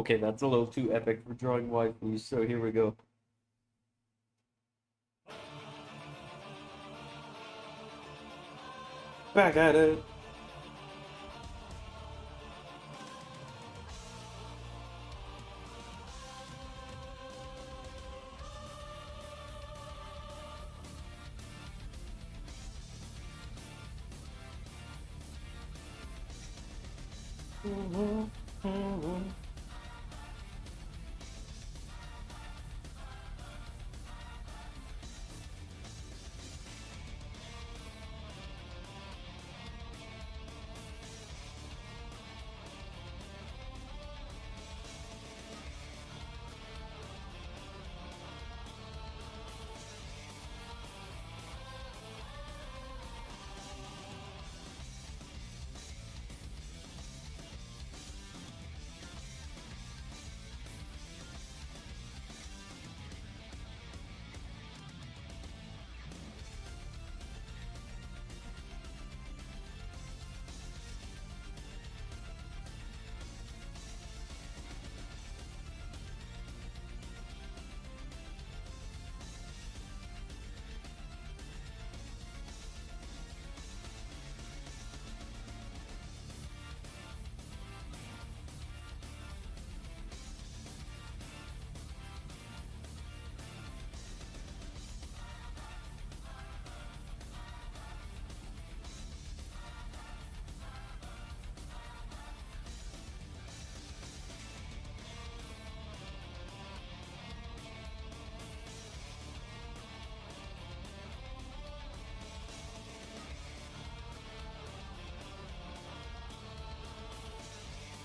Okay, that's a little too epic for drawing waifus, so here we go. Back at it!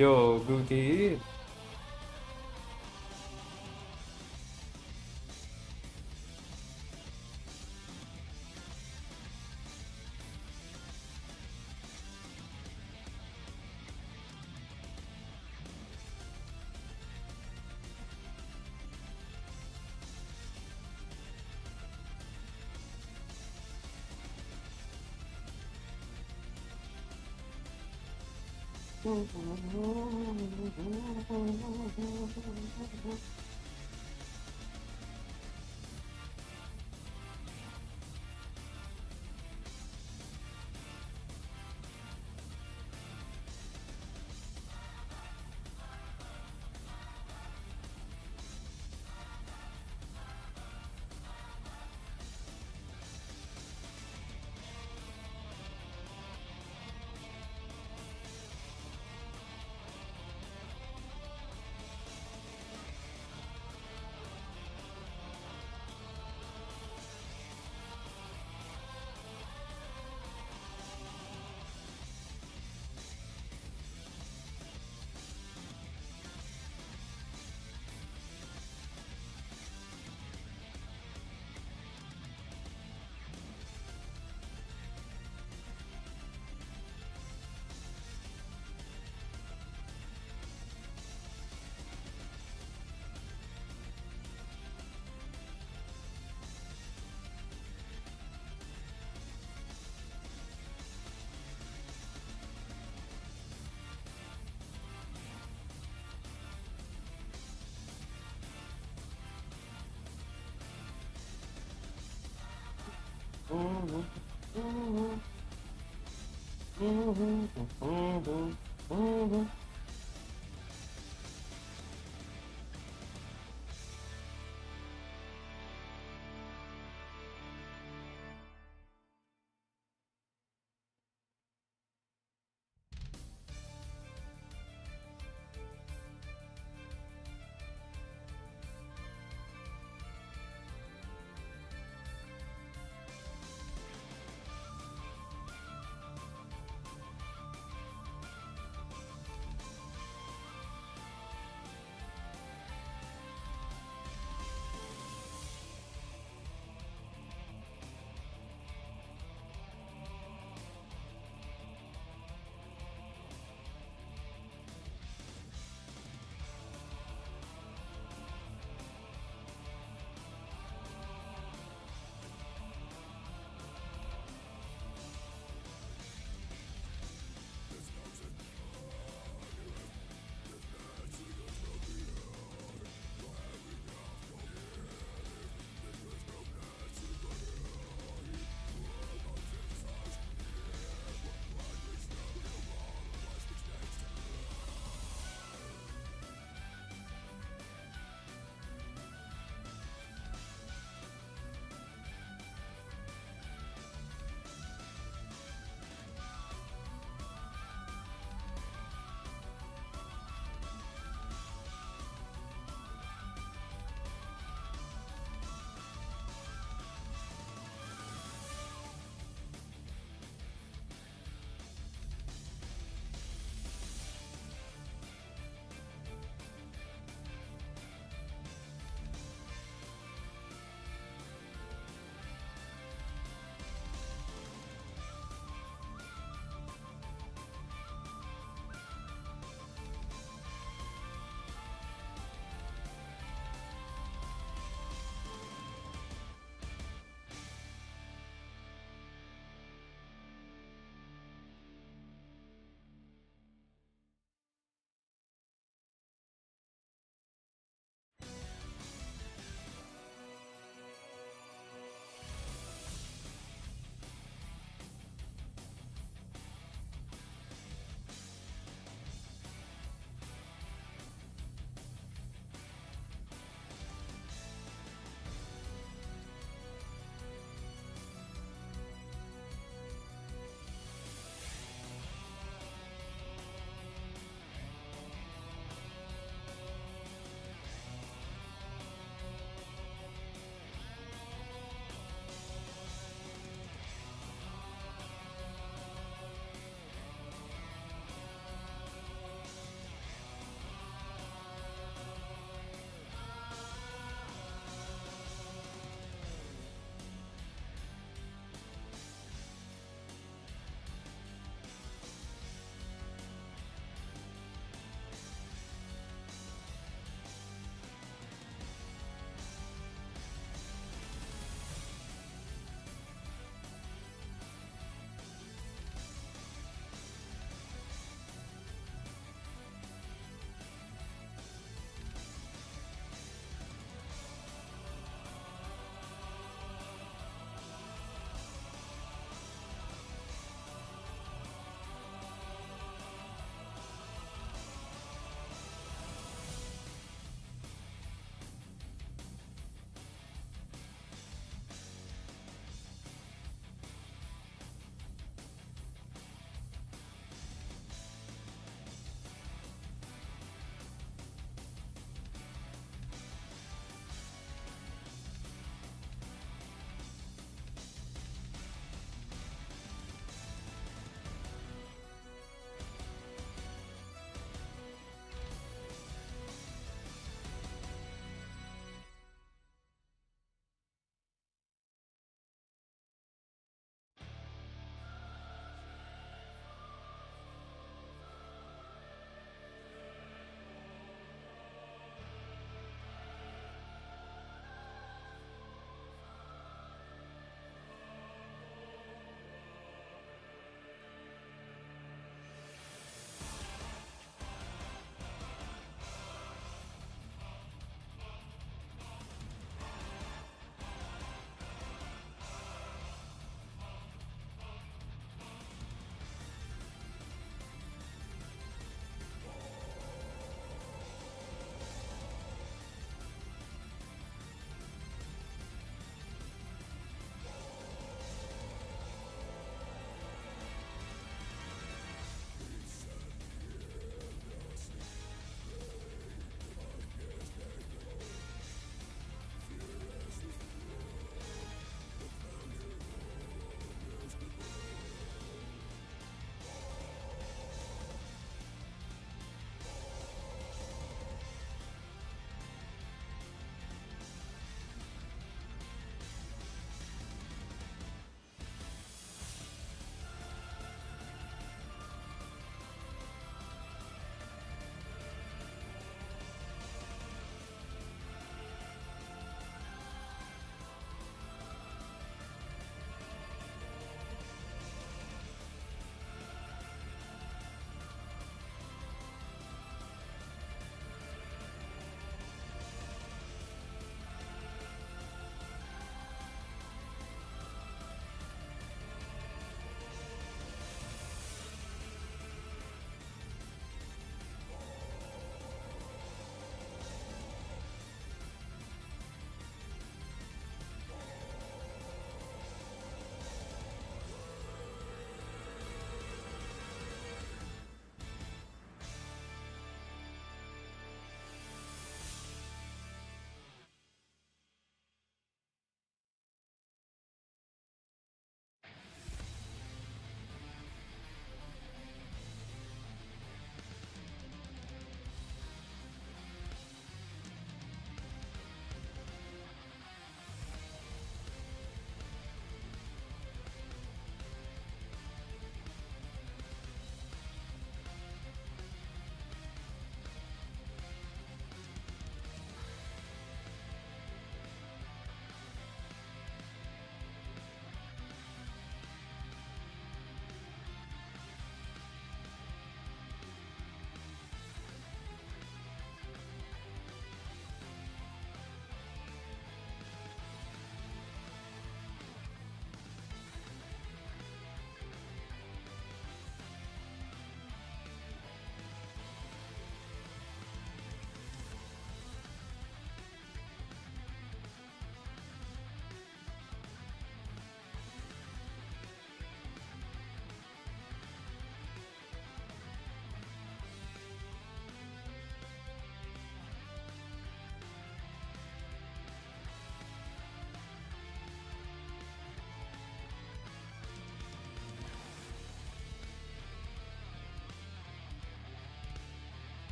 Yo, Guti.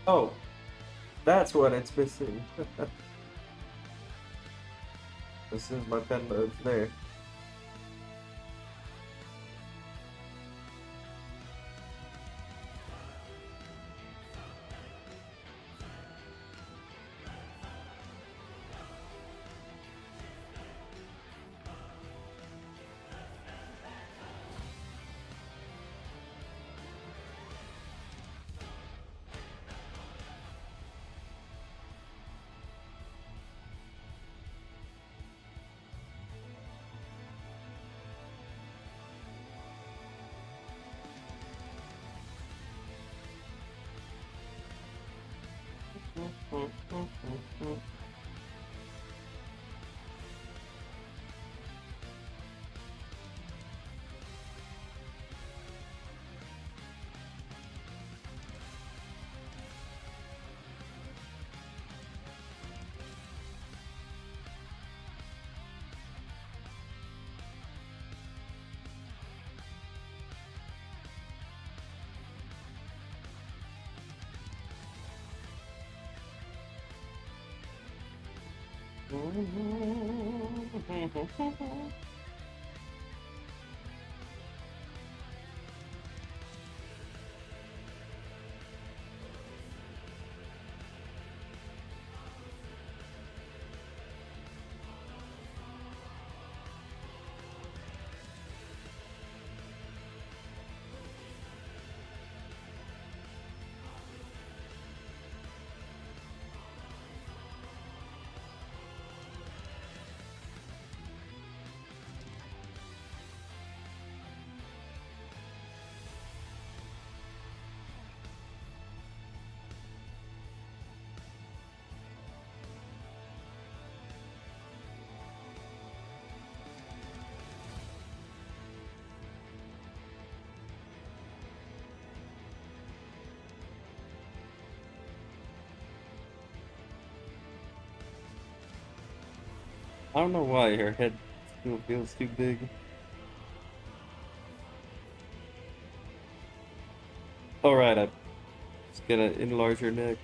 Oh, that's what it's missing. As soon as my pen loads there. I don't know why her head still feels too big. Alright, I'm just gonna enlarge her neck.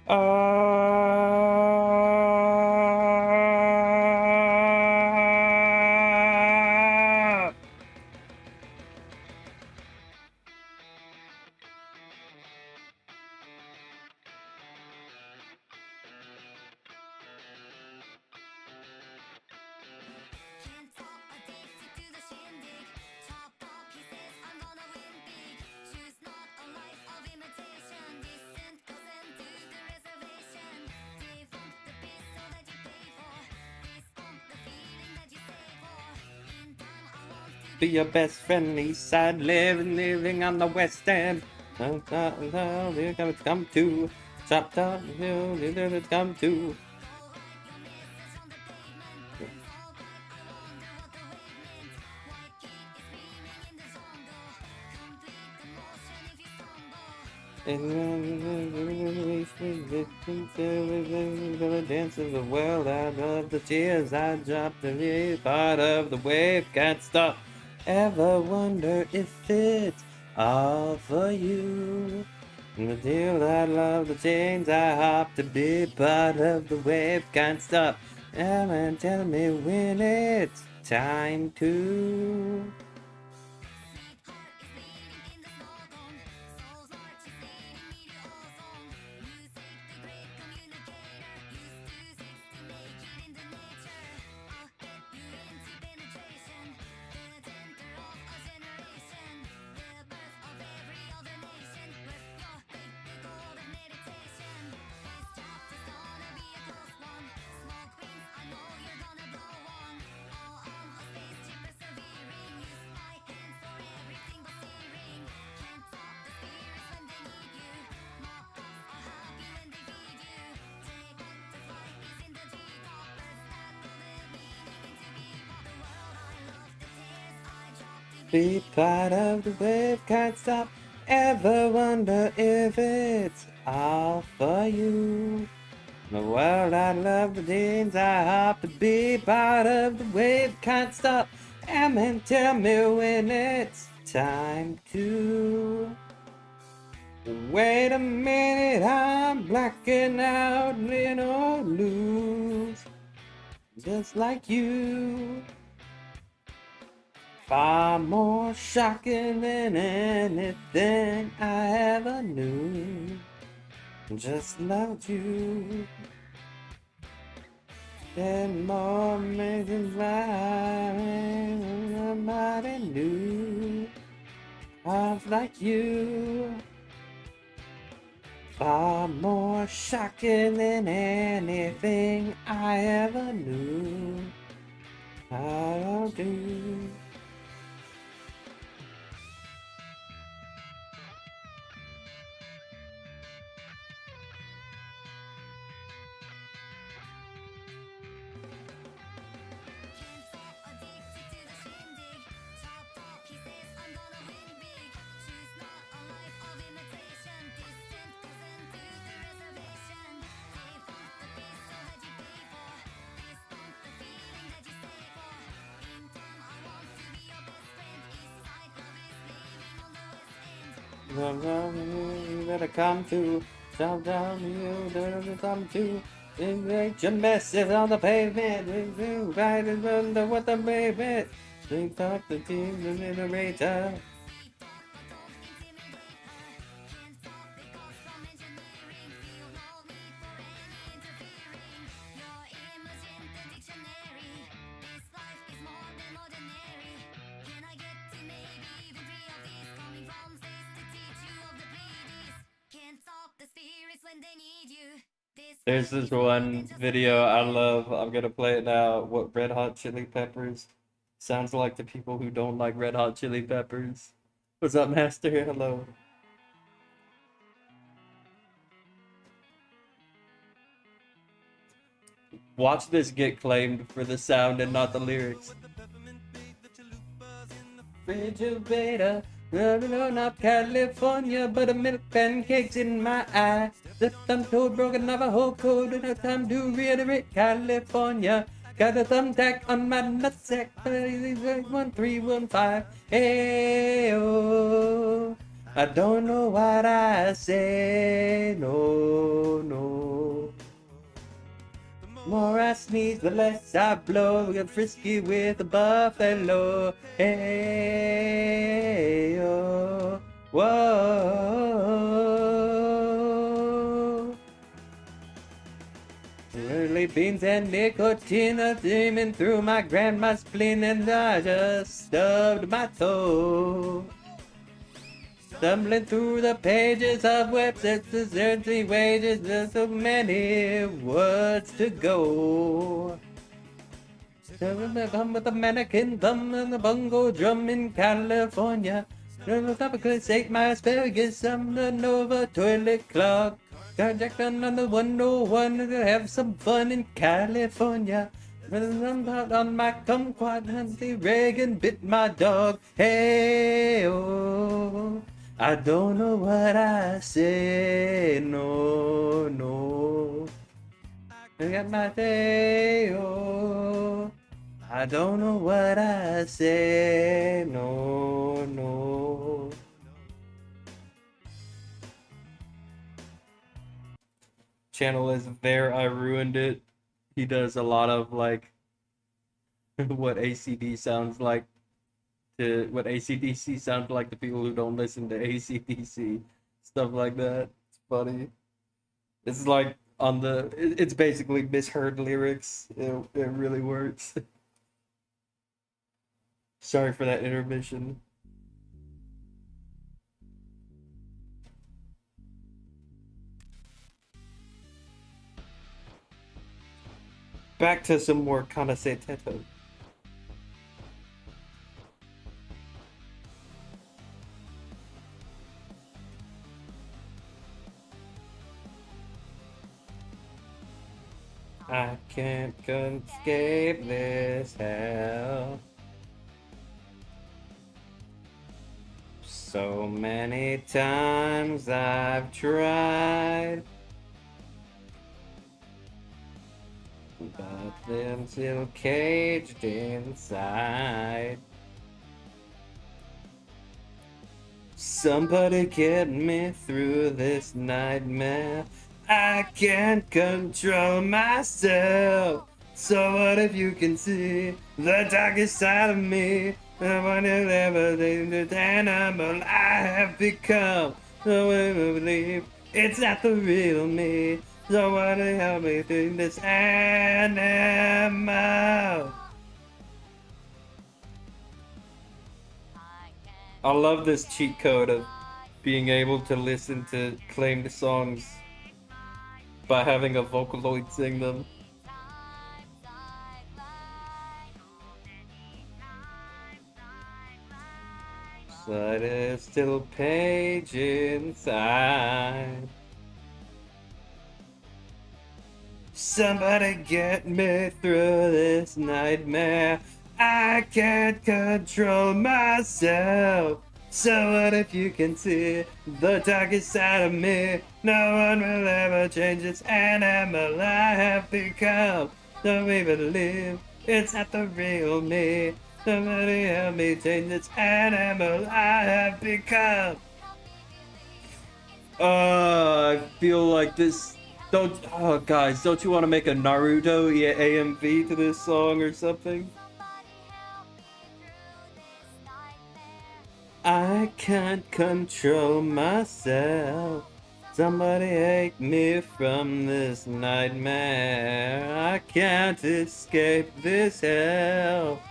Ah! be your best friend. East side living on the west end. Here come to. Chop top, come to. The dance of the world out of the tears I dropped the part of the wave can't stop. Ever wonder if it's all for you? The deal I love the chains I hop to be part of the wave can't stop. And tell me when it's time to. Be part of the wave, can't stop. Ever wonder if it's all for you? The world I love, the dreams I hope to be part of the wave, can't stop. And tell me when it's time to. Wait a minute, I'm blacking out, loose, just like you. Far more shocking than anything I ever knew. Just loved you. And more amazing than nobody knew. I was like you. Far more shocking than anything I ever knew. I do. You better come to, shout down you, better come to. Make your messes on the pavement, right under what the pavement. Think up the team, the generator. There's this one video I love. I'm gonna play it now. What Red Hot Chili Peppers sounds like to people who don't like Red Hot Chili Peppers. What's up, Master? Hello. Watch this get claimed for the sound and not the lyrics. Refrigerator, running up California, but a milk pancakes in my eye. The thumb toe broken Navajo code, and no time to reiterate California. Got a thumbtack on my nutsack, 1315. Hey, oh, I don't know what I say, no, no. The more I sneeze, the less I blow. Get frisky with the buffalo. Hey, oh, whoa. Early beans and nicotine are streaming through my grandma's spleen, and I just stubbed my toe. Stumbling through the pages of websites, deserting wages, there's so many words to go. Come with the mannequin thumb and the bongo drum in California. Topicals ate my asparagus on the Nova toilet clog. Got Jack on the 101 to have some fun in California. I'm out on my kumquat, Humpty Reagan bit my dog. Hey, oh, I don't know what I say, no, no. I got my day, oh. I don't know what I say, no, no. Channel is there, I ruined it. He does a lot of like what ACD sounds like to what ACDC sounds like to people who don't listen to ACDC. Stuff like that. It's funny. It's like on the it's basically misheard lyrics. It really works. Sorry for that intermission. Back to some more Kanaseteto. I can't escape this hell. So many times I've tried, but I'm still caged inside. Somebody get me through this nightmare. I can't control myself. So what if you can see the darkest side of me? I wonder ever the animal I have become. No one will believe it's not the real me. So what to help me through this animal? I love this cheat code of being able to listen to claimed songs by having a Vocaloid sing them. But it's still page inside. Somebody get me through this nightmare. I can't control myself. So what if you can see the darkest side of me? No one will ever change this animal I have become. Don't even believe it's not the real me. Somebody help me change this animal I have become. I feel like this. Guys, don't you want to make a Naruto AMV to this song or something? I can't control myself. Somebody take me from this nightmare. I can't escape this hell.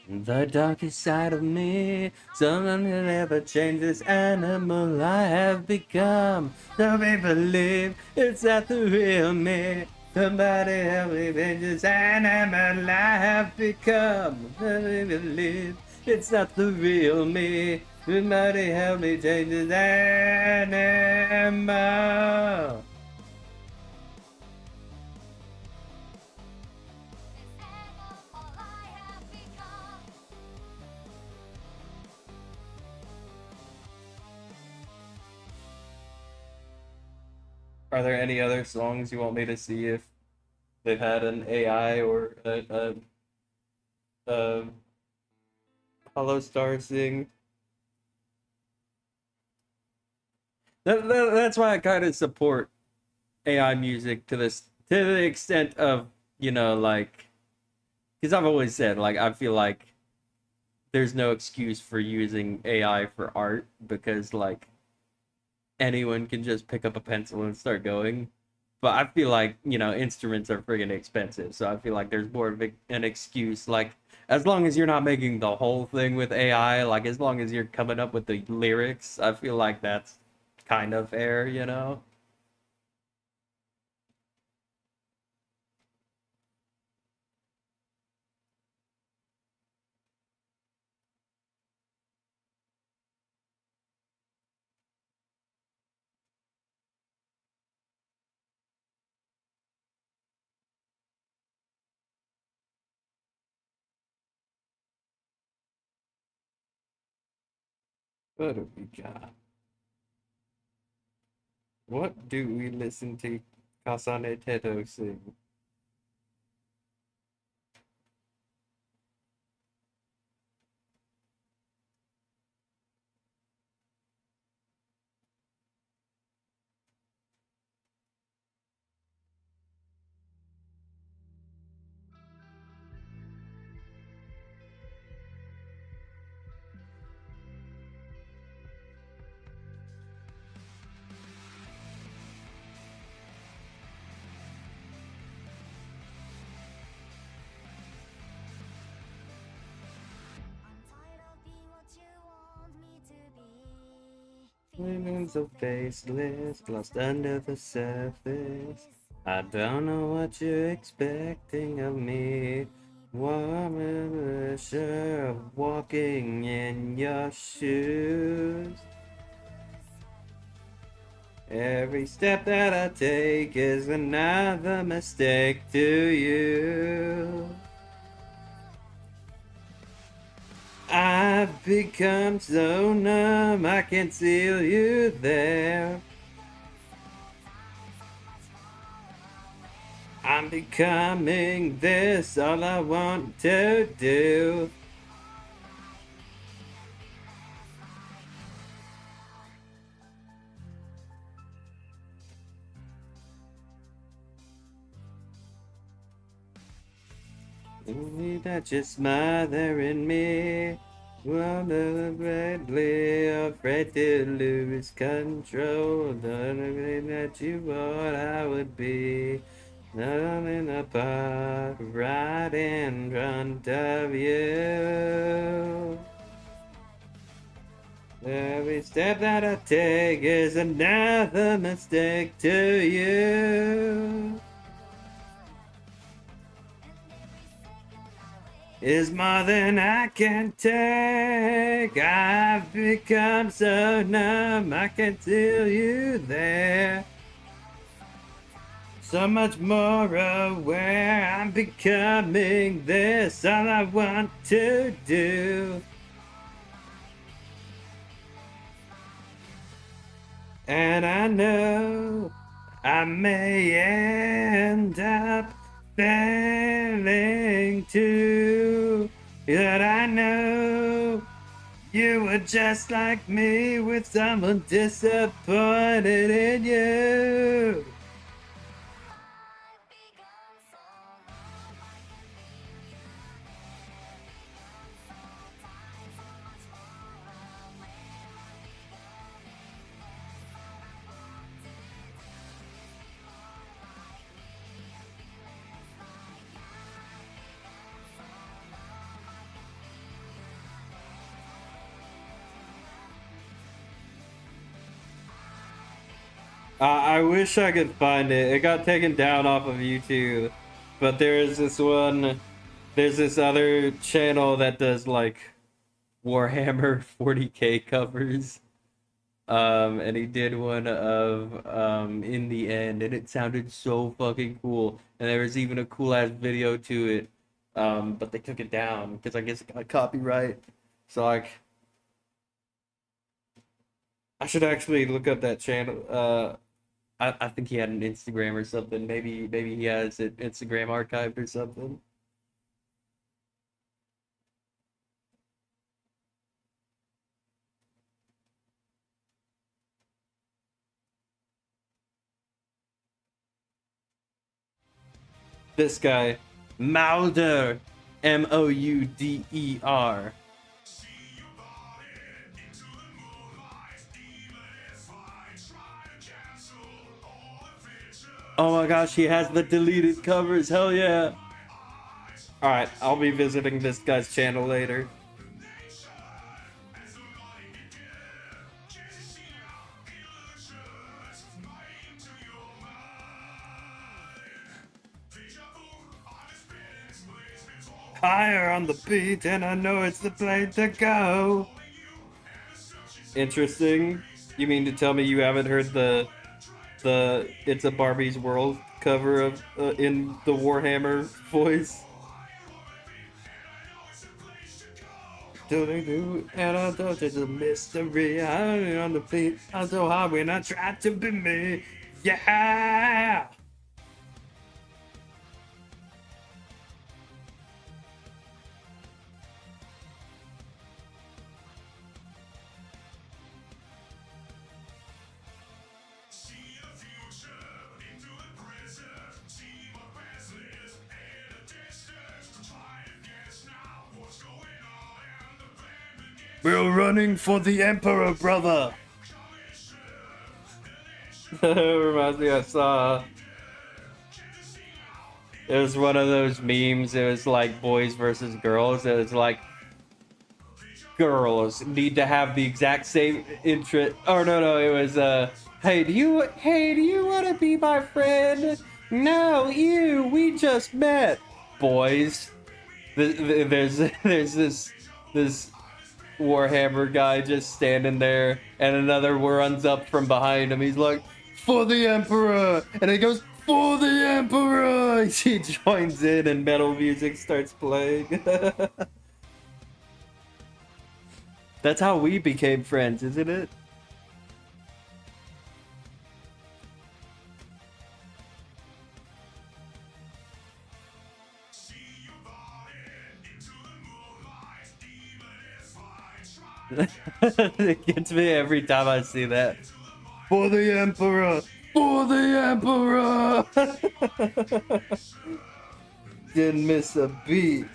The darkest side of me, someone will never change this animal I have become. Don't be believe it's not the real me. Somebody help me change this animal I have become. Don't be believe it's not the real me. Somebody help me change this animal. Are there any other songs you want me to see if they've had an AI or a Hollow Star sing? That's why I kind of support AI music to the extent of, like, because I've always said, like, I feel like there's no excuse for using AI for art because, like, anyone can just pick up a pencil and start going. But I feel like, instruments are friggin' expensive. So I feel like there's more of an excuse. Like, as long as you're not making the whole thing with AI, like, as long as you're coming up with the lyrics, I feel like that's kind of fair, you know? What do we got? What do we listen to Kasane Teto sing? Millions of faceless, lost under the surface. I don't know what you're expecting of me. Woman, sure of walking in your shoes. Every step that I take is another mistake to you. I've become so numb, I can't feel you there. I'm becoming this, all I want to do. Only that you're smothering me. Wonderfully afraid to lose control. Knowing that you what I would be. Not in the park, right in front of you. Every step that I take is another mistake to you. Is more than I can take. I've become so numb, I can feel you there. So much more aware, I'm becoming this, all I want to do. And I know I may end up failing too. Yet I know you were just like me with someone disappointed in you. I wish I could find it. It got taken down off of YouTube, but there's this one. There's this other channel that does like Warhammer 40K covers. And he did one of In the End, and it sounded so fucking cool. And there was even a cool ass video to it. But they took it down because I guess it got copyright. So like, I should actually look up that channel. I think he had an Instagram or something. Maybe he has it Instagram archived or something. This guy, Mauder, Mouder. Oh my gosh, he has the deleted covers. Hell yeah. Alright, I'll be visiting this guy's channel later. Higher on the beat, and I know it's the place to go. Interesting. You mean to tell me you haven't heard the It's a Barbie's World cover of in the Warhammer voice? Do they do? And I thought it's a mystery. I'm on the beat. I'm so hard when I try to be me. Yeah. We're running for the Emperor, brother. Reminds me, I saw. It was one of those memes. It was like boys versus girls. It was like girls need to have the exact same interest. Oh no, it was hey, do you want to be my friend? No, you. We just met, boys. There's this Warhammer guy just standing there, and another runs up from behind him. He's like, "For the Emperor!" And he goes, "For the Emperor!" He joins in, and metal music starts playing. That's how we became friends, isn't it? It gets me every time I see that. For the Emperor! For the Emperor! Didn't miss a beat.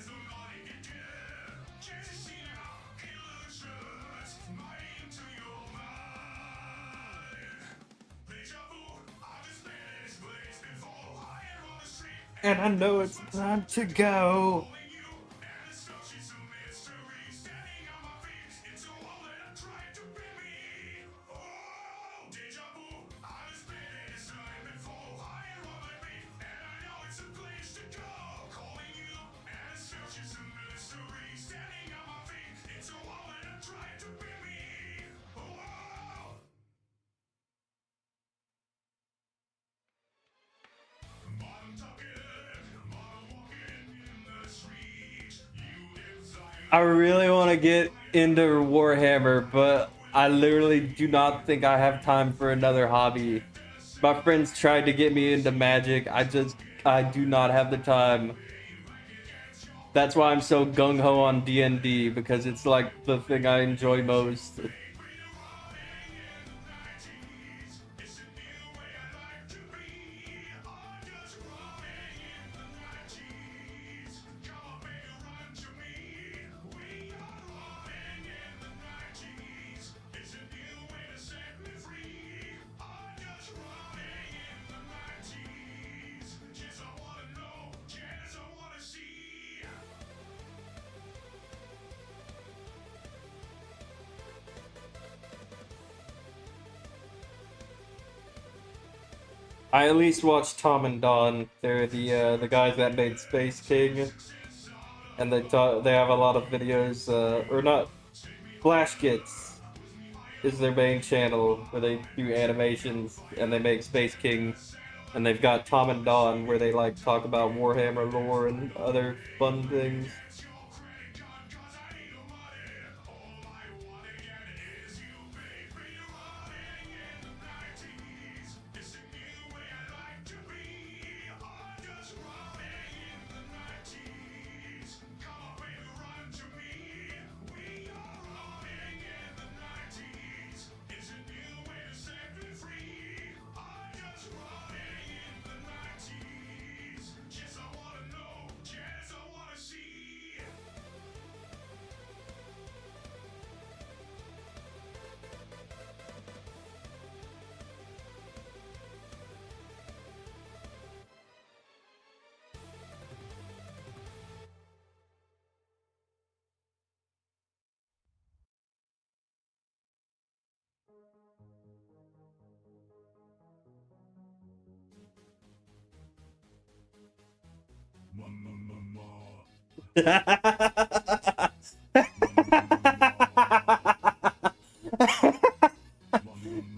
And I know it's time to go. I really want to get into Warhammer, but I literally do not think I have time for another hobby. My friends tried to get me into Magic. I do not have the time. That's why I'm so gung-ho on D&D, because it's like the thing I enjoy most. I at least watched Tom and Don. They're the guys that made Space King, and they have a lot of videos. Or not, Flash Kits is their main channel where they do animations and they make Space King, and they've got Tom and Don where they like talk about Warhammer lore and other fun things.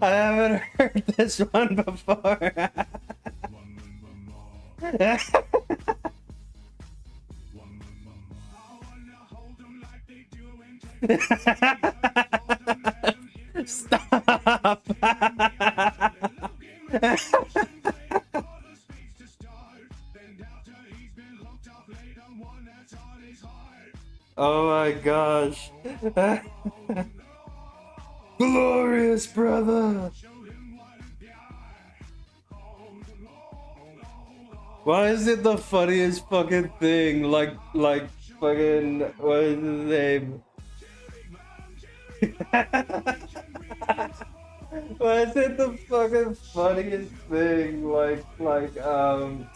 I haven't heard this one before. Stop. Oh my gosh. Glorious, brother. Why is it the funniest fucking thing? Like fucking, what is his name? Why is it the fucking funniest thing?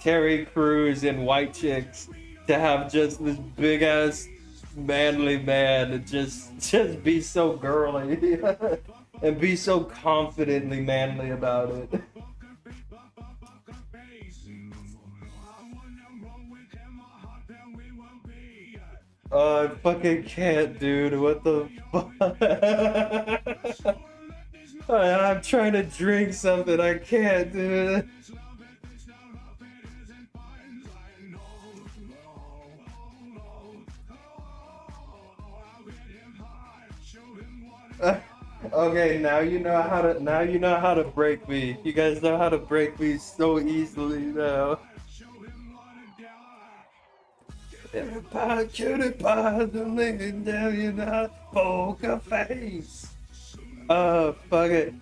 Terry Crews in White Chicks to have just this big ass manly man and just be so girly and be so confidently manly about it. Oh, I fucking can't, dude. What the fuck? I'm trying to drink something. I can't, dude. Okay, now you know how to break me. You guys know how to break me so easily now. Cutie pie, the nigga down, you know, poker face. Fuck it.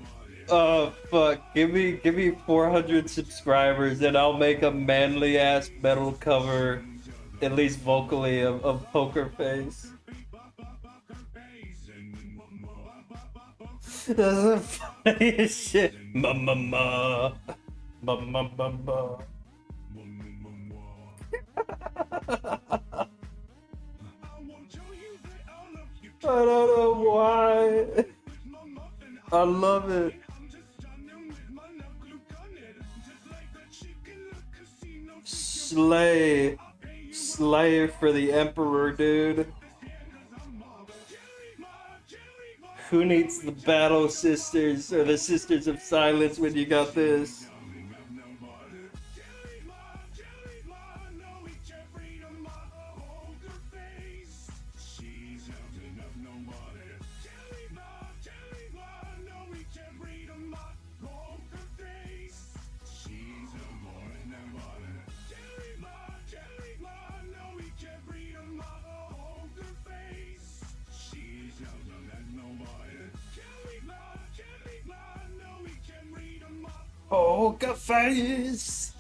Fuck. Give me 400 subscribers and I'll make a manly ass metal cover, at least vocally, of Poker Face. That's the funniest shit. Ma ma ma. Ma ma ma ma. I don't know why. I love it. Slay. Slay for the Emperor, dude. Who needs the Battle Sisters or the Sisters of Silence when you got this? Poker Face.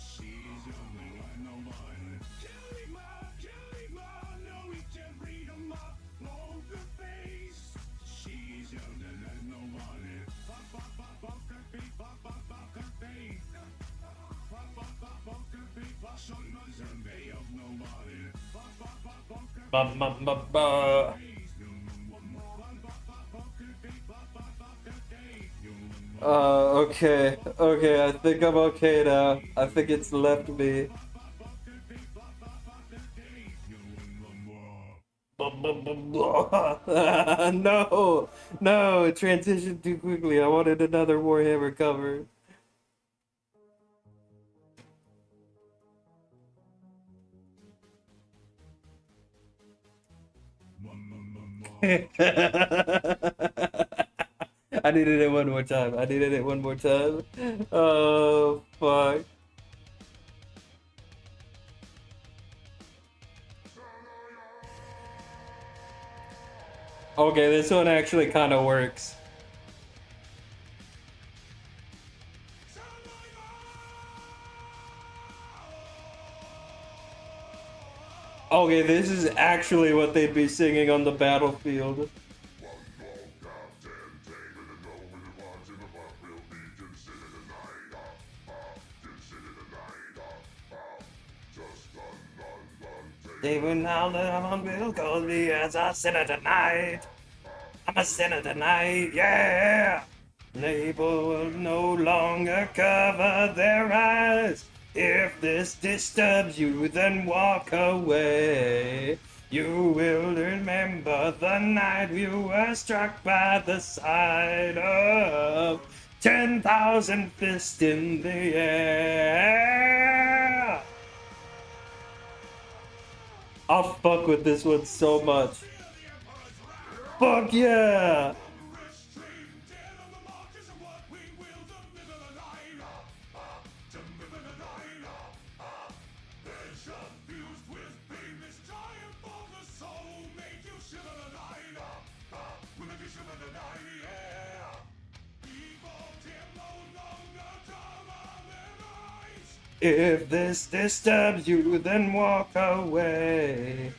Ba, ba, ba, ba. Okay, I think I'm okay now. I think it's left me. No, it transitioned too quickly. I wanted another Warhammer cover. I needed it one more time. Oh, fuck. Okay, this one actually kind of works. Okay, this is actually what they'd be singing on the battlefield. Even now that I'm on Bill Cosby as a sinner tonight. I'm a sinner tonight, yeah! People will no longer cover their eyes. If this disturbs you, then walk away. You will remember the night you were struck by the sight of 10,000 fists in the air. I'll fuck with this one so much. Fuck yeah! If this disturbs you, then walk away.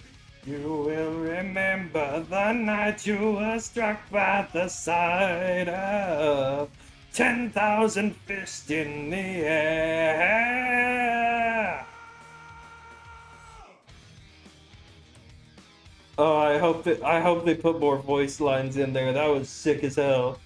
You will remember the night you were struck by the sight of 10,000 fists in the air. Oh, I hope they put more voice lines in there. That was sick as hell.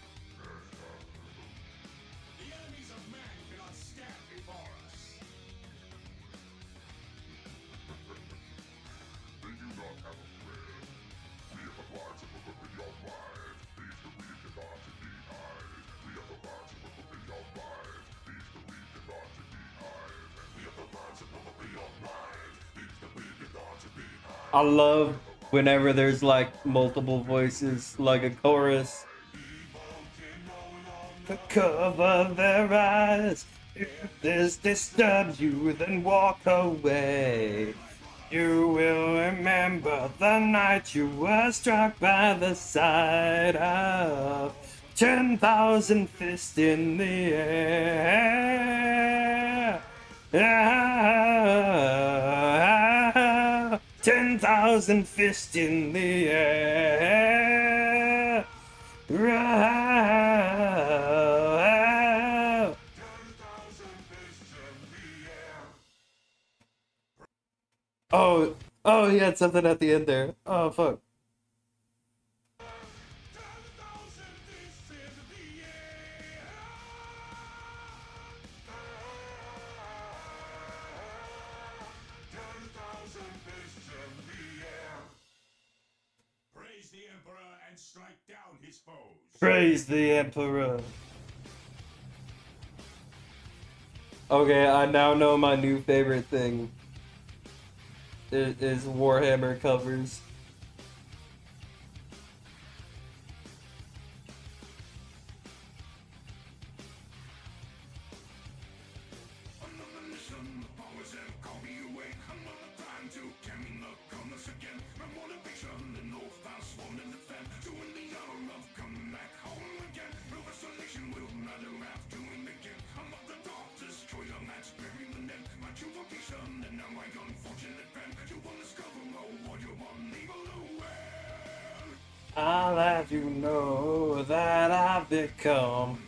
I love whenever there's like multiple voices, like a chorus. To cover their eyes. If this disturbs you, then walk away. You will remember the night you were struck by the sight of 10,000 fists in the air. 10,000 fists in the air. Oh, he had something at the end there. Oh, fuck. Praise the Emperor and strike down his foes. Praise the Emperor. Okay, I now know my new favorite thing. It is Warhammer covers. I'll have you know that I've become.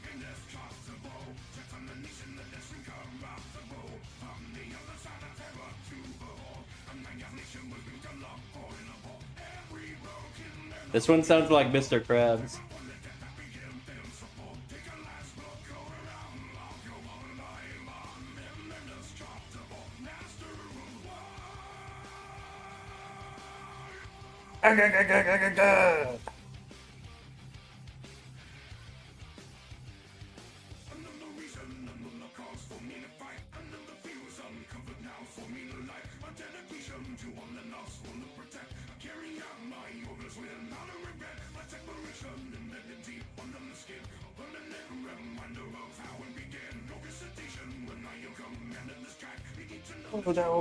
This one sounds like Mr. Krabs.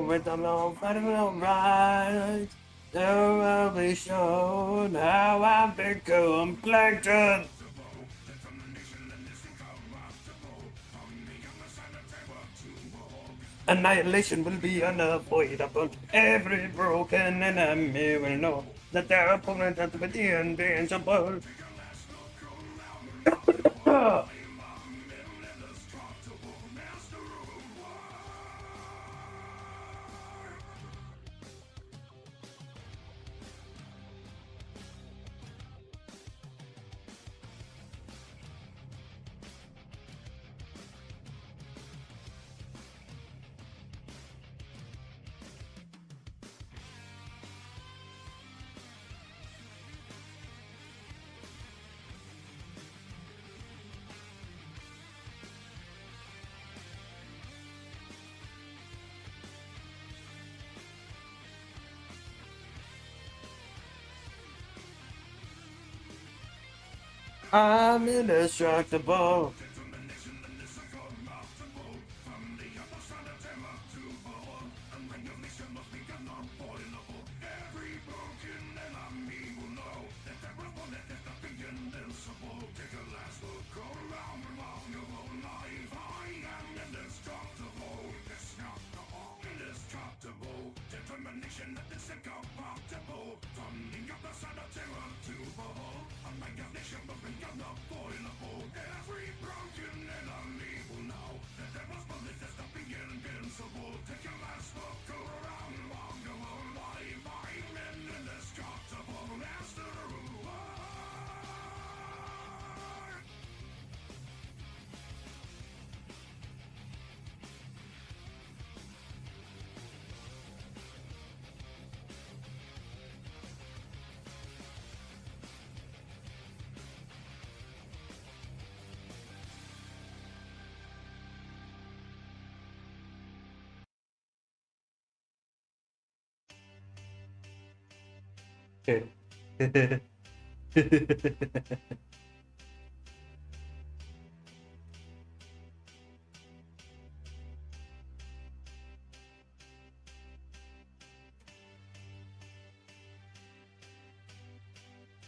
With the long fighting right, there will be shown how I've become plankton. Annihilation will be unavoidable. Every broken enemy will know that their opponent has been invincible. I'm indestructible.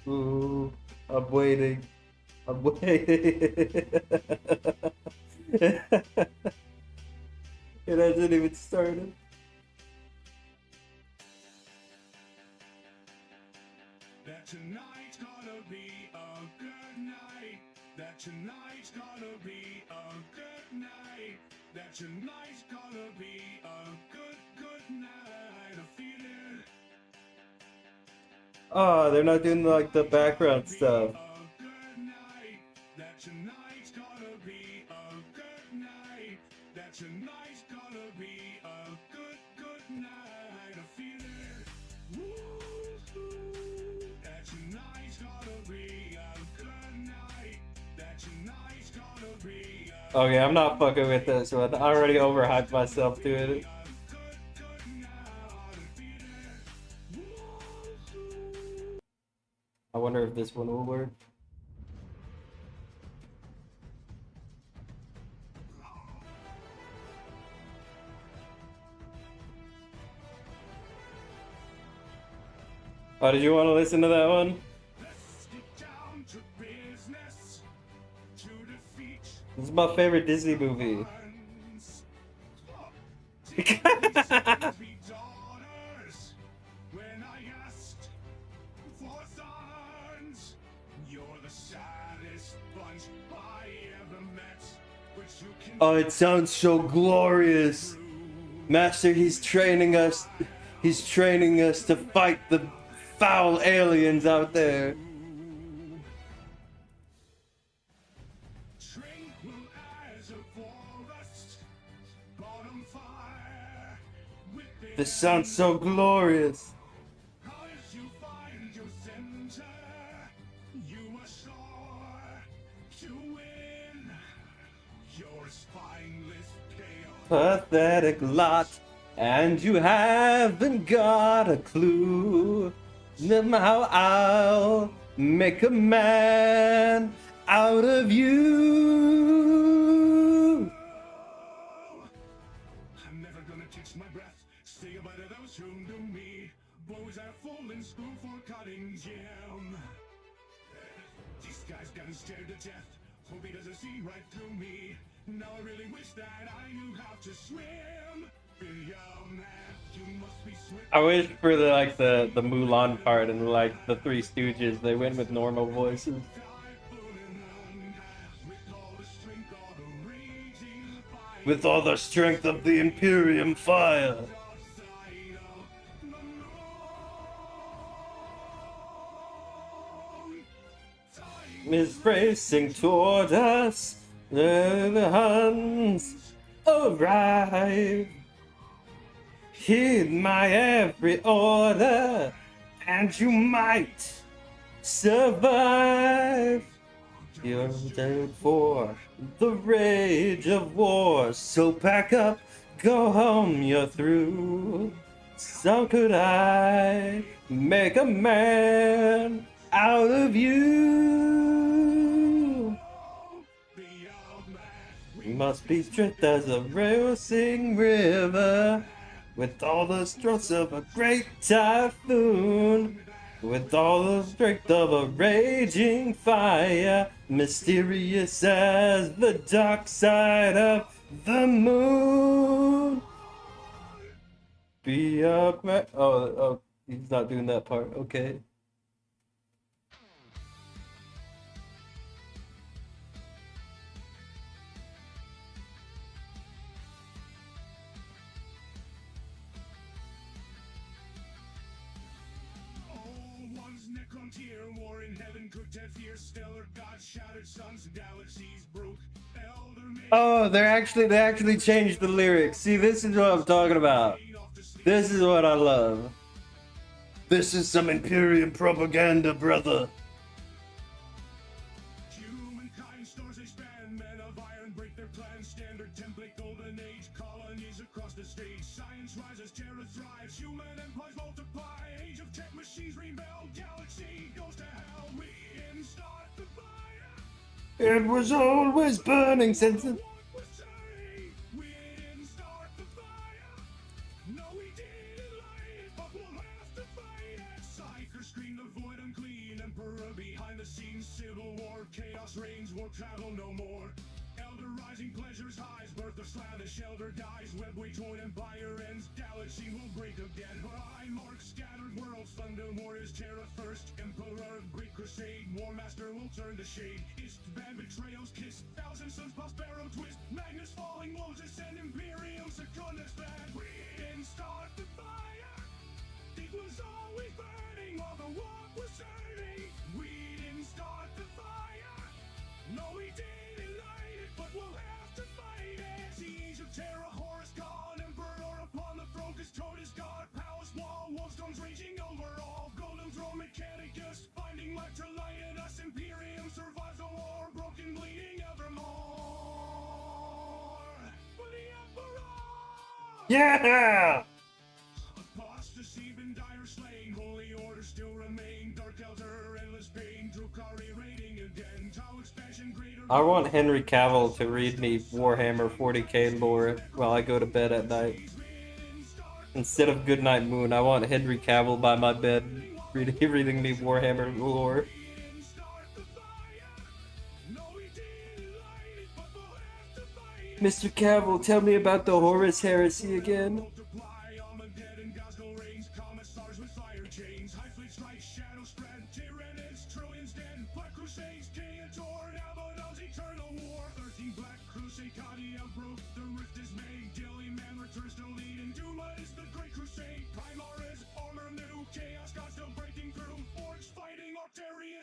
Ooh, I'm waiting. I'm waiting. It hasn't even started. That tonight's gonna be a good night. That tonight's gonna be a good night. That tonight's gonna be a good night. I feel it. Oh, they're not doing like the background stuff. A good night. That tonight's gonna be a good night. That tonight's gonna be a good night. I feel it. Woo-hoo. That tonight's gonna be a good night. That tonight's gonna be a Okay, I'm not fucking with this one. I already overhyped myself to it. I wonder if this one will work. Oh, did you want to listen to that one? Let's get down to business to defeat This is my favorite Disney movie. ones. Did be daughters when I asked for sons? You're the saddest bunch I ever met, but you can Oh, it sounds so glorious. Master, he's training us. He's training us to fight the foul aliens out there. tranquil as a forest, bottom fire with This sounds so glorious. as you find your center, you are sure to win. Your spineless chaos. Pathetic lot, and you haven't got a clue. How I'll make a man out of you. I'm never gonna catch my breath. Say goodbye to those who knew me. Boys are full in school for cutting gym. This guy's gotten scared to death. Hope he doesn't see right through me. Now I really wish that I knew how to swim. Young man, you must be swift. I wish for the Mulan part and like the Three Stooges, they went with normal voices. With all the strength of the Imperium fire. Is racing toward us. The Huns arrive. Heed my every order, and you might survive. You're dead for the rage of war, so pack up, go home, you're through. So could I make a man out of you. must be strict as a racing river, with all the strokes of a great typhoon, with all the strength of a raging fire, mysterious as the dark side of the moon. Be up, oh, he's not doing that part. Okay. One's neck on tier, war in heaven, cooked at fierce, stellar gods, shattered suns, galaxies broke. Oh, they actually changed the lyrics. See, this is what I'm talking about. This is what I love. This is some Imperium propaganda, brother. Humankind stars expand, men of iron break their plans, standard template, golden age, colonies across the stage, science rises, terror thrives, human empires multiply, age of tech machines rebel, galaxy goes to hell, we didn't start the fire. It was always burning since it. We didn't start the fire. No, we didn't light it, but we'll have to fight it. Psyker scream the void unclean, emperor behind the scenes, civil war, chaos reigns, war travel no more. Elder rising pleasures highs, birth of slavish elder dies, web we join empire ends, galaxy will break again. High marks scattered worlds, thunder warriors terror first, emperor of great crusade, war master will turn to shade. Bad betrayals kiss, thousand suns prospero twist, Magnus falling, Moses and Imperium Secundus bad. We didn't start the fire, it was always burning while the walk was turning. We didn't start the fire, no we didn't light it, but we'll have to fight it. Siege of terror, Horus gone, emperor upon the throne, cause Totus god, palace wall, wolfstones raging over all, golden throne Mechanicus, finding life to lighten us, Imperium survives the war, broken bleeding evermore. For the emperor! Yeah! Apostasy been dire slain, holy order still remain, dark elder, endless pain, Drukari raiding again, Tau expansion greater. I want Henry Cavill to read me Warhammer 40k lore while I go to bed at night. Instead of Goodnight Moon, I want Henry Cavill by my bed reading me Warhammer lore. Mr. Cavill, tell me about the Horus heresy again.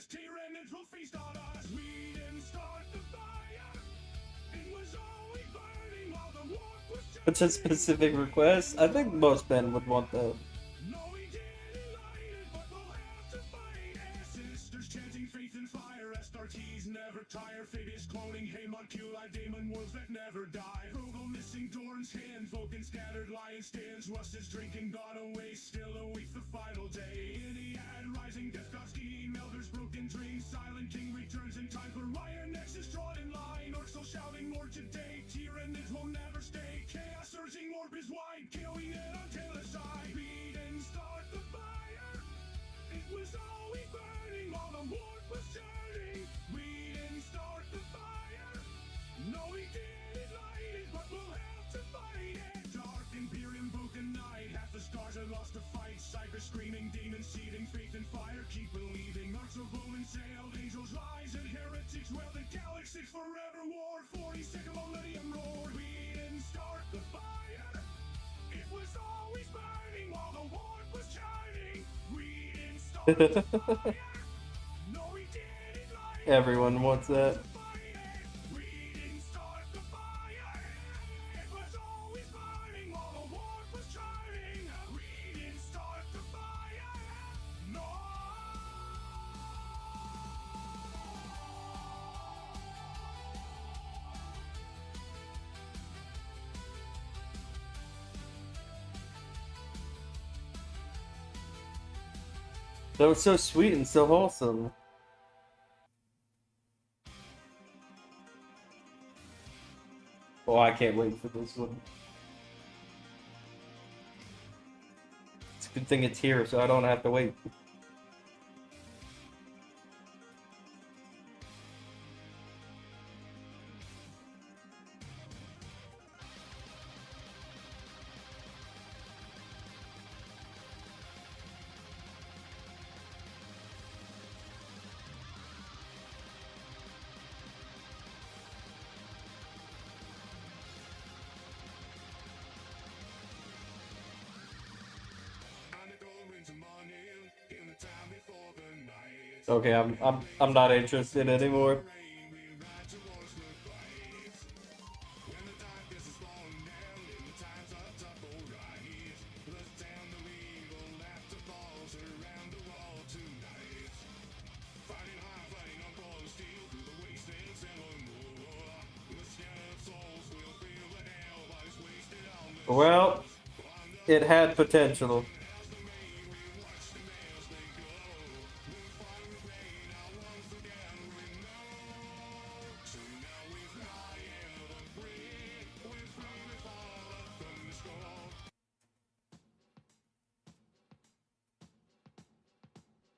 Tyranids will feast on us. We didn't start the fire. It was always burning while the war was turning. It's a specific request. I think most men would want that. No, we didn't light it, but we'll have to fight it. Sisters chanting faith and fire. SRTs never tire. Fabius cloning. Homunculi, daemon wolves that never die. Rogel missing Dorn's hand. Vulcan scattered lion stands. Rust is drinking, gone away. Still a week, the final day. Iliad rising, death god scheme. Elders broken dreams. Silent king returns in time for Ryan. Nexus drawn in line. Orcs still shouting more today. Tyranids will never stay. Chaos surging, orb is wide. Killing it on Taylor's side. We didn't start the fire. It was always burning while the war was turning. We didn't start the fire. No, we didn't light it, but we'll have to fight it. Dark Imperium, broken night. Half the stars are lost to fight. Cyber screaming, demons seething, faith and fire. Keep believing. Arcs of Omen sailed, angels rise, and heretics well the galaxy forever war. 42nd millennium roar. We didn't start the fire. It was always burning while the war was shining. We didn't start the fire. No, we didn't light it. Everyone wants that. We didn't start the fire. It was always burning while the war was shining. We didn't start the fire. No. That was so sweet and so wholesome. Oh, I can't wait for this one. It's a good thing it's here, so I don't have to wait. Okay, I'm not interested anymore. Well, it had potential.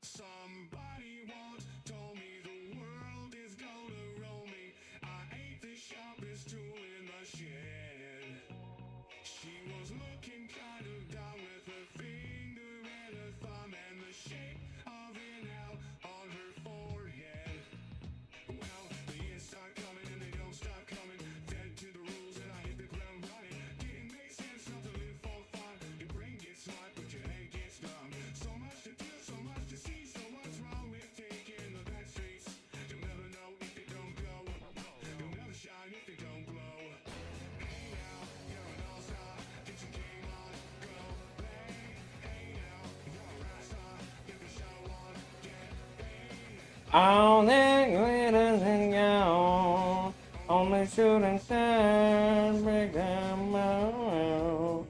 Somebody once told me the world is gonna roll me. I ain't the sharpest tool in the shed. She was looking kind of dumb with her finger and her thumb and the shape of an L on her forehead. Well, the years start coming and they don't stop coming. Fed to the rules and I hit the ground running. Didn't make sense not to live for fun. Your brain gets smart but your head gets dumb. So much to do, so much to see. So what's wrong with taking the back streets? You'll never know if you don't go. You'll never shine if you don't glow. Hey now, you're an all-star. Get your game on, go play. Hey now, you're a rock star. Get the show on, get paid. All that glitters and gold, only shooting stars break them out.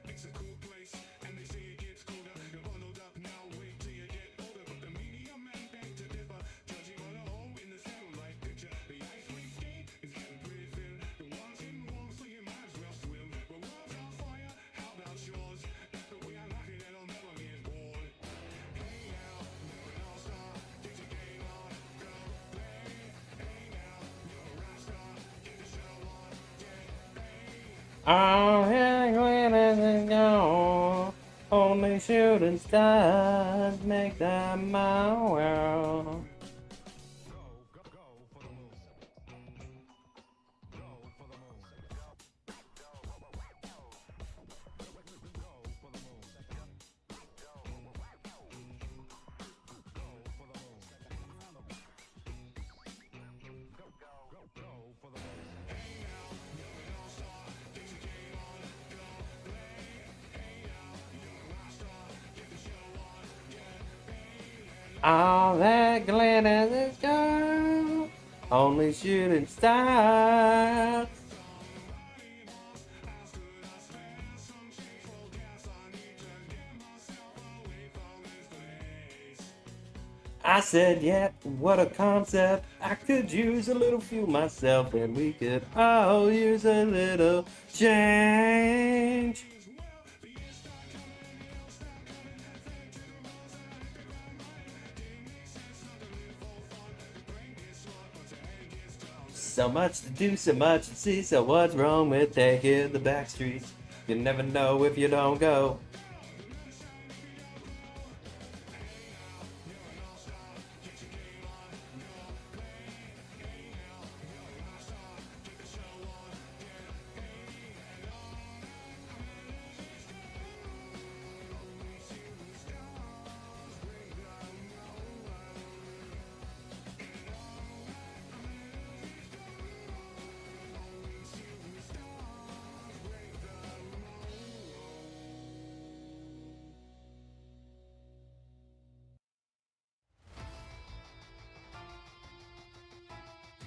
It's a cool place, and they say it gets colder. You're bundled up now, wait till you get older. But the media men beg to differ, judging on a hole in the satellite picture. The ice we skate is getting pretty thin. The water's getting warm, so you might as well swim. The world's on fire, how about yours? That's the way I like it, and I'll never get bored. Hey now, you're an all-star. Get your game on, go play. Hey now, you're a rock star. Get the show on, get paid. All that glitters and gold, only shooting stars make them my world. All that glitters is gold, only shooting stars. I said, yeah, what a concept. I could use a little fuel myself, and we could all use a little change. So much to do, so much to see, so what's wrong with taking the back streets? You never know if you don't go.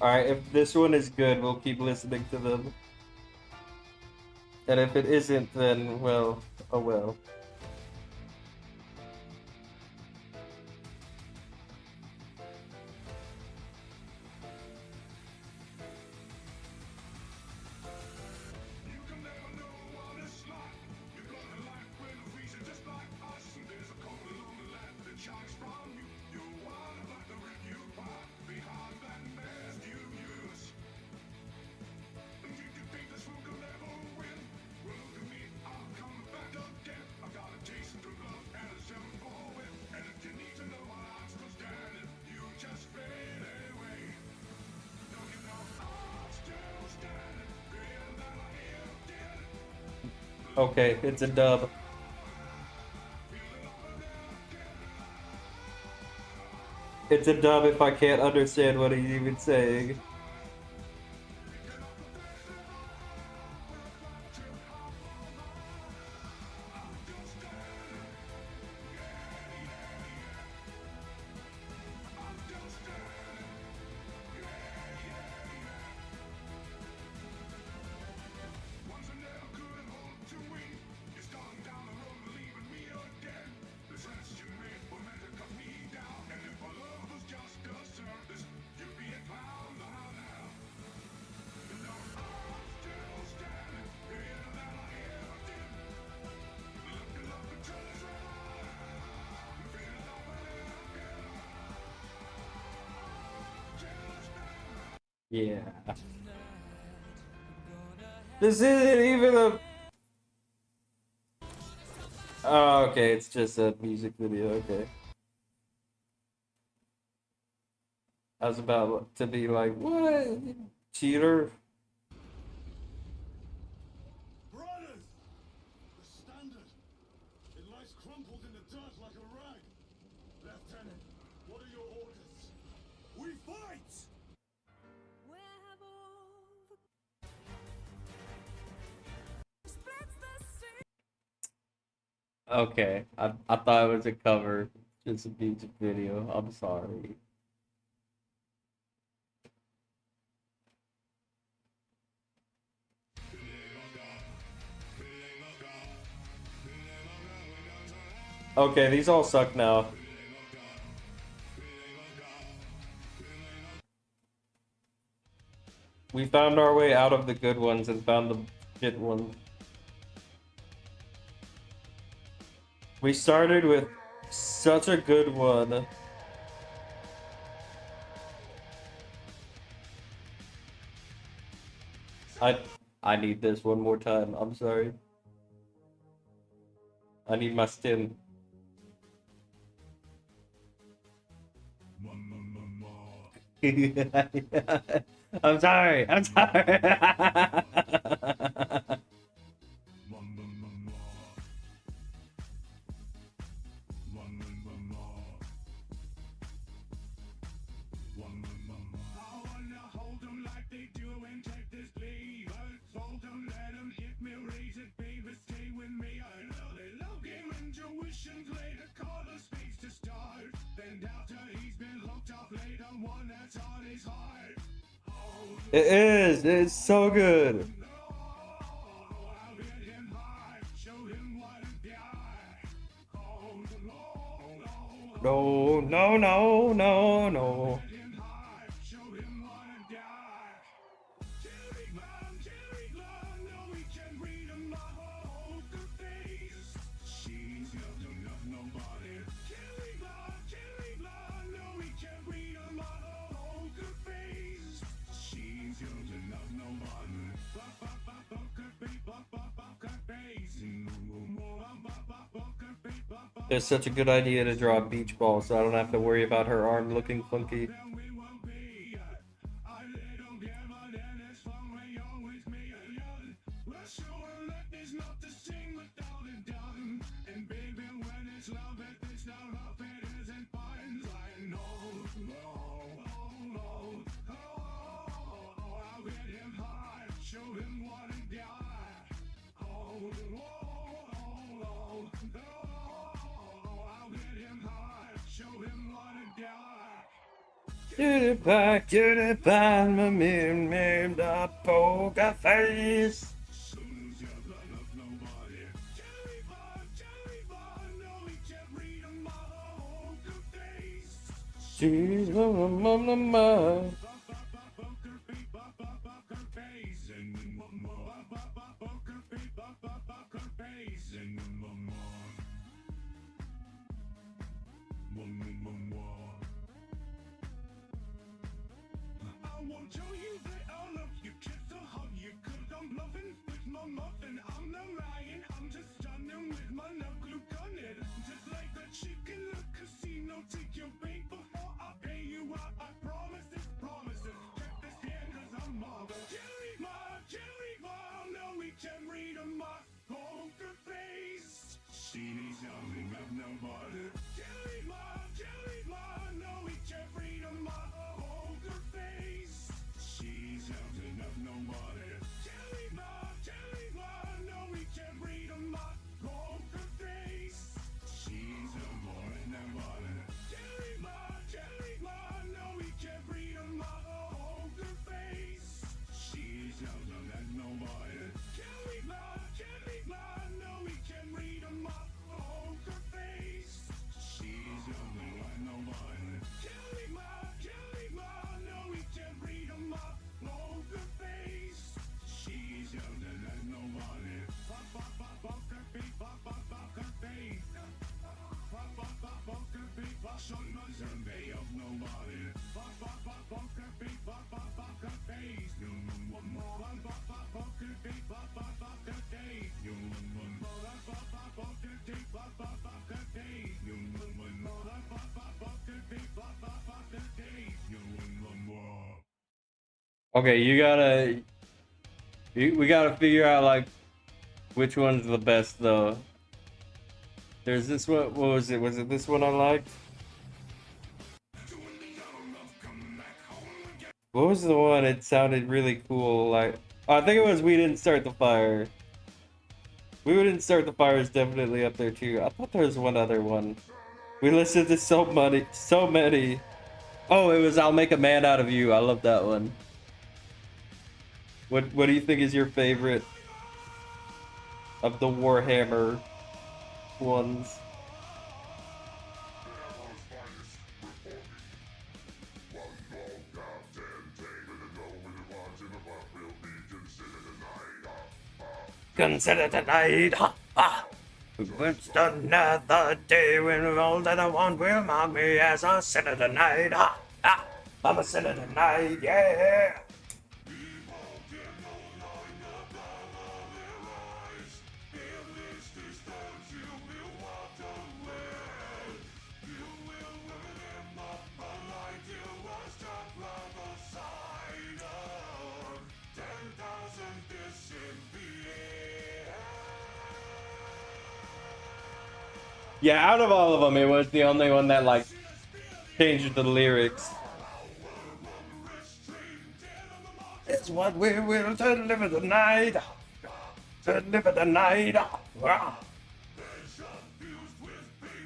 Alright, if this one is good, we'll keep listening to them. And if it isn't, then, well, oh well. Okay, it's a dub. It's a dub if I can't understand what he's even saying. Yeah. This isn't even a... Oh, okay, it's just a music video, okay. I was about to be like, what? Cheater? Brothers! The standard! It lies crumpled in the dirt like a rag. Lieutenant, what are your orders? We fight! Where have all the splits the sea? Okay, I thought it was a cover. Just a music video. I'm sorry. Okay, these all suck now. We found our way out of the good ones and found the shit ones. We started with such a good one. I I need this one more time. I'm sorry. I need my stim. I'm sorry. I'm sorry. It is. It's so good. No, no, no, no, no. It's such a good idea to draw a beach ball so I don't have to worry about her arm looking funky. Get it back, my man, the poker face. She's mama. Okay, we gotta figure out like which one's the best though. There's this one. What was it? Was it this one I liked? What was the one? It sounded really cool. Like, oh, I think it was "We Didn't Start the Fire." "We Didn't Start the Fire" is definitely up there too. I thought there was one other one. We listened to so many. Oh, it was "I'll Make a Man Out of You." I love that one. What do you think is your favorite of the Warhammer ones? Consider tonight, ha ha. It's another day when all that I want will mark me as a sinner tonight, ha ha. I'm a sinner tonight, yeah. Yeah, out of all of them, it was the only one that like changed the lyrics. It's what we will deliver tonight. Deliver tonight.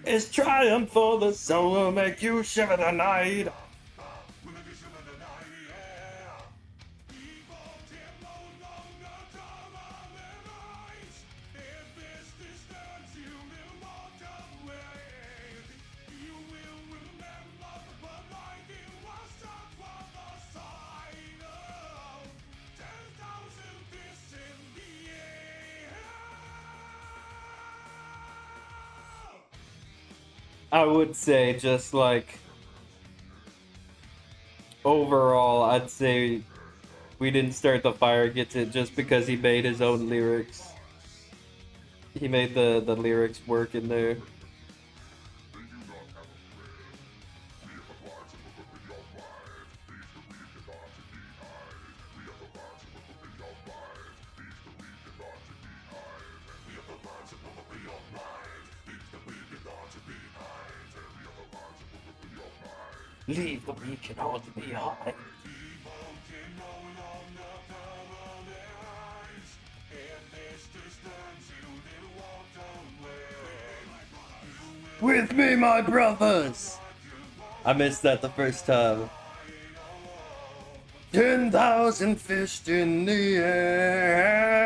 It's triumph for the soul will make you shiver tonight. I would say just like overall, I'd say "We Didn't Start the Fire" gets it just because he made his own lyrics. He made the lyrics work in there. Leave the weak and all to behind. With me, my brothers. I missed that the first time. 10,000 fish in the air.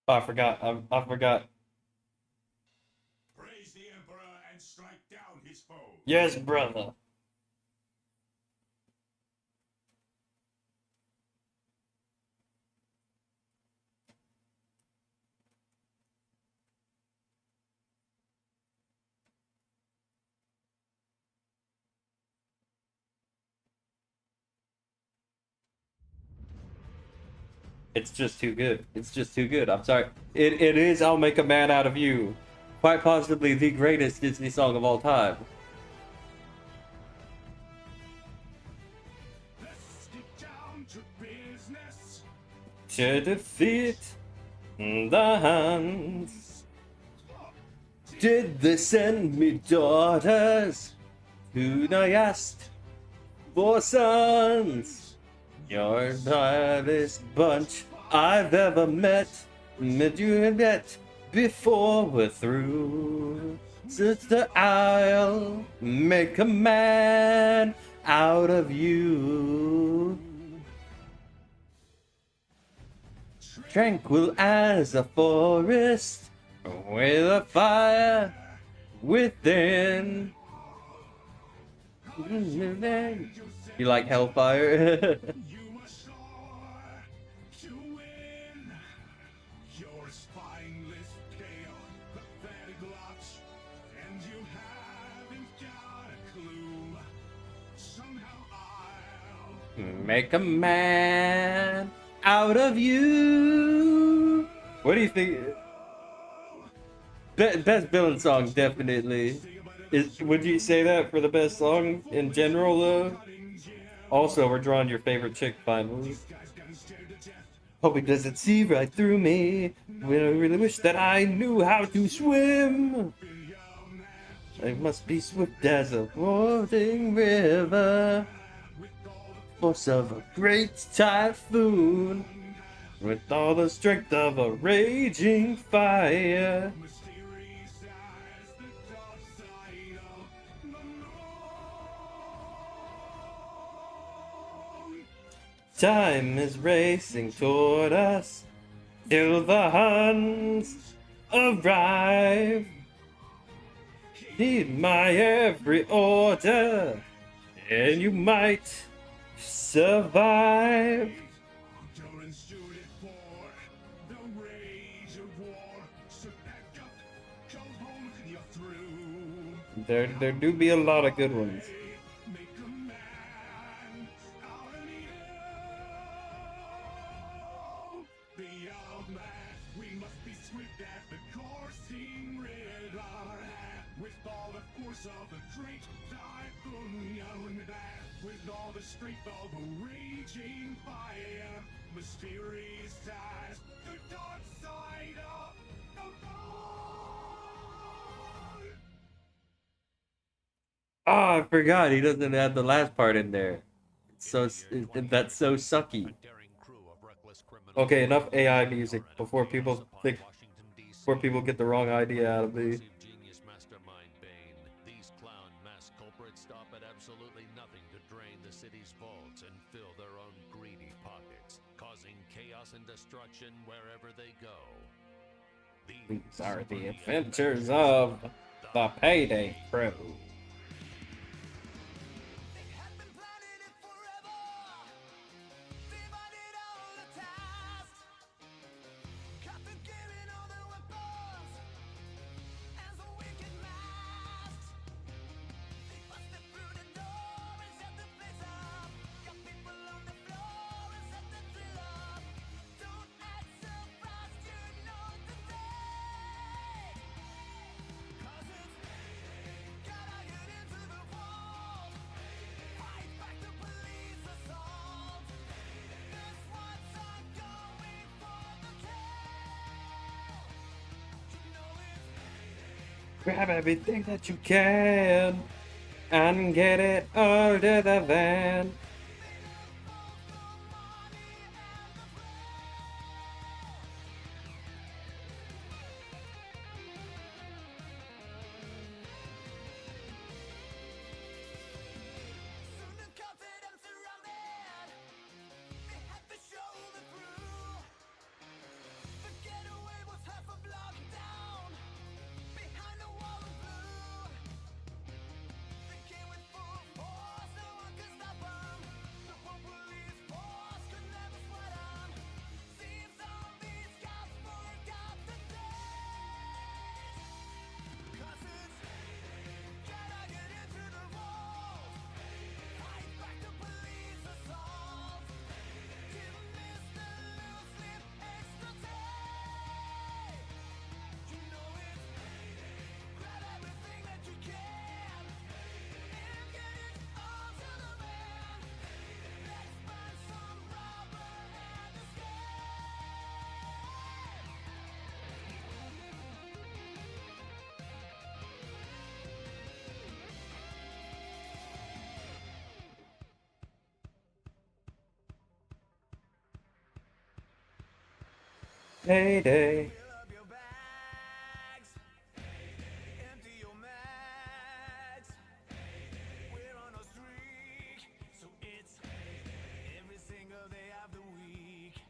Oh, I forgot. I forgot. Praise the Emperor and strike down his foes. Yes, brother. It's just too good. It's just too good. I'm sorry. It is "I'll Make a Man Out of You." Quite possibly the greatest Disney song of all time. Let's get down to business. To defeat the Huns. Did they send me daughters? Who I asked for sons? You're the baddest bunch I've ever met. Met you yet before we're through. Sister, I'll make a man out of you. Tranquil as a forest, with a fire within. You like Hellfire? You must soar to win. Your spineless tail, pathetic locks, and you haven't got a clue. Make a man out of you. What do you think? Best villain song, definitely. Would you say that for the best song in general, though? Also, we're drawing your favorite chick finally. Hope he doesn't see right through me. When I really wish that I knew how to swim. I must be swift as a rolling river. Force of a great typhoon. With all the strength of a raging fire. Time is racing toward us till the Huns arrive. Heed my every order, and you might survive. There do be a lot of good ones. Of a great typhoon, with all the strength of a raging fire, mysterious ties, the dark side of the moon. Oh, I forgot he doesn't have the last part in there. That's so sucky. Okay, enough AI music before people get the wrong idea out of me. These clown mass culprits stop at absolutely nothing to drain the city's vaults and fill their own greedy pockets, causing chaos and destruction wherever they go. These are the adventures of the Payday Crew. They had been planning it forever. Divided all the tasks. Cut the giving all the weapons. As a wicked masks. They busted through the door and set the place up. Got people on the floor and set the drill up. Don't act surprised, you know the thing. 'Cause it's gotta get into the vault. Fight back the police assault. This one's I'm going for the kill. You know it's Grab everything that you can and get it under the van. soon encountered and surrounded. They had to show the through. The getaway was half a block down, behind a wall of blue. They came with full force, no one could stop them. The whole police force could never sweat them. Seems all these cops forgot the days. 'Cause it's gotta get into the vault. Fight back the police assault. Give Mr. Loose extra time. You know it's grab everything that you can and get it all to the man. Let's find some rubber and escape. Payday. Fill up your bags, empty your mags. We're on a streak, so it's every single day of the week.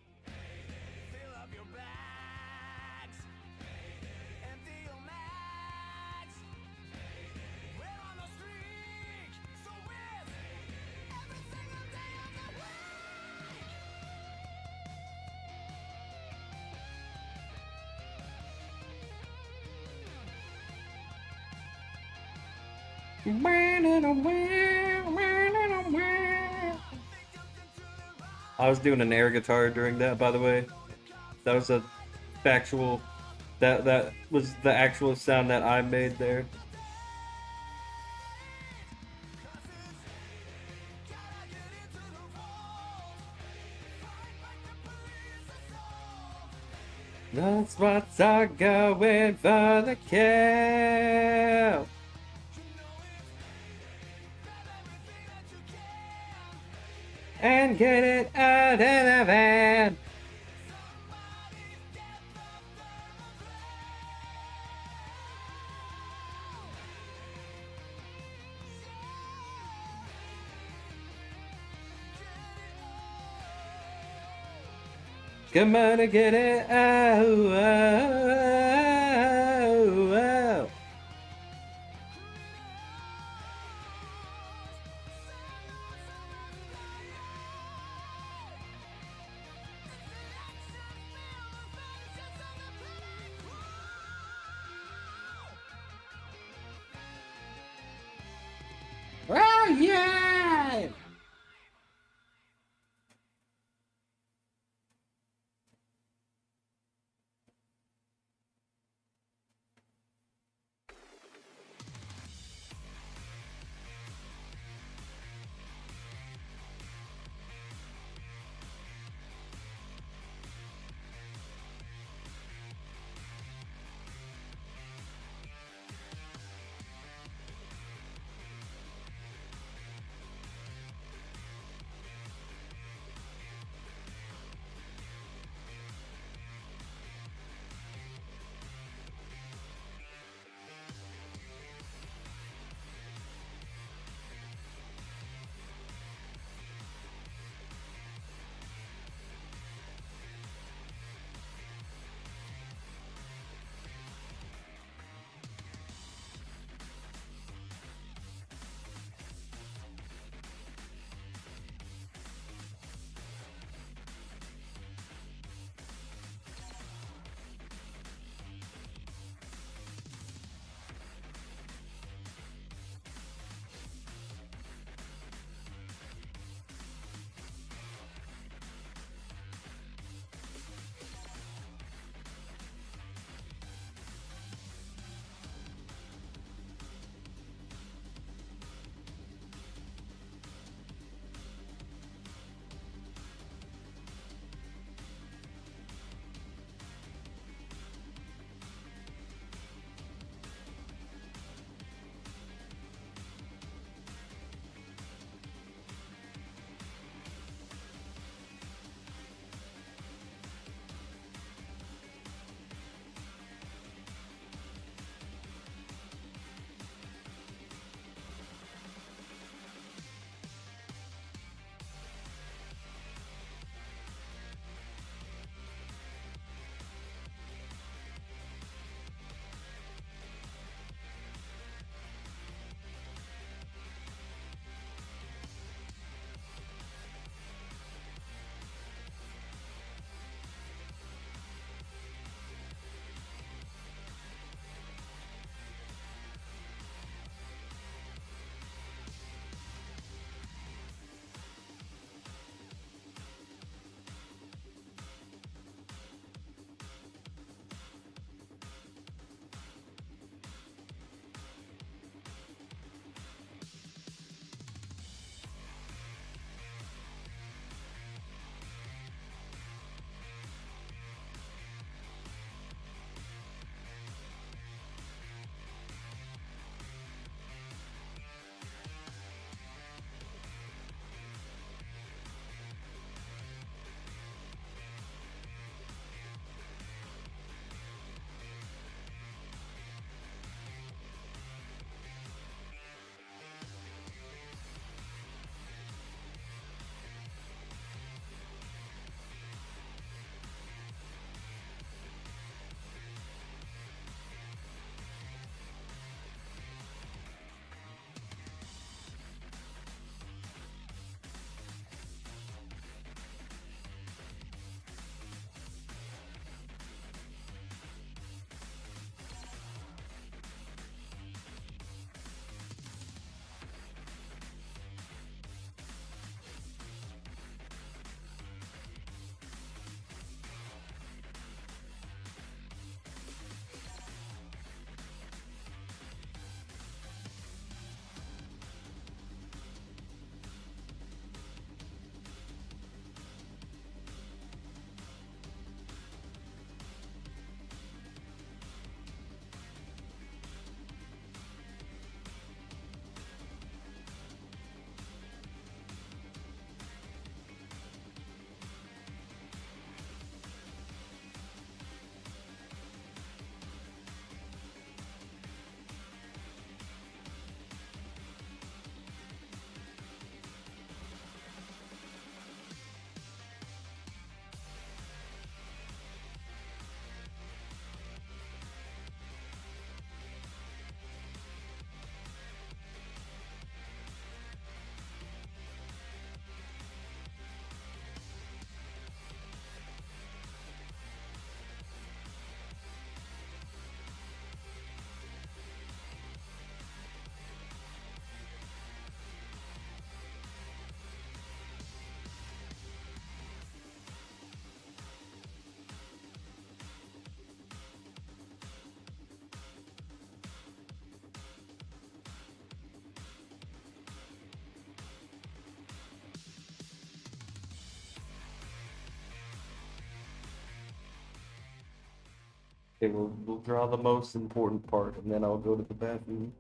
Fill up your bags, empty your mags. We're on a streak, so it's every single day of the week. I was doing an air guitar during that, by the way. That was a factual. That was the actual sound that I made there. The spots are going for the kill. And get it out of the van. Come on and get it out. Oh. Oh yeah! Okay, we'll draw the most important part, and then I'll go to the bathroom.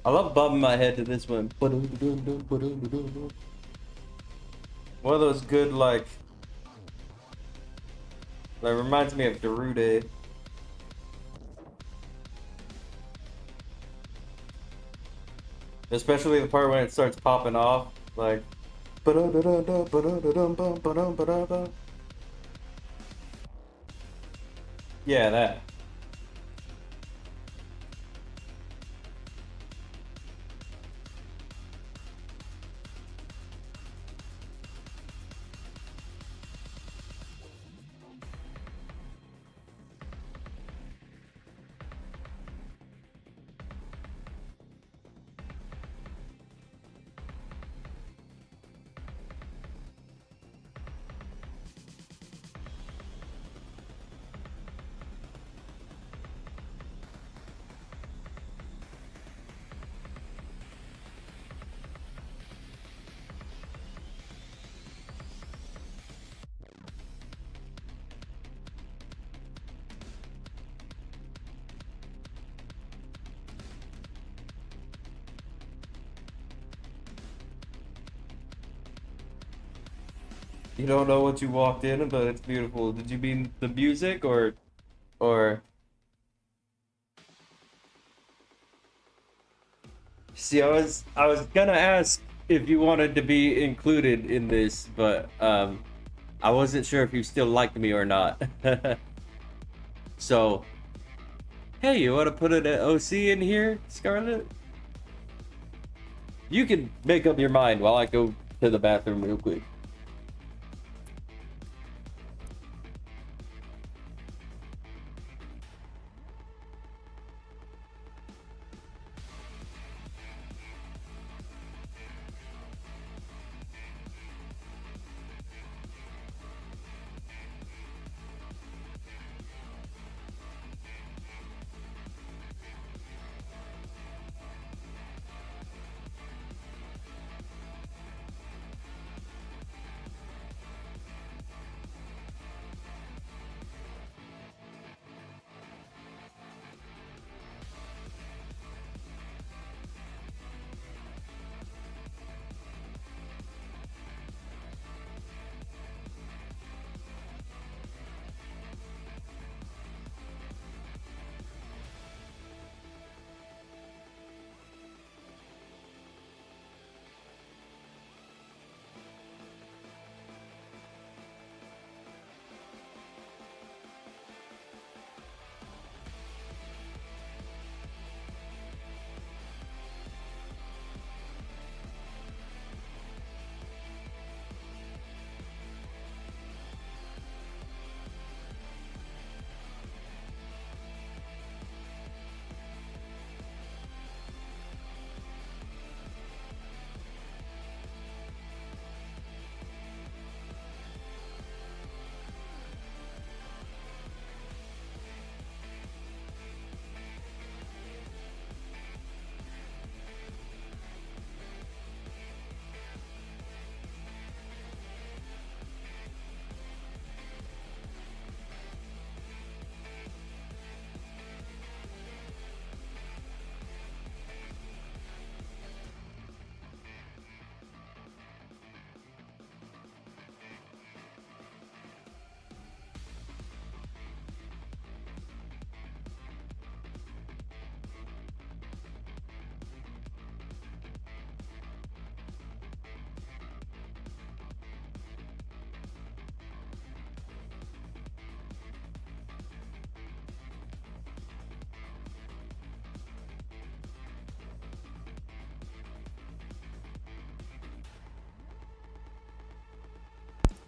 I love bobbing my head to this one. One of those good, like reminds me of Darude. Especially the part when it starts popping off, like. Yeah, that. You don't know what you walked in, but it's beautiful. Did you mean the music or see, I was gonna ask if you wanted to be included in this, but I wasn't sure if you still liked me or not. So, hey, you want to put an OC in here, Scarlett? You can make up your mind while I go to the bathroom real quick.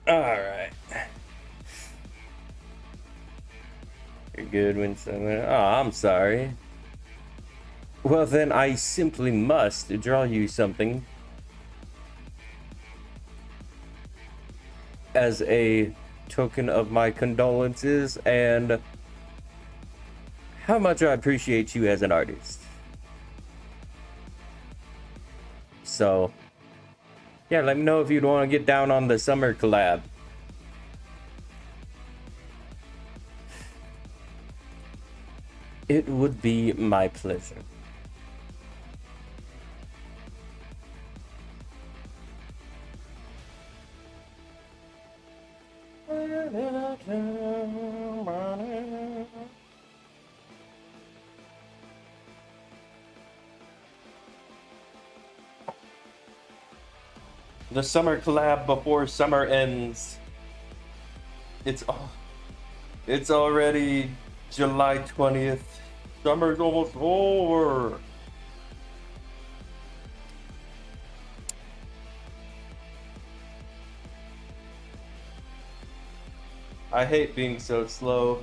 All right. You're good when someone. Oh, I'm sorry. Well, then I simply must draw you something as a token of my condolences and how much I appreciate you as an artist. So, yeah, let me know if you'd want to get down on the summer collab. It would be my pleasure. The summer collab before summer ends. It's already July 20th. Summer's almost over. I hate being so slow.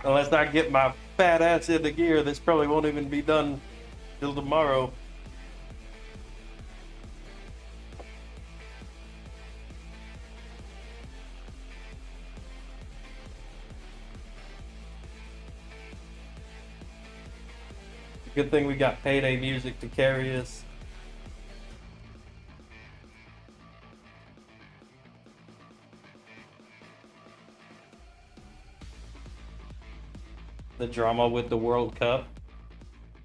Unless I get my fat ass into gear, this probably won't even be done till tomorrow. Good thing we got Payday music to carry us. The drama with the World Cup.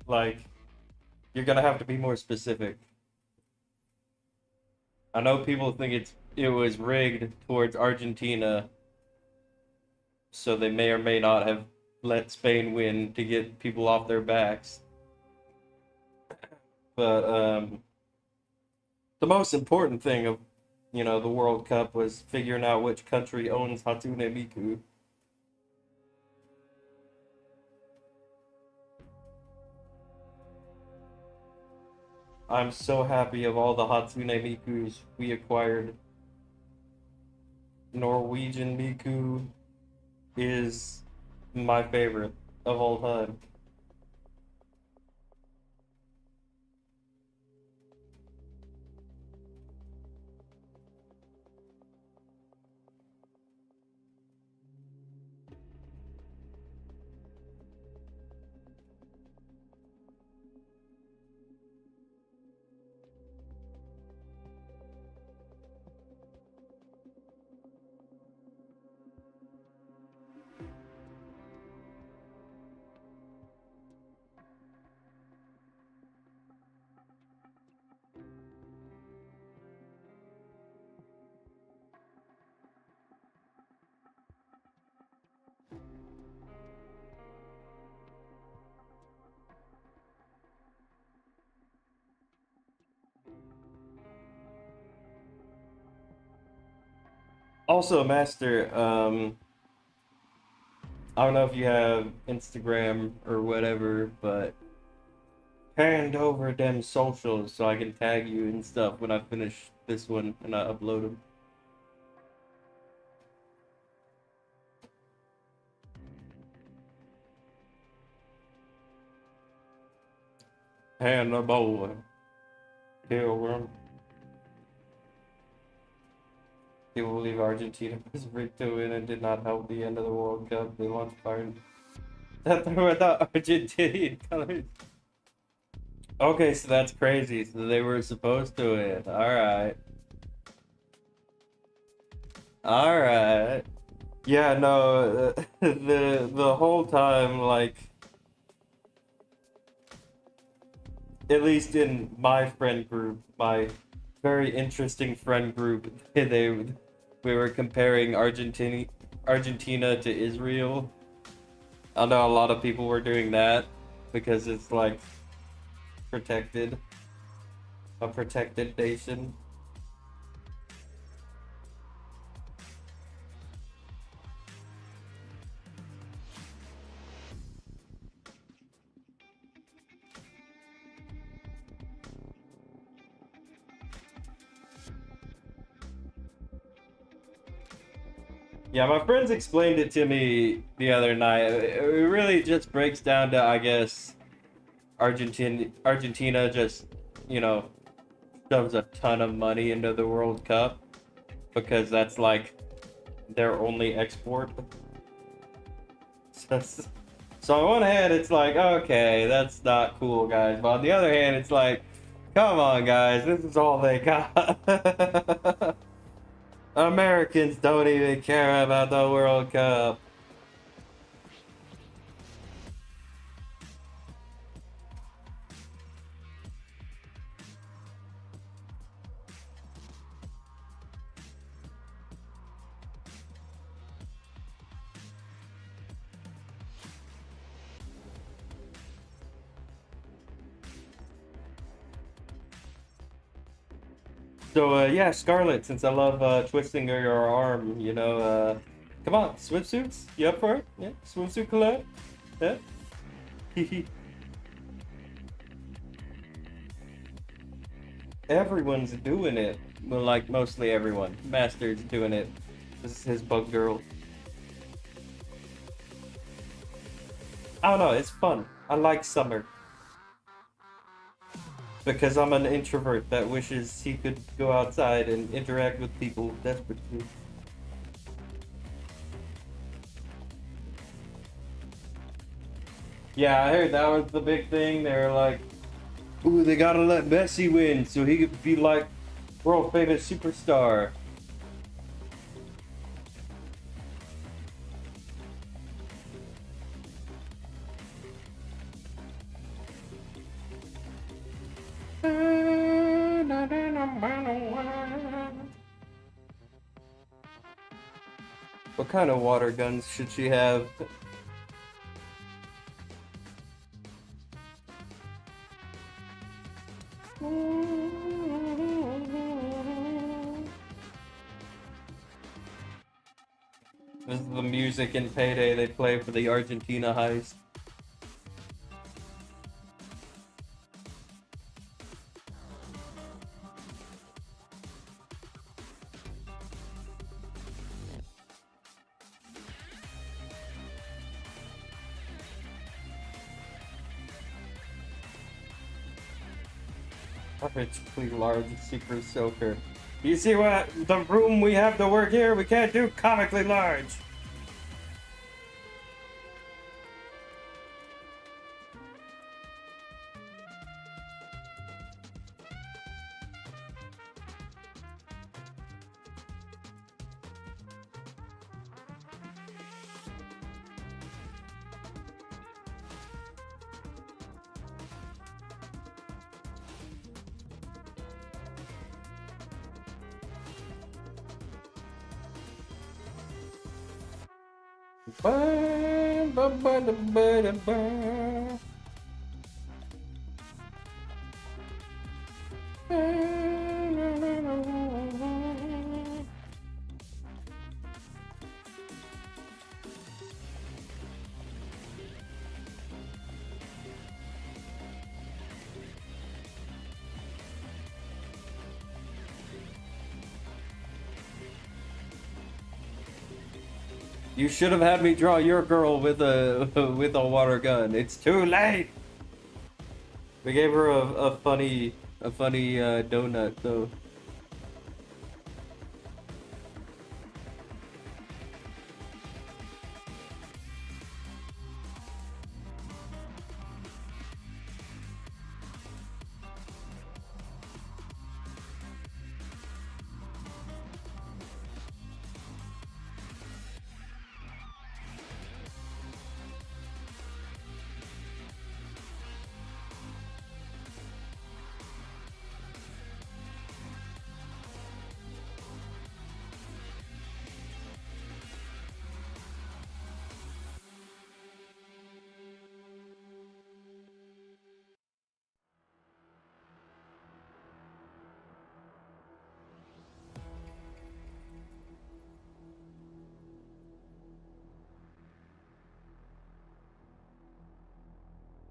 Like, You're gonna have to be more specific. I know people think it was rigged towards Argentina, so they may or may not have let Spain win to get people off their backs. But the most important thing of the World Cup was figuring out which country owns Hatsune Miku. I'm so happy of all the Hatsune Mikus we acquired. Norwegian Miku is my favorite of all time. Also, Master, I don't know if you have Instagram or whatever, but hand over them socials so I can tag you and stuff when I finish this one and I upload them. Hand the boy. Kill him. People believe Argentina was rigged to win and did not help the end of the World Cup. They launched fire that they were the Argentinian colors. Okay, so that's crazy. So they were supposed to win. Alright. Alright. Yeah, no, the whole time, like, at least in my friend group, my very interesting friend group, we were comparing Argentina to Israel. I know a lot of people were doing that because it's like a protected nation. Yeah, my friends explained it to me the other night. It really just breaks down to, I guess, Argentina just, shoves a ton of money into the World Cup because that's like their only export. So on one hand, it's like, okay, that's not cool, guys. But on the other hand, it's like, come on, guys, this is all they got. Americans don't even care about the World Cup. So, yeah, Scarlet, since I love twisting your arm, come on, swimsuits? You up for it? Yeah, swimsuit collab? Yeah? Everyone's doing it. Well, like, mostly everyone. Master's doing it. This is his bug girl. I don't know, it's fun. I like summer. Because I'm an introvert that wishes he could go outside and interact with people desperately. Yeah, I heard that was the big thing. They were like, ooh, they gotta let Messi win so he could be like world famous superstar. What kind of water guns should she have? This is the music in Payday they play for the Argentina heist. Perfectly large secret soaker. You see what the room we have to work here? We can't do comically large. You should have had me draw your girl with a with a water gun. It's too late. We gave her a funny donut though.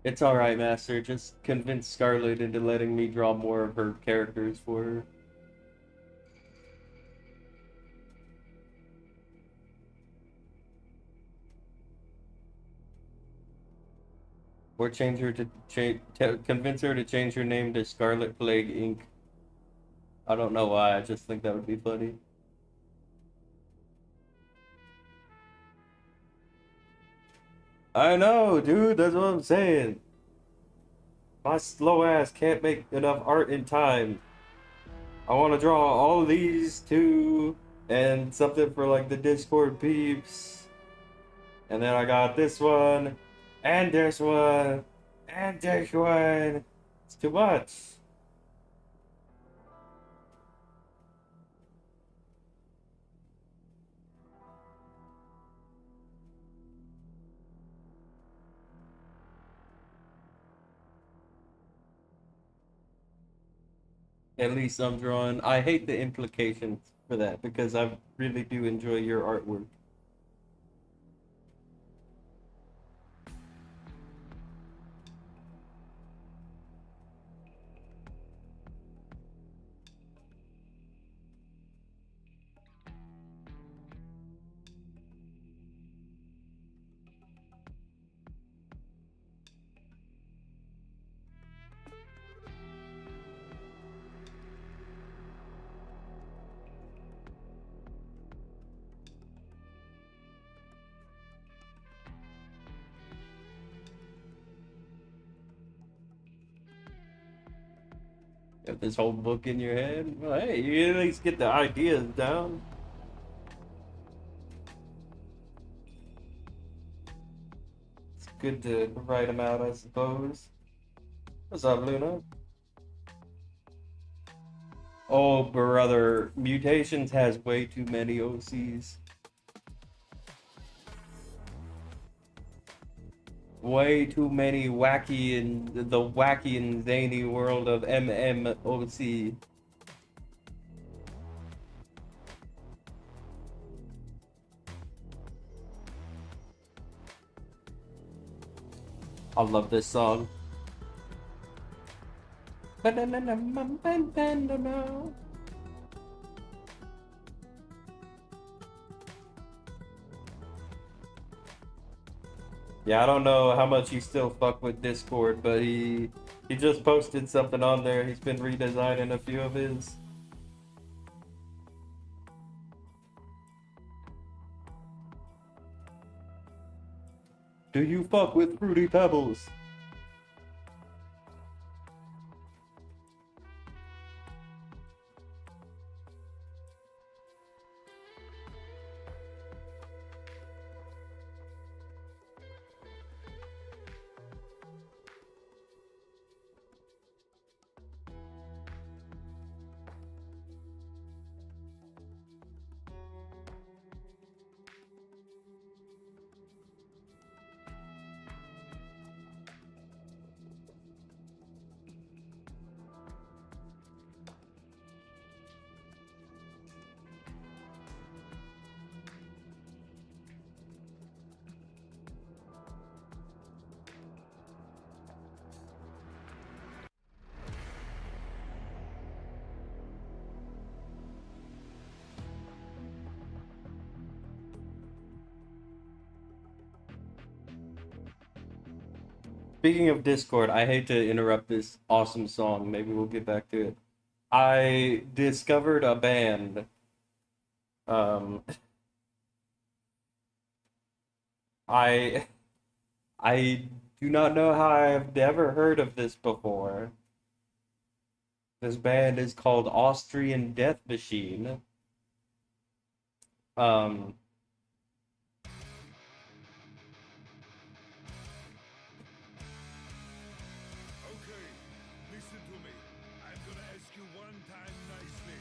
It's alright, Master. Just convince Scarlet into letting me draw more of her characters for her. Or change her to convince her to change her name to Scarlet Plague Inc. I don't know why, I just think that would be funny. I know, dude, that's what I'm saying. My slow ass can't make enough art in time. I want to draw all these too, and something for like the Discord peeps. And then I got this one, and this one, and this one. It's too much. At least I'm drawing. I hate the implications for that because I really do enjoy your artwork. Got this whole book in your head. Well, hey, you at least get the ideas down. It's good to write them out, I suppose. What's up, Luna? Oh, brother. Mutations has way too many OCs. Way too many wacky in the wacky and zany world of MMOC. I love this song. Yeah, I don't know how much he still fuck with Discord, but he just posted something on there. He's been redesigning a few of his. Do you fuck with Fruity Pebbles? Speaking of Discord, I hate to interrupt this awesome song. Maybe we'll get back to it. I discovered a band. Um, I I do not know how I have never heard of this before. This band is called Austrian Death Machine. Um, Okay, listen to me. I'm gonna ask you one time nicely.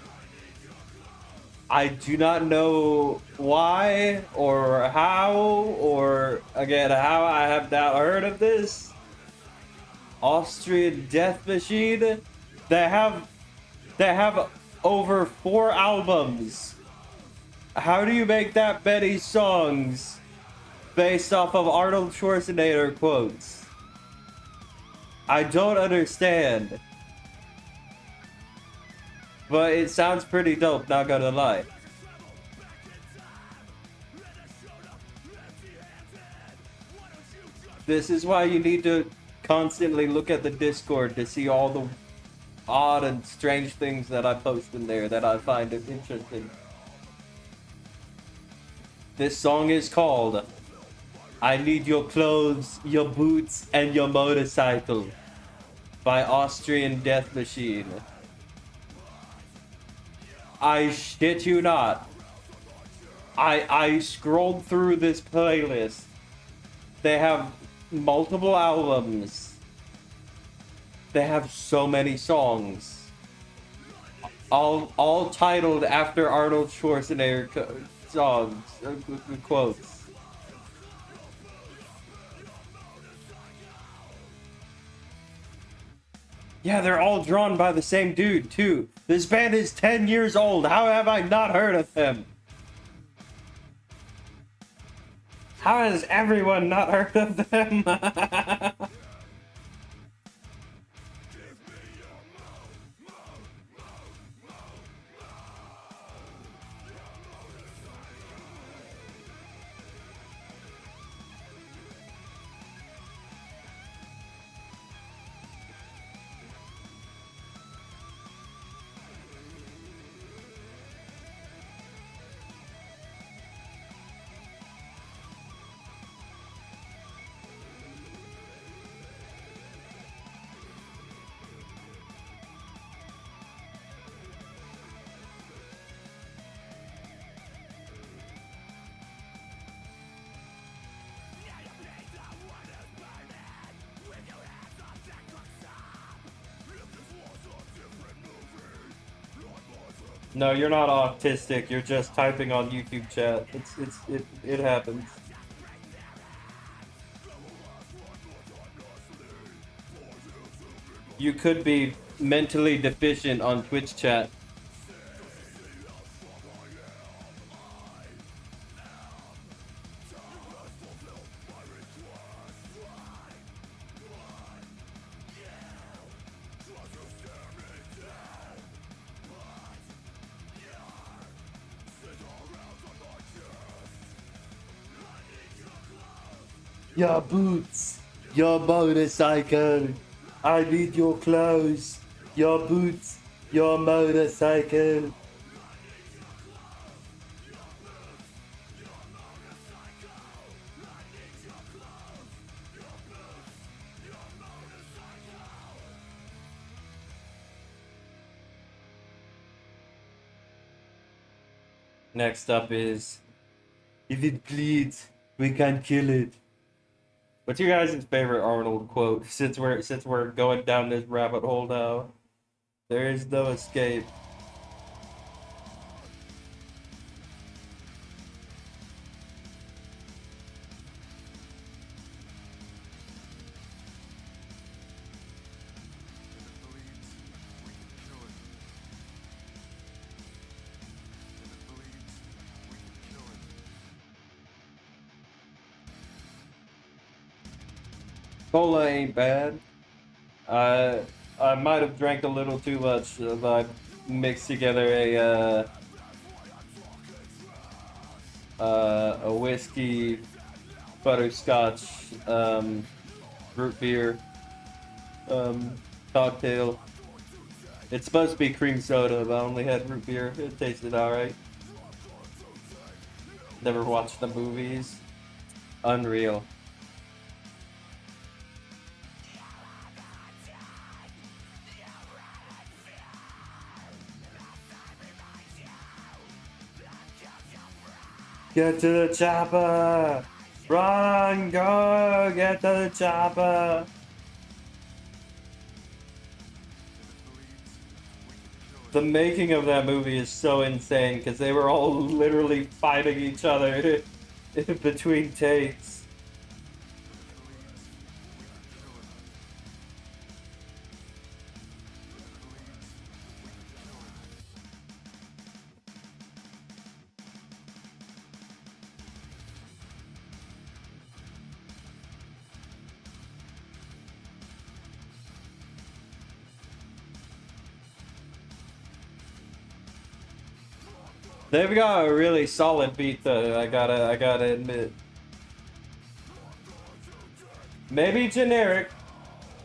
I need your clothes. I do not know why or how or again how I have not heard of this. Austrian Death Machine. They have over 4 albums. How do you make that many songs based off of Arnold Schwarzenegger quotes? I don't understand. But it sounds pretty dope, not gonna lie. This is why you need to constantly look at the Discord to see all the odd and strange things that I post in there that I find interesting. This song is called I Need Your Clothes, Your Boots, and Your Motorcycle by Austrian Death Machine. I shit you not. I scrolled through this playlist. They have multiple albums. They have so many songs. All titled after Arnold Schwarzenegger songs, quotes. Yeah, they're all drawn by the same dude, too. This band is 10 years old. How have I not heard of them? How has everyone not heard of them? No, you're not autistic. You're just typing on YouTube chat. It happens. You could be mentally deficient on Twitch chat. Your boots, your motorcycle. I need your clothes, your boots, your motorcycle. Next up is, if it bleeds, we can kill it. What's your guys' favorite Arnold quote? Since we're going down this rabbit hole now, there is no escape. Cola ain't bad. I might have drank a little too much. I mixed together a whiskey, butterscotch, root beer, cocktail. It's supposed to be cream soda, but I only had root beer. It tasted alright. Never watched the movies. Unreal. Get to the chopper! Run, go! Get to the chopper! The making of that movie is so insane because they were all literally fighting each other between takes. They've got a really solid beat though, I gotta admit. Maybe generic,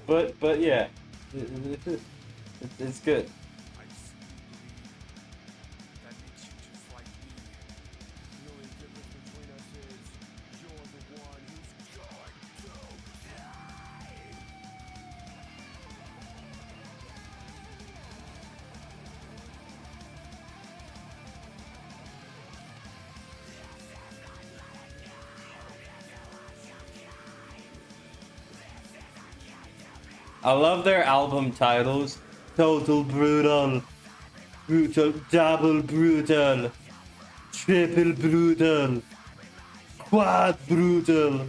but yeah. It's good. I love their album titles. Total Brutal, Brutal, Double Brutal, Triple Brutal, Quad Brutal.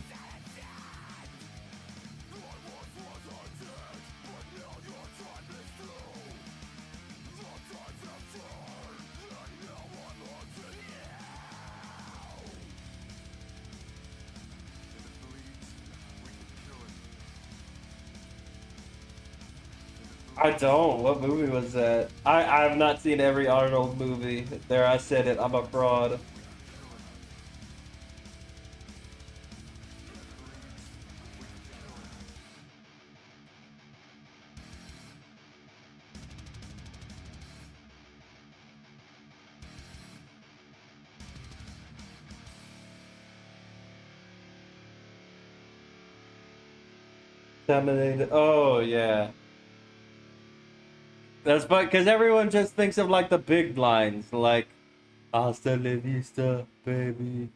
I don't. What movie was that? I've not seen every Arnold movie. There, I said it. I'm a fraud. Terminator. Oh yeah. That's but because everyone just thinks of like the big lines, like "Hasta la vista, baby."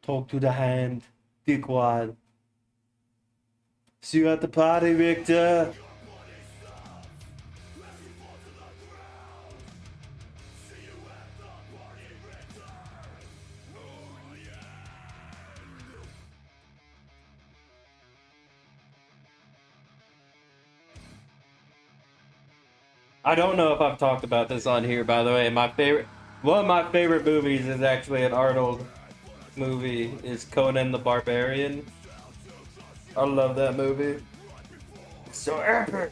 Talk to the hand, dickwad. See you at the party, Victor. I don't know if I've talked about this on here, by the way. One of my favorite movies is actually an Arnold movie. Is Conan the Barbarian. I love that movie. It's so epic.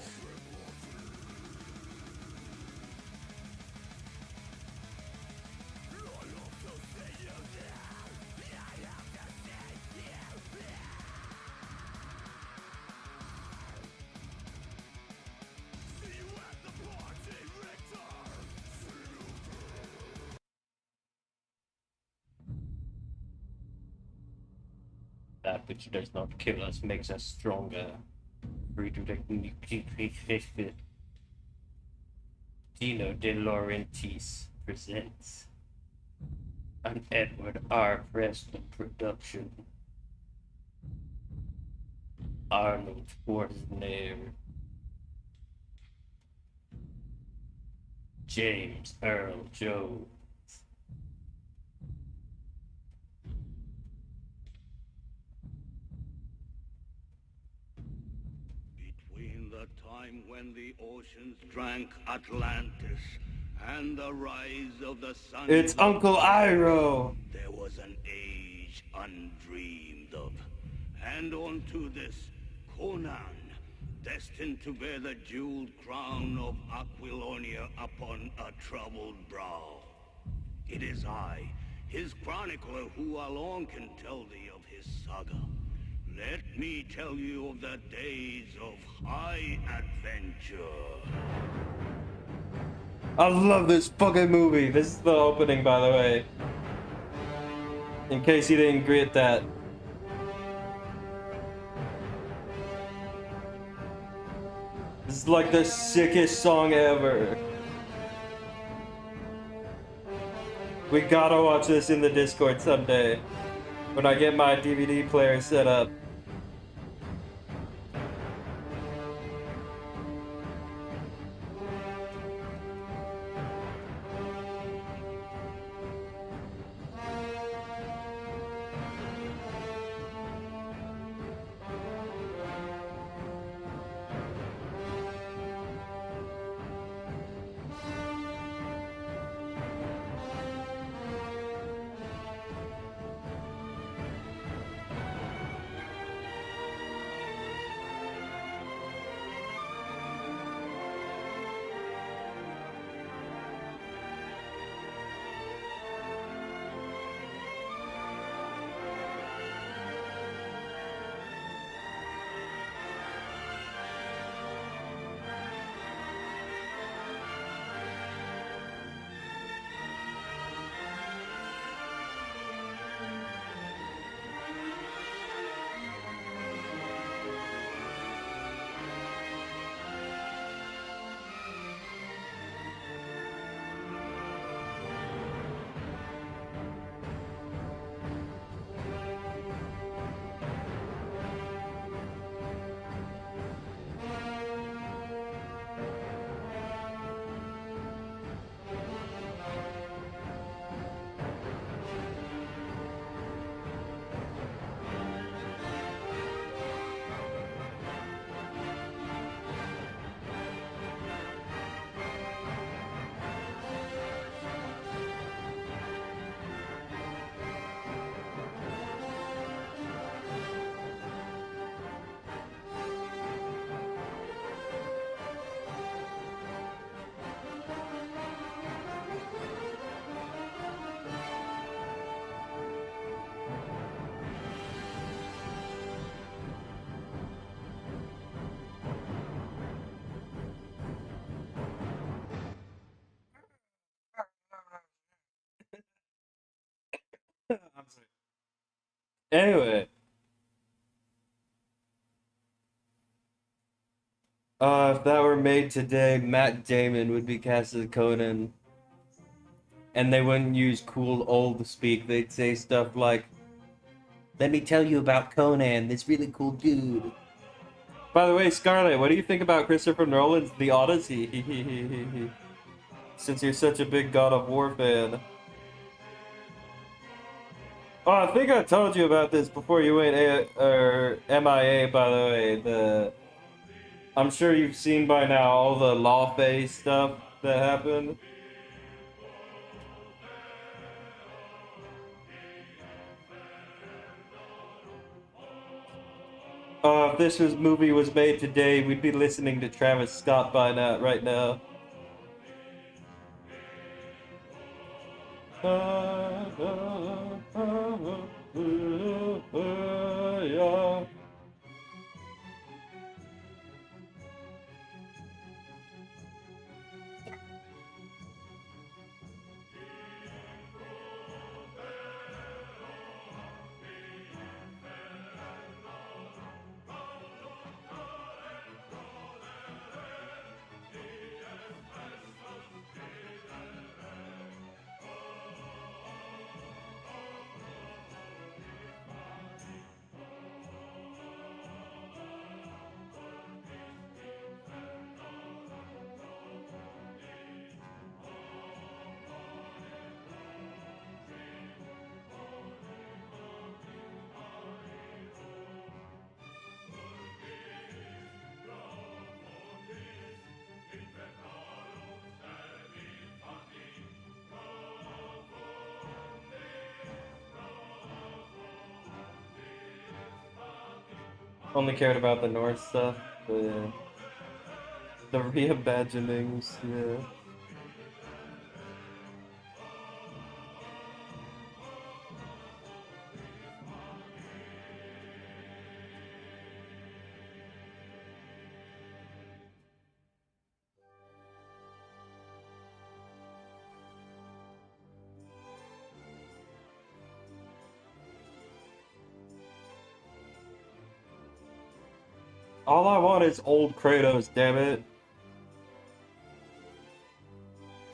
That which does not kill us makes us stronger. Dino De Laurentiis presents an Edward R. Preston production. Arnold Schwarzenegger. James Earl Jones. Between the time when the oceans drank Atlantis and the rise of the sun, It's Uncle Iroh. there was an age undreamed of. And onto this Conan, destined to bear the jeweled crown of Aquilonia upon a troubled brow. It is I, his chronicler, who alone can tell thee of his saga. Let me tell you of the days of high adventure. I love this fucking movie. This is the opening, by the way. In case you didn't get that. This is like the sickest song ever. We gotta watch this in the Discord someday. When I get my DVD player set up. I'm sorry. Anyway. If that were made today, Matt Damon would be cast as Conan. And they wouldn't use cool old speak. They'd say stuff like, "Let me tell you about Conan, this really cool dude." By the way, Scarlett, what do you think about Christopher Nolan's The Odyssey? Since you're such a big God of War fan. Oh, I think I told you about this before you went MIA, by the way. I'm sure you've seen by now all the law phase stuff that happened. If movie was made today, we'd be listening to Travis Scott by now, right now. Yeah. Only cared about the North stuff, but yeah. The reimaginings, yeah. All I want is old Kratos, damn it.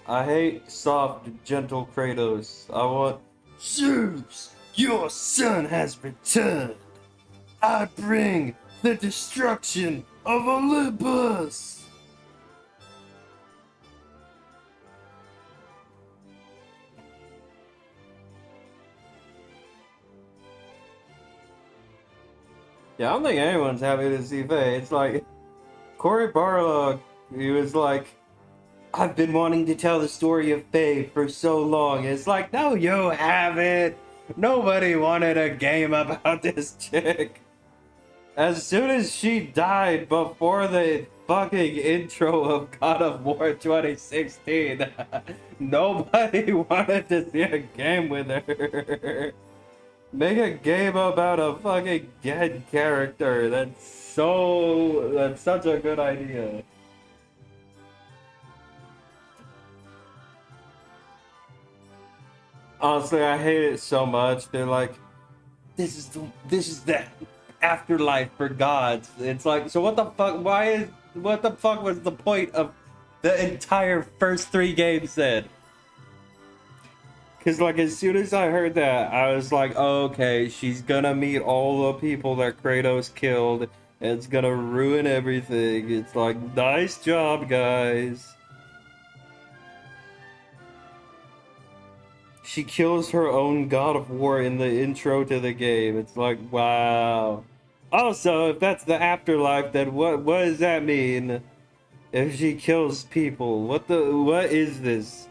I hate soft, gentle Kratos. I want Zeus, your son has returned. I bring the destruction of Olympus. Yeah, I don't think anyone's happy to see Faye. It's like Cory Barlog, he was like, I've been wanting to tell the story of Faye for so long. It's like, no, you haven't. Nobody wanted a game about this chick. As soon as she died before the fucking intro of God of War 2016, nobody wanted to see a game with her. Make a game about a fucking dead character. That's such a good idea. Honestly, I hate it so much. They're like, this is the afterlife for gods. It's like, so what the fuck? What the fuck was the point of the entire first 3 games then? Because like as soon as I heard that, I was like, oh, okay, she's gonna meet all the people that Kratos killed. And it's gonna ruin everything. It's like, nice job, guys. She kills her own God of War in the intro to the game. It's like, wow. Also, if that's the afterlife, then what does that mean? If she kills people, what is this?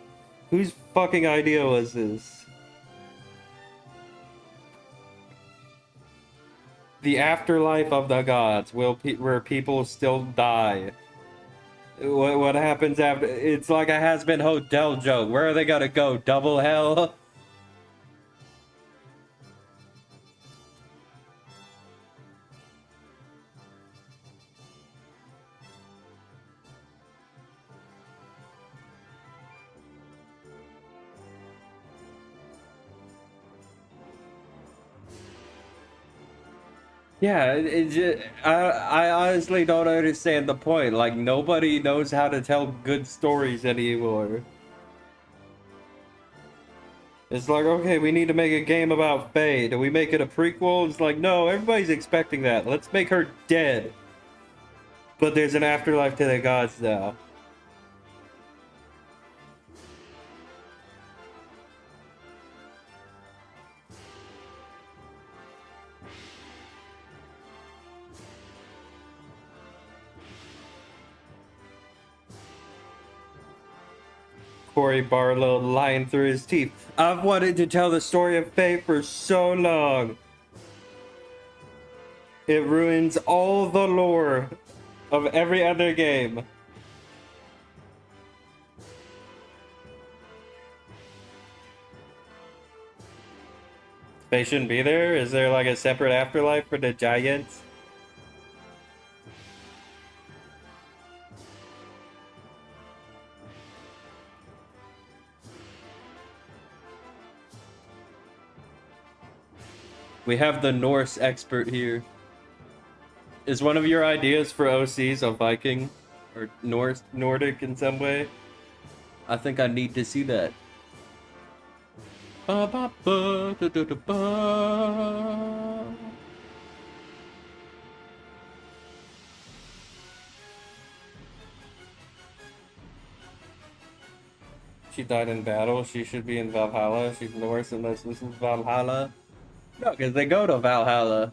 Whose fucking idea was this? The afterlife of the gods, where people still die. What happens after? It's like a has-been hotel joke. Where are they gonna go? Double hell? Yeah, I honestly don't understand the point. Like, nobody knows how to tell good stories anymore. It's like, okay, we need to make a game about Faye. Do we make it a prequel? It's like, no, everybody's expecting that. Let's make her dead. But there's an afterlife to the gods now. Cory Barlow lying through his teeth. I've wanted to tell the story of Faye for so long. It ruins all the lore of every other game. They shouldn't be there? Is there like a separate afterlife for the giants? We have the Norse expert here. Is one of your ideas for OCs a Viking? Or Nordic in some way? I think I need to see that. Ba, ba, ba, da, da, da, ba. She died in battle. She should be in Valhalla. She's Norse unless this is Valhalla. No, because they go to Valhalla.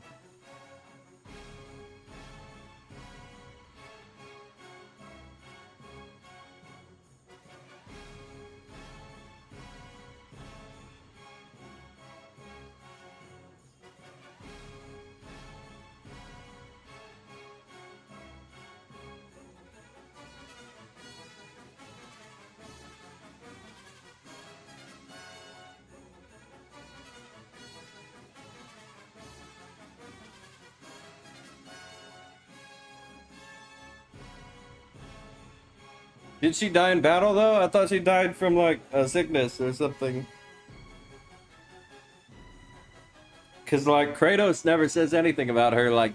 Did she die in battle though? I thought she died from like a sickness or something. Cause like Kratos never says anything about her like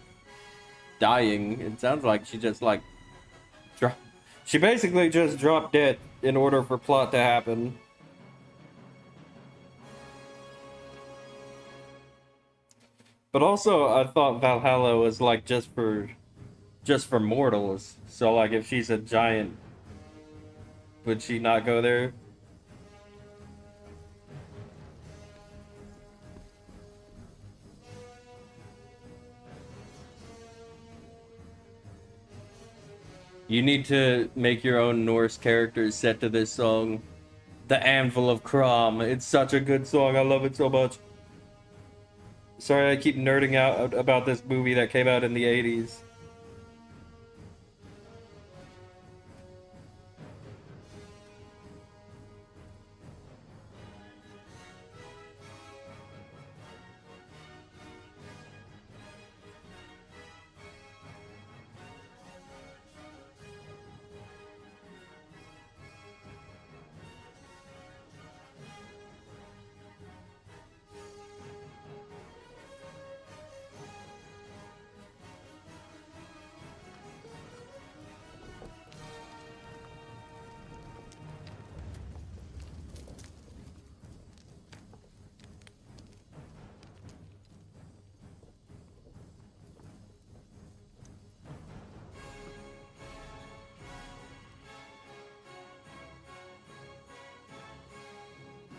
dying. It sounds like she just like she basically just dropped dead in order for plot to happen. But also I thought Valhalla was like just for mortals. So like if she's a giant, would she not go there? You need to make your own Norse characters set to this song. The Anvil of Crom. It's such a good song. I love it so much. Sorry I keep nerding out about this movie that came out in the 80s.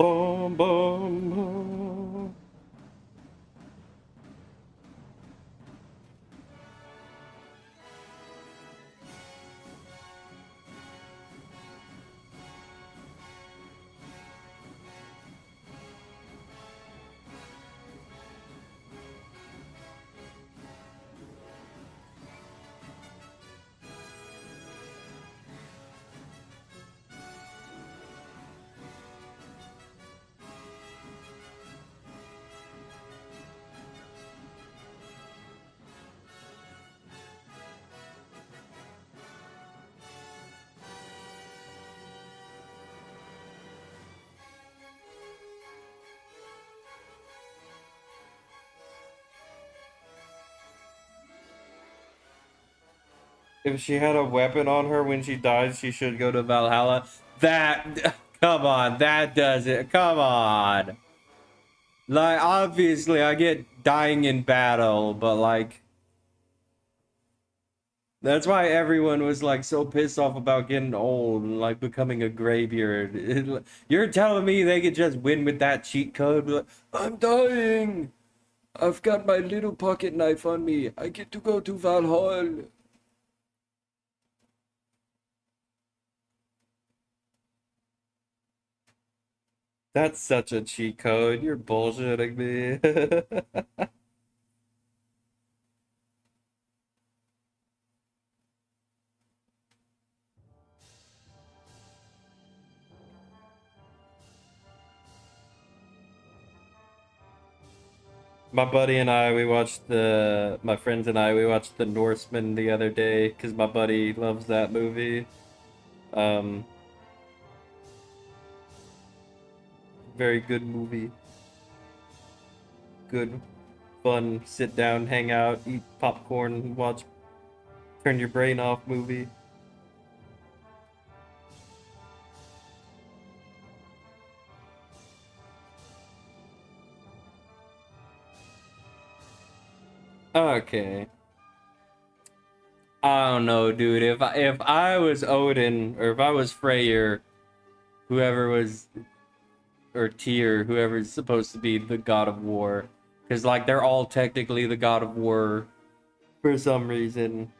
Boom, boom, boom. If she had a weapon on her when she died, she should go to Valhalla. That, come on, that does it. Come on. Like, obviously, I get dying in battle, but like, that's why everyone was like so pissed off about getting old and like becoming a graybeard. You're telling me they could just win with that cheat code? Like, I'm dying. I've got my little pocket knife on me. I get to go to Valhalla. That's such a cheat code. You're bullshitting me. My buddy and I, we watched my friends and I, we watched The Norseman the other day because my buddy loves that movie. Um, Very good movie. Good, fun, sit down, hang out, eat popcorn, watch, turn your brain off movie. Okay. I don't know, dude. If I was Odin or if I was Freyr, whoever was or Tyr, whoever's supposed to be the god of war, because like they're all technically the god of war for some reason.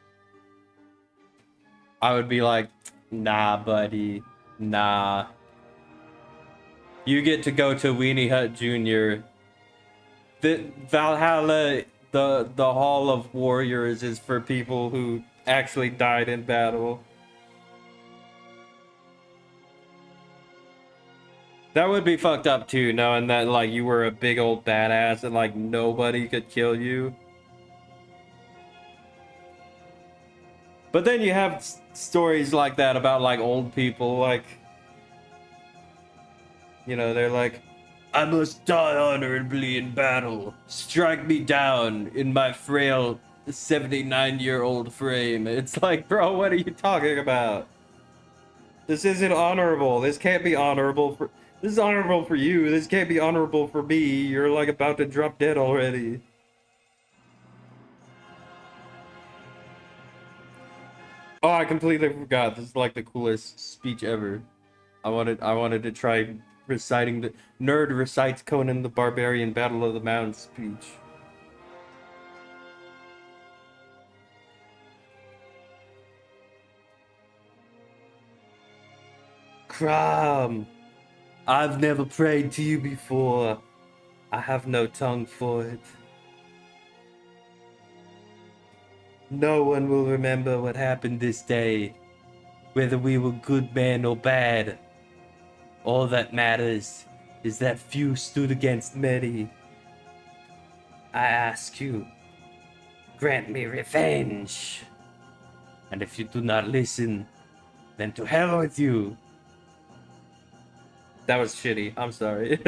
I would be like, nah, buddy, nah. You get to go to Weenie Hut Jr. The Valhalla, the Hall of Warriors, is for people who actually died in battle. That would be fucked up too, knowing that like you were a big old badass and like nobody could kill you. But then you have stories like that about like old people, like, you know, they're like, I must die honorably in battle. Strike me down in my frail 79-year-old frame. It's like, bro, what are you talking about? This isn't honorable. This can't be honorable for. This is honorable for you. This can't be honorable for me. You're like about to drop dead already. Oh, I completely forgot. This is like the coolest speech ever. I wanted to try reciting the nerd recites Conan the Barbarian Battle of the Mounds speech. Crom, I've never prayed to you before. I have no tongue for it. No one will remember what happened this day, whether we were good men or bad. All that matters is that few stood against many. I ask you, grant me revenge. And if you do not listen, then to hell with you. That was shitty. I'm sorry.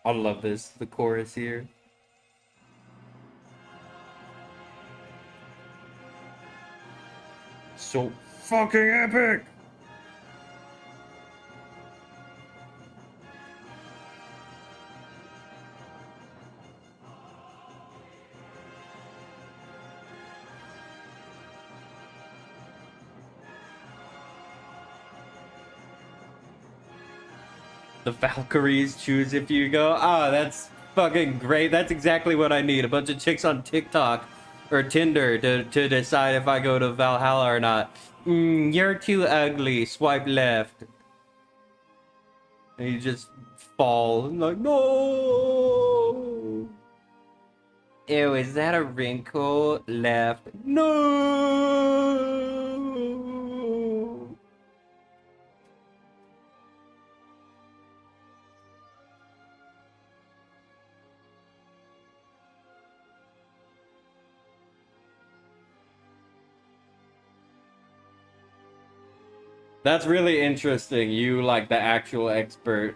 I love this. The chorus here. So fucking epic! The Valkyries choose if you go. Ah, that's fucking great. That's exactly what I need. A bunch of chicks on TikTok or Tinder to decide if I go to Valhalla or not. You're too ugly. Swipe left. And you just fall. Like, no! Ew, is that a wrinkle? Left. No! That's really interesting. You, like, the actual expert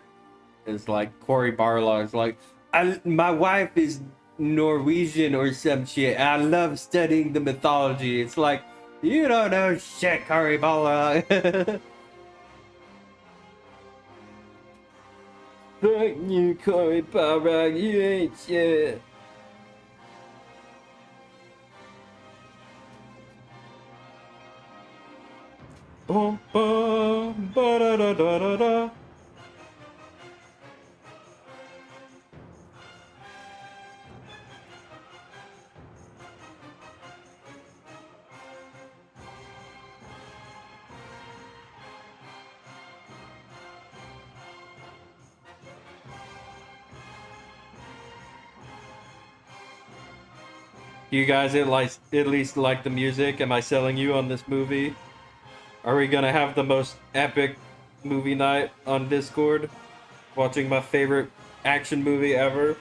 is like Corey Barlog's like, my wife is Norwegian or some shit. I love studying the mythology. It's like, you don't know shit, Corey Barlog. Fuck you, Corey Barlog. You ain't shit. Boom, boom, ba da da da da da. Do you guys at least like the music? Am I selling you on this movie? Are we gonna have the most epic movie night on Discord? Watching my favorite action movie ever?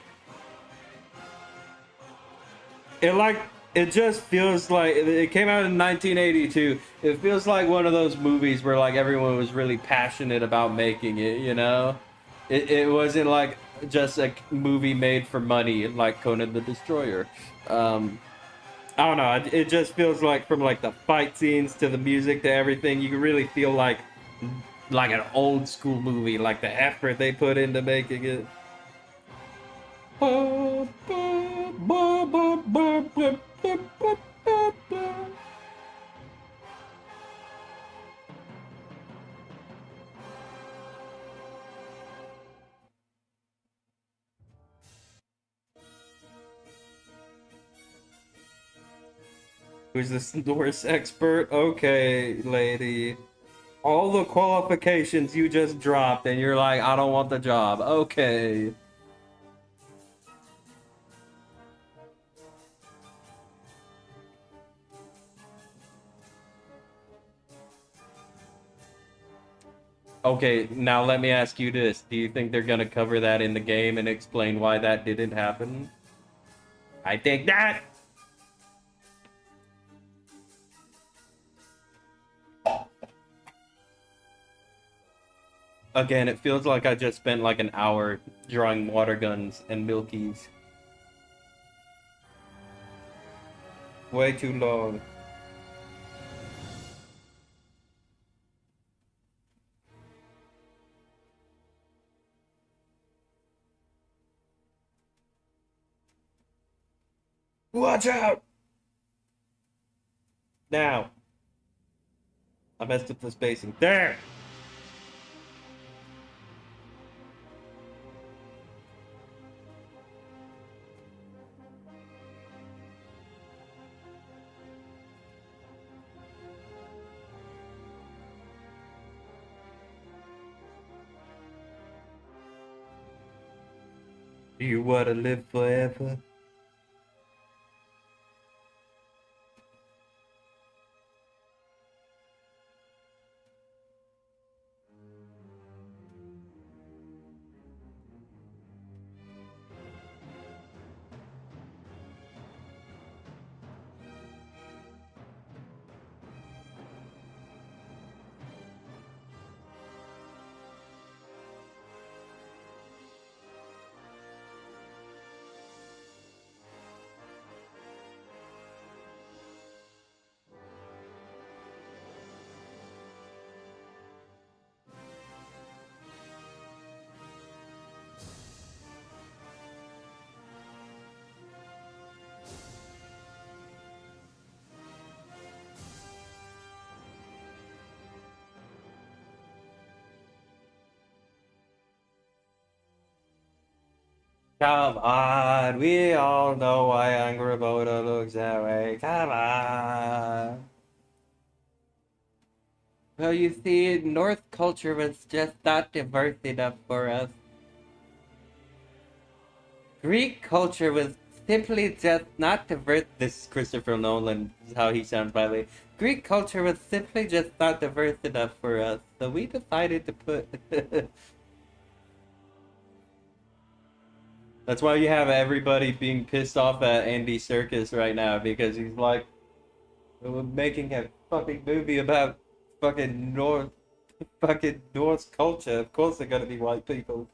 It like it just feels like it came out in 1982. It feels like one of those movies where like everyone was really passionate about making it, you know? It wasn't like just a movie made for money like Conan the Destroyer. I don't know. It just feels like from like the fight scenes to the music to everything, you can really feel like an old school movie, like the effort they put into making it. Who's this Norse expert? Okay, lady. All the qualifications you just dropped, and you're like, I don't want the job. Okay. Okay, now let me ask you this. Do you think they're gonna cover that in the game and explain why that didn't happen? I think that. Again, it feels like I just spent like an hour drawing water guns and milkies. Way too long. Watch out! Now. I messed up the spacing. There! Do you want to live forever? Come on, we all know why Angrboda looks that way. Come on. Well, you see, North culture was just not diverse enough for us. Greek culture was simply just not diverse. This is Christopher Nolan, is how he sounds, by the way. Greek culture was simply just not diverse enough for us, so we decided to put. That's why you have everybody being pissed off at Andy Serkis right now, because he's like, we're making a fucking movie about fucking Norse culture. Of course they're gonna be white people.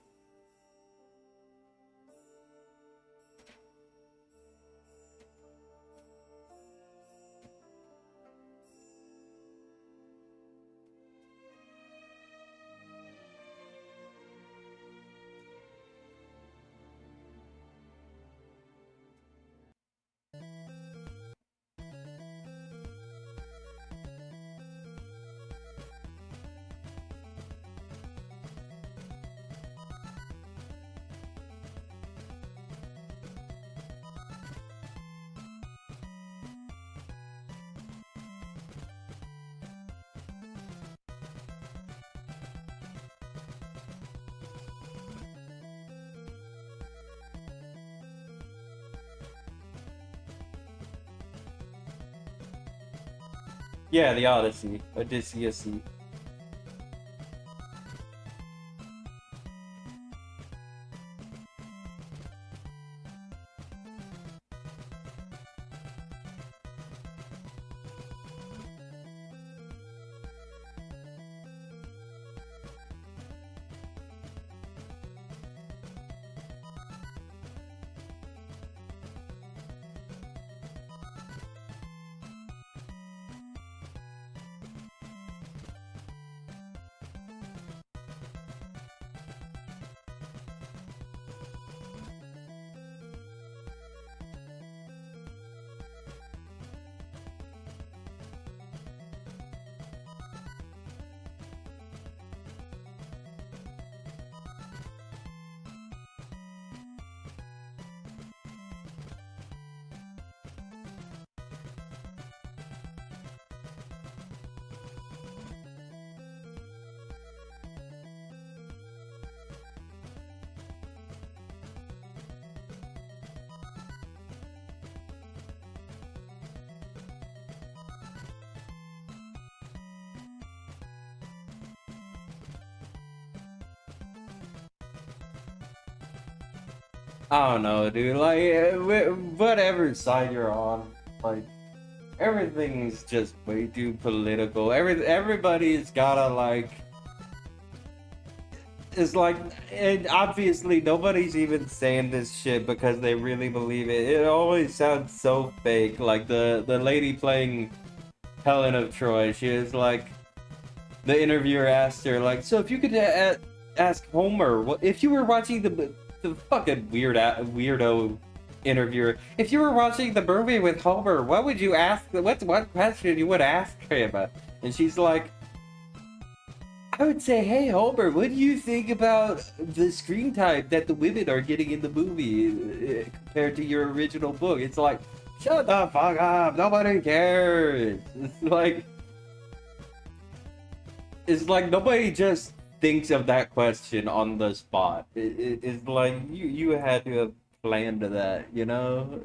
Yeah, the Odyssey. Odysseus. I don't know, dude. Like, whatever side you're on, like, everything's just way too political. Everybody's gotta like. It's like, and obviously nobody's even saying this shit because they really believe it. It always sounds so fake. Like the lady playing Helen of Troy, she was like, the interviewer asked her like, so if you could ask Homer, what if you were watching the fucking weirdo interviewer, if you were watching the movie with Homer, what would you ask? What question you would ask him? And she's like, I would say, hey Homer, what do you think about the screen time that the women are getting in the movie compared to your original book? It's like, shut the fuck up, nobody cares. It's like nobody just thinks of that question on the spot. It's like you had to have planned that, you know?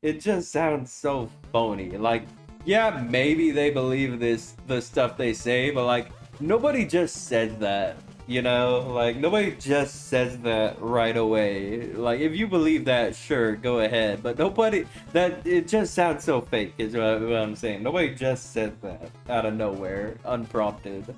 It just sounds so phony. Like, yeah, maybe they believe the stuff they say, but like, nobody just says that, you know? Like, nobody just says that right away. Like, if you believe that, sure, go ahead. But nobody, it just sounds so fake, is what I'm saying. Nobody just says that out of nowhere, unprompted.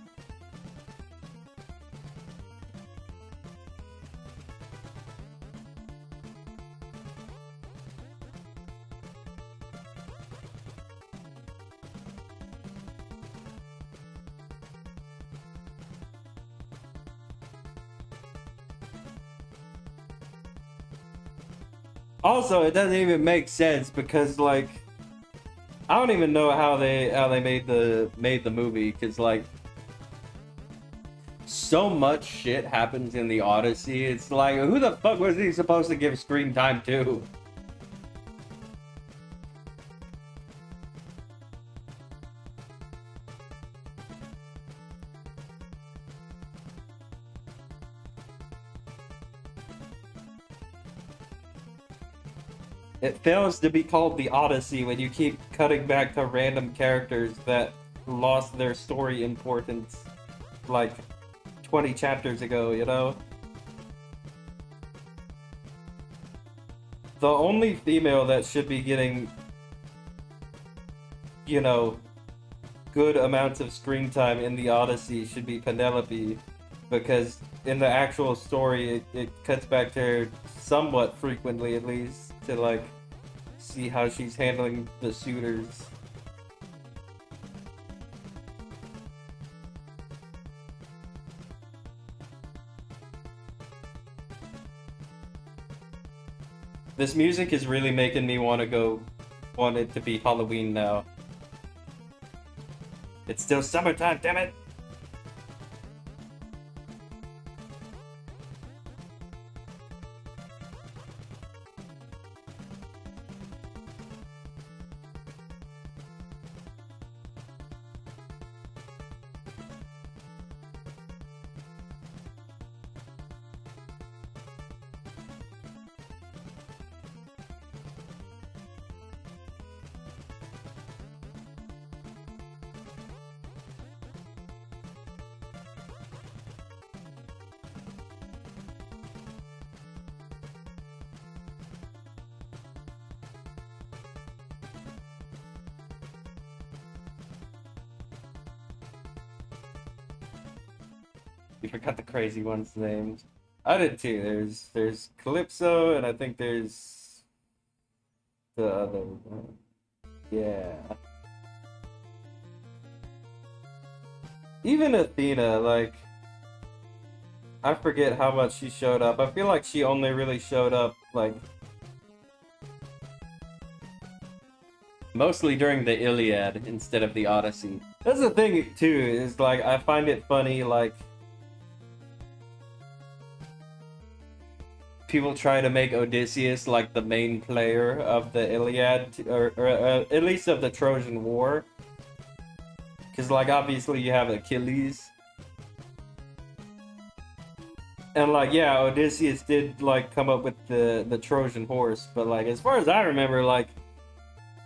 Also, it doesn't even make sense because like I don't even know how they made the movie because like so much shit happens in the Odyssey. It's like who the fuck was he supposed to give screen time to? It fails to be called the Odyssey when you keep cutting back to random characters that lost their story importance like 20 chapters ago, you know? The only female that should be getting, you know, good amounts of screen time in the Odyssey should be Penelope, because in the actual story it cuts back to her somewhat frequently at least to like see how she's handling the suitors. This music is really making me want it to be Halloween now. It's still summertime, damn it! You forgot the crazy one's names. I did too. There's Calypso, and I think there's the other one. Yeah. Even Athena, like, I forget how much she showed up. I feel like she only really showed up, like, mostly during the Iliad instead of the Odyssey. That's the thing, too, is, like, I find it funny, like, people try to make Odysseus, like, the main player of the Iliad, or at least of the Trojan War. Because, like, obviously you have Achilles. And, like, yeah, Odysseus did, like, come up with the Trojan horse. But, like, as far as I remember, like,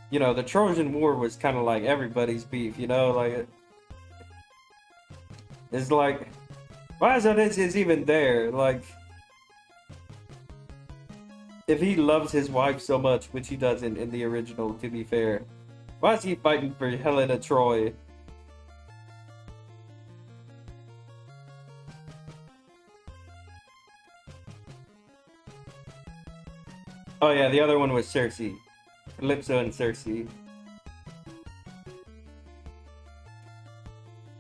you know, the Trojan War was kind of like everybody's beef, you know? Like, it's like, why is Odysseus even there? Like, if he loves his wife so much, which he doesn't in the original, to be fair, why is he fighting for Helen of Troy? Oh yeah, the other one was Circe. Calypso and Circe.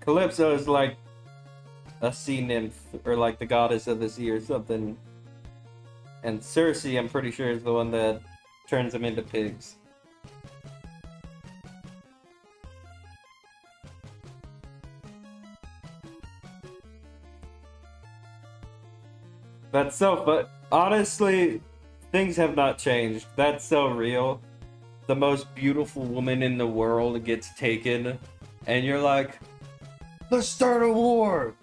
Calypso is like a sea nymph, or like the goddess of the sea or something. And Circe, I'm pretty sure, is the one that turns them into pigs. That's so fun. Honestly, things have not changed. That's so real. The most beautiful woman in the world gets taken, and you're like, let's start a war.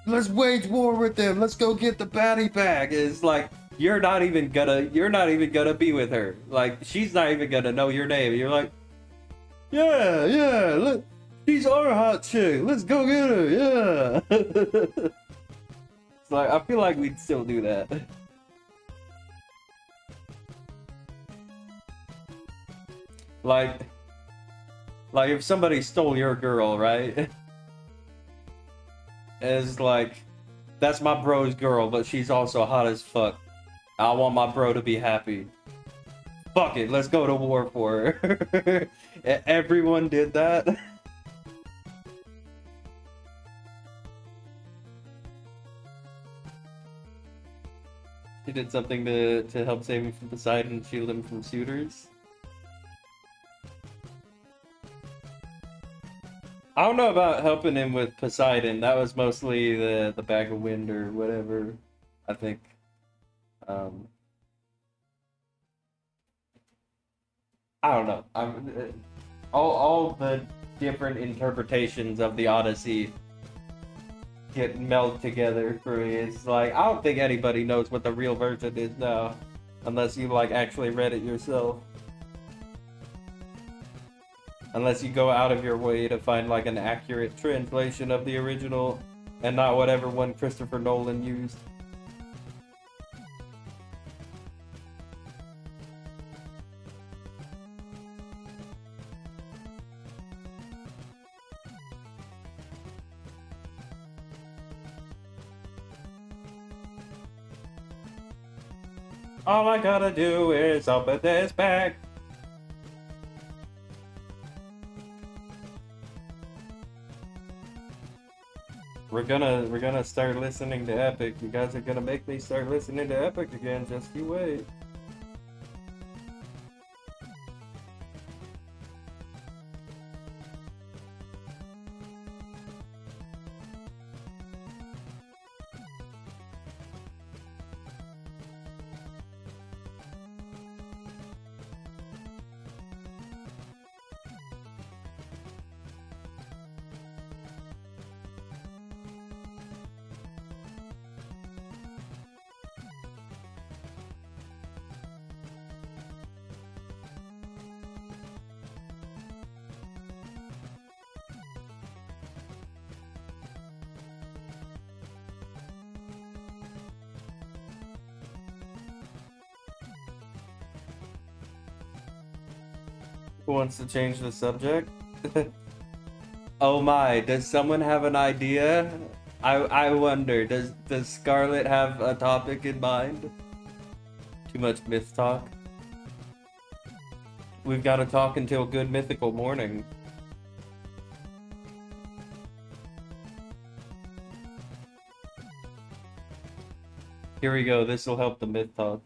Let's wage war with them. Let's go get the baddie back. It's like, you're not even gonna be with her. Like, she's not even gonna know your name. You're like, yeah, she's our hot chick. Let's go get her, yeah. It's like, I feel like we'd still do that. Like if somebody stole your girl, right? It's like, that's my bro's girl, but she's also hot as fuck. I want my bro to be happy. Fuck it, let's go to war for her. Everyone did that. She did something to help save him from Poseidon and shield him from suitors. I don't know about helping him with Poseidon. That was mostly the bag of wind or whatever, I think. I don't know. All the different interpretations of the Odyssey get melded together for me. It's like, I don't think anybody knows what the real version is now, unless you like actually read it yourself. Unless you go out of your way to find like an accurate translation of the original and not whatever one Christopher Nolan used. All I gotta do is open this bag. We're gonna start listening to Epic. You guys are gonna make me start listening to Epic again. Just you wait. Who wants to change the subject? Oh my, does someone have an idea? I wonder, does Scarlet have a topic in mind? Too much myth talk? We've got to talk until good mythical morning. Here we go, this will help the myth talk.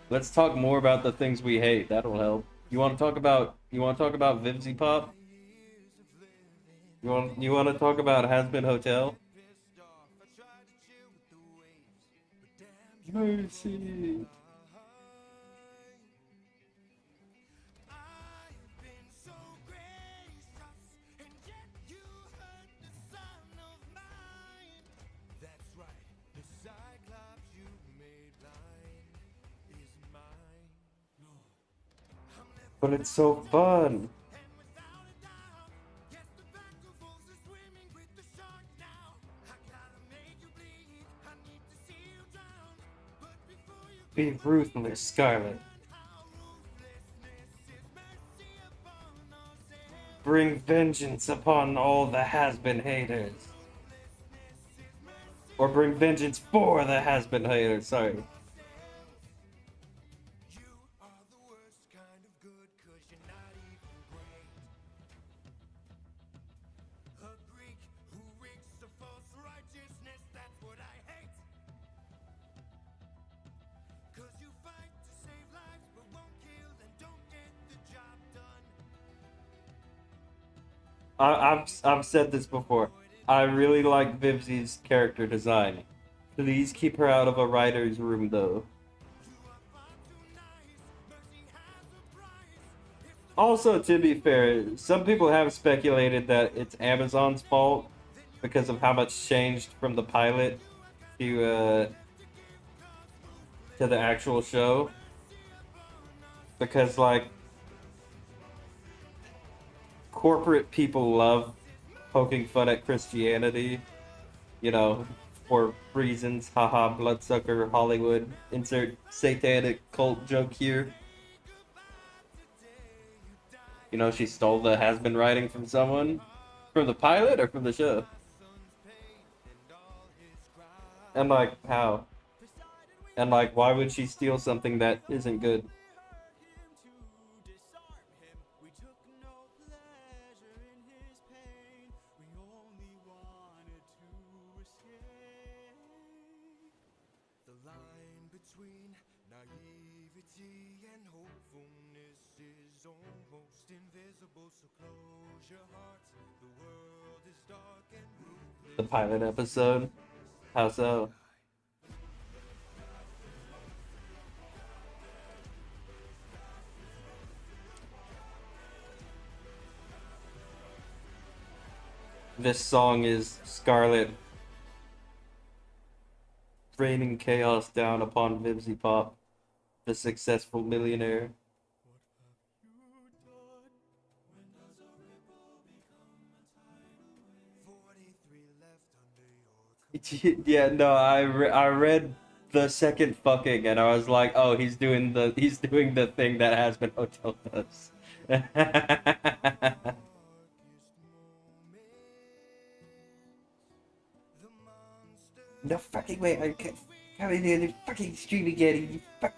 Let's talk more about the things we hate. That'll help. You want to talk about Vivzy Pop? You want to talk about Has Been Hotel? Mercy. But it's so fun. Be ruthless, Scarlet. Bring vengeance upon all the has-been haters. Or bring vengeance for the has-been haters, sorry. I've said this before. I really like Vivzy's character design. Please keep her out of a writer's room, though. Also, to be fair, some people have speculated that it's Amazon's fault because of how much changed from the pilot to the actual show. Because, like, corporate people love poking fun at Christianity, you know, for reasons. Haha, bloodsucker, Hollywood. Insert satanic cult joke here. You know, she stole the has-been writing from someone? From the pilot or from the show? And, like, how? And, like, why would she steal something that isn't good? The pilot episode? How so? This song is Scarlet raining chaos down upon Vivzy Pop, the successful millionaire. Yeah, no, I read the second fucking and I was like, oh, he's doing the thing that Has Been Hotel does. No fucking way, I can't come in here and fucking stream again. You fucking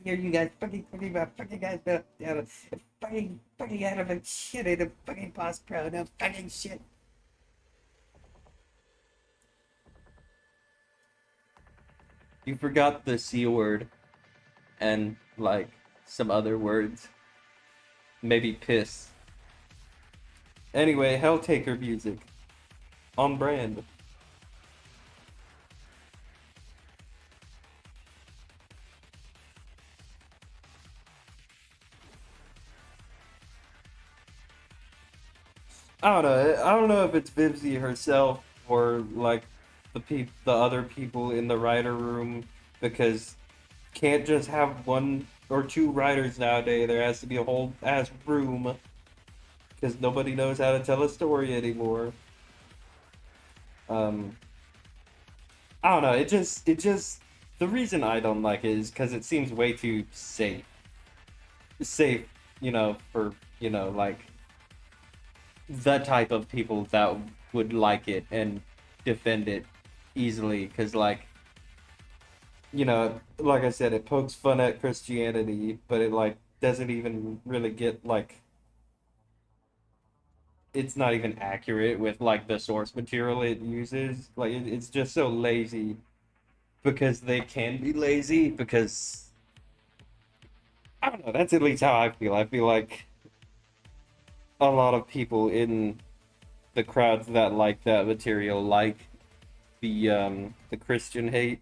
hear you guys fucking guys fucking out of a shit in a fucking boss pro, no fucking shit. You forgot the C word and like some other words. Maybe piss. Anyway, Helltaker music. On brand. I don't know if it's Vivzy herself or like the other people in the writer room, because can't just have one or two writers nowadays. There has to be a whole ass room. because nobody knows how to tell a story anymore. Um, I don't know. It just the reason I don't like it is because it seems way too safe, for like the type of people that would like it and defend it easily. Because like I said, it pokes fun at Christianity, but it like doesn't even really get like it's not even accurate with like the source material it uses. Like it's just so lazy because they can be lazy because I don't know, that's at least how I feel. I feel like a lot of people in the crowds that like that material like the Christian hate.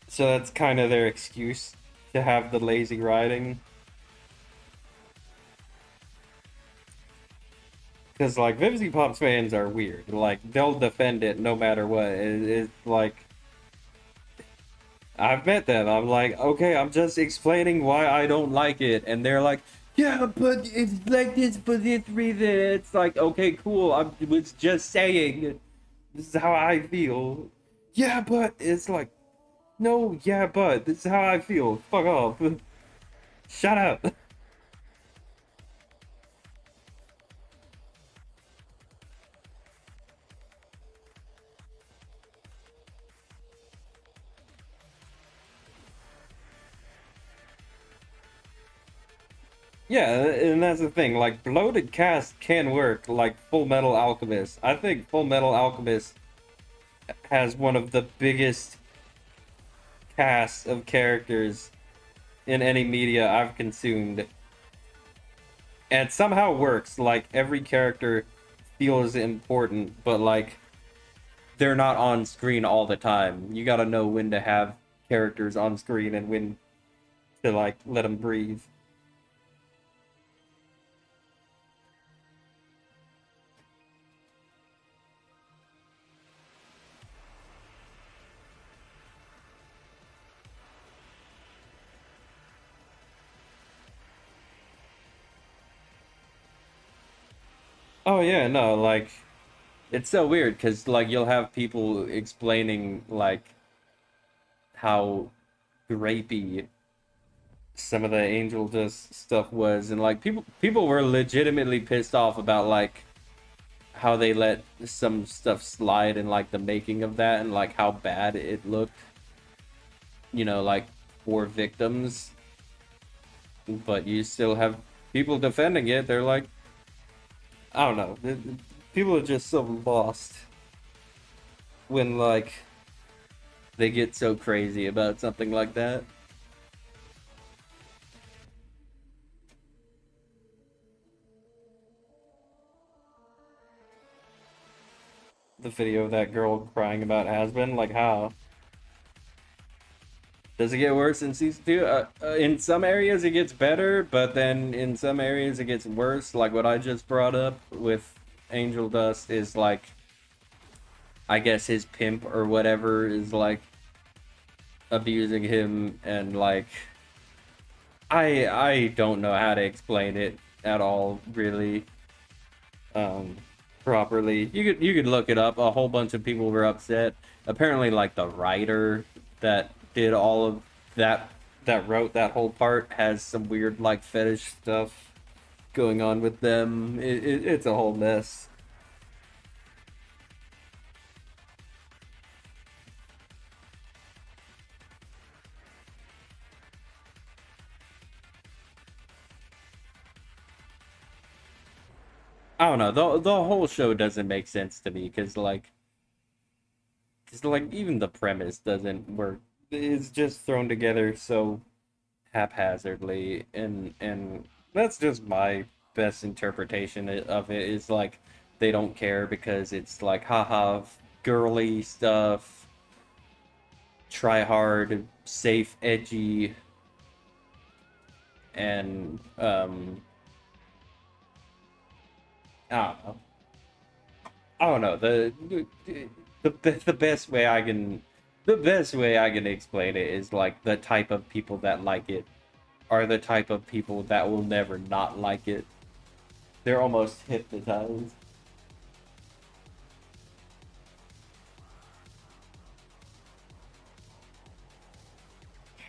So that's kind of their excuse to have the lazy writing. Because like Vivzy Pop's fans are weird. Like they'll defend it no matter what. It's like I've met them. I'm like, okay, I'm just explaining why I don't like it, and they're like, yeah, but it's like this for this reason. It's like, okay, cool. I was just saying this is how I feel. Yeah, but it's like, no, yeah, but this is how I feel. Fuck off. Shut up. Yeah, and that's the thing. Like, bloated cast can work, like Full Metal Alchemist. I think Full Metal Alchemist has one of the biggest casts of characters in any media I've consumed. And somehow works. Like, every character feels important, but, like, they're not on screen all the time. You gotta know when to have characters on screen and when to, like, let them breathe. Oh, yeah, no, like, it's so weird because, like, you'll have people explaining, like, how grapey some of the Angel Dust stuff was, and like people were legitimately pissed off about like how they let some stuff slide in like the making of that and like how bad it looked, like for victims. But you still have people defending it. They're like, I don't know. People are just so lost when like they get so crazy about something like that. The video of that girl crying about has been like how does it get worse in season two? In some areas it gets better, but then in some areas it gets worse. Like what I just brought up with Angel Dust is like, I guess his pimp or whatever is like abusing him, and like I don't know how to explain it at all, really. Um, Properly. You could look it up. A whole bunch of people were upset. Apparently, like the writer that did all of that that wrote that whole part has some weird like fetish stuff going on with them. It's a whole mess. I don't know. The whole show doesn't make sense to me because even the premise doesn't work. It's just thrown together so haphazardly, and that's just my best interpretation of it. Is like they don't care because it's like haha girly stuff, try hard, safe, edgy, and I don't know. I don't know. The best way I can explain it is like the type of people that like it are the type of people that will never not like it. They're almost hypnotized.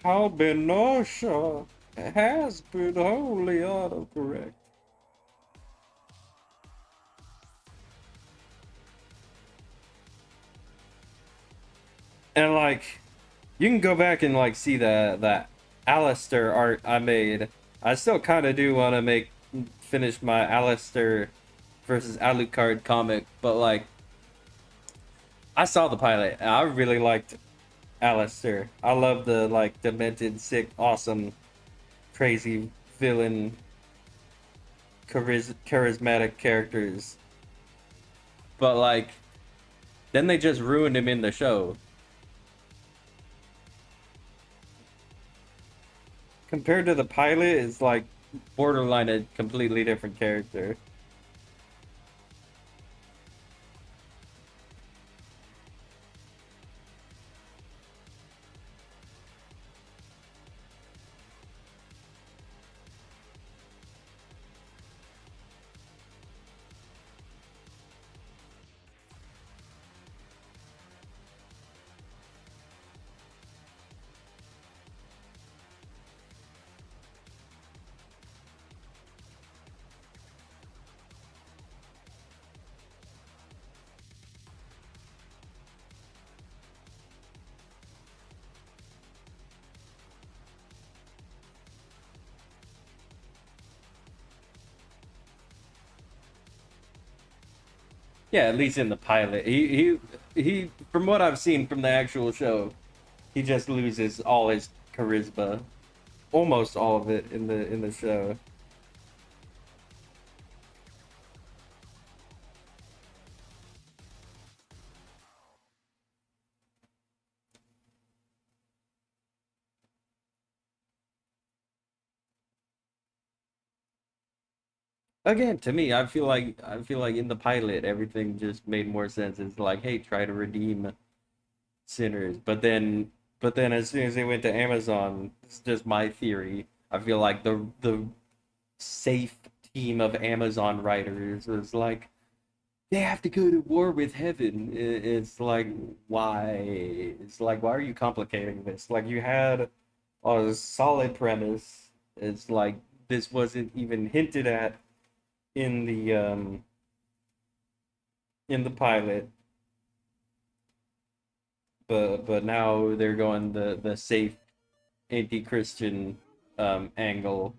Albinosa has been wholly autocorrect. And like, you can go back and like see the Alistair art I made. I still kind of do want to finish my Alistair versus Alucard comic, but like, I saw the pilot and I really liked Alistair. I love the like demented, sick, awesome, crazy villain, charismatic characters. But like, then they just ruined him in the show. Compared to the pilot, it's like borderline a completely different character. Yeah, at least in the pilot. He from what I've seen from the actual show, he just loses all his charisma. Almost all of it in the show. Again, to me, I feel like in the pilot everything just made more sense. It's like, hey, try to redeem sinners. But then as soon as they went to Amazon, it's just my theory. I feel like the safe team of Amazon writers was like, they have to go to war with heaven. It's like, why? It's like, why are you complicating this? Like, you had a solid premise. It's like this wasn't even hinted at in the pilot, but now they're going the safe anti-Christian angle.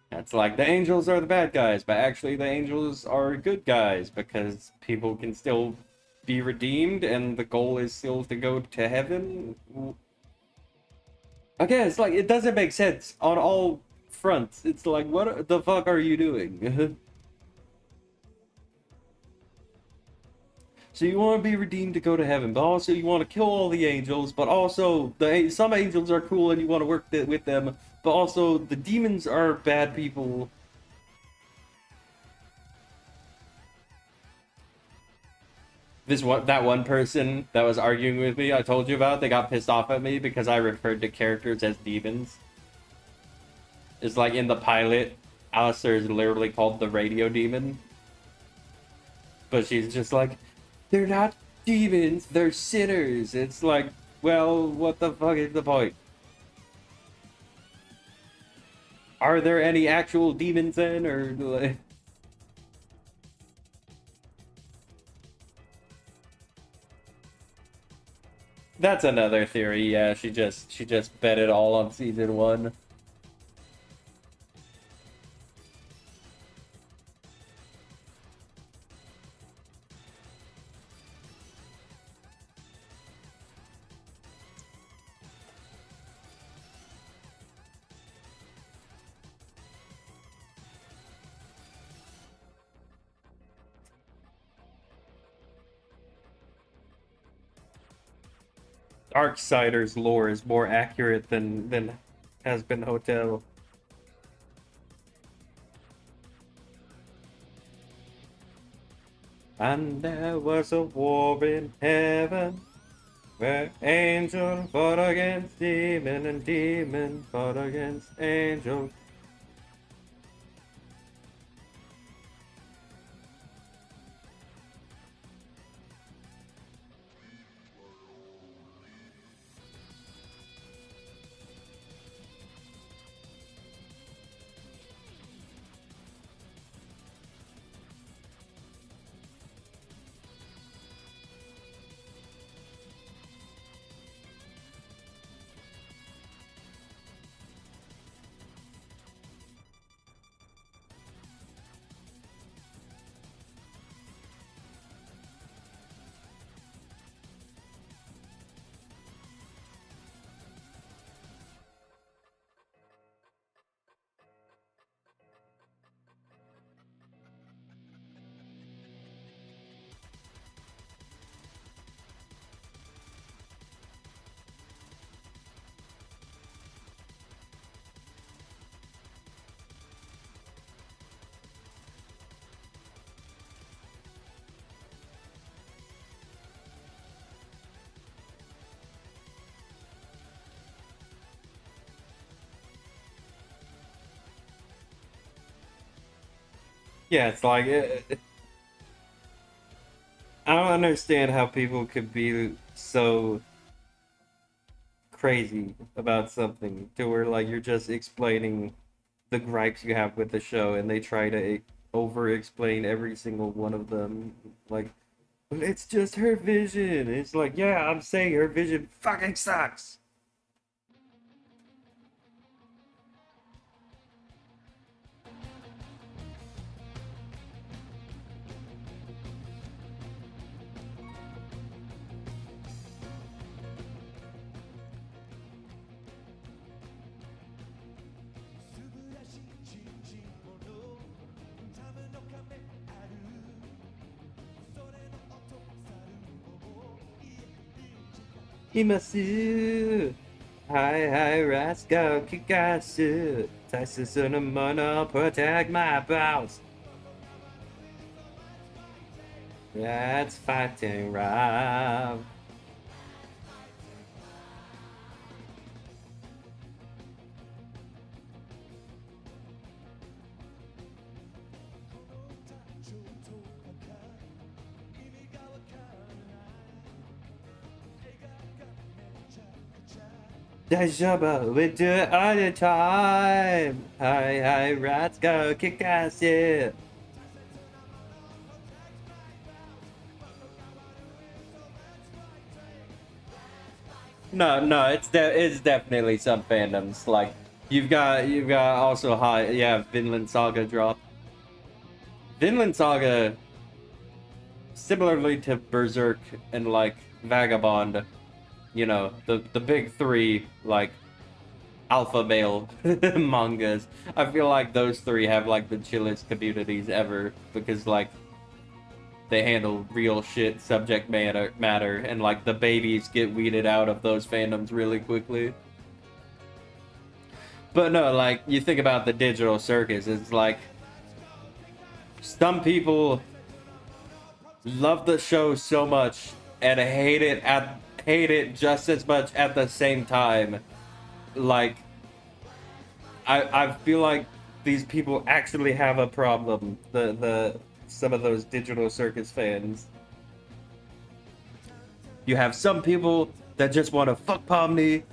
It's like the angels are the bad guys, but actually the angels are good guys because people can still be redeemed and the goal is still to go to heaven. Again, it's like it doesn't make sense on all fronts. It's like, what the fuck are you doing? So you want to be redeemed to go to heaven, but also you want to kill all the angels, but also some angels are cool and you want to work with them, but also the demons are bad people. That one person that was arguing with me, I told you about, they got pissed off at me because I referred to characters as demons. It's like in the pilot, Alistair is literally called the radio demon. But she's just like, they're not demons, they're sinners. It's like, well, what the fuck is the point? Are there any actual demons then, or like... That's another theory. Yeah, she just bet it all on season one. Darksider's lore is more accurate than has been Hotel. And there was a war in heaven Where angel fought against demon and demon fought against angel. Yeah, it's like I don't understand how people could be so crazy about something to where like you're just explaining the gripes you have with the show and they try to over explain every single one of them. Like, but it's just her vision. It's like, yeah, I'm saying her vision fucking sucks. Imasu, hi hi rascal, kikasu, Texas in a mono, protect my boss. That's fighting Rob. Dajaba, we do it all the time. Hi hi rascal, kikasu. No, it's definitely some fandoms. Like you've got also high, yeah, Vinland Saga drop. Vinland Saga, similarly to Berserk and like Vagabond, you know, the big three like alpha male mangas. I feel like those three have like the chillest communities ever because like they handle real shit subject matter and like the babies get weeded out of those fandoms really quickly. But no, like you think about the digital circus, it's like some people love the show so much and hate it just as much at the same time. Like I feel like these people actually have a problem. The some of those digital circus fans. You have some people that just want to fuck Pomni,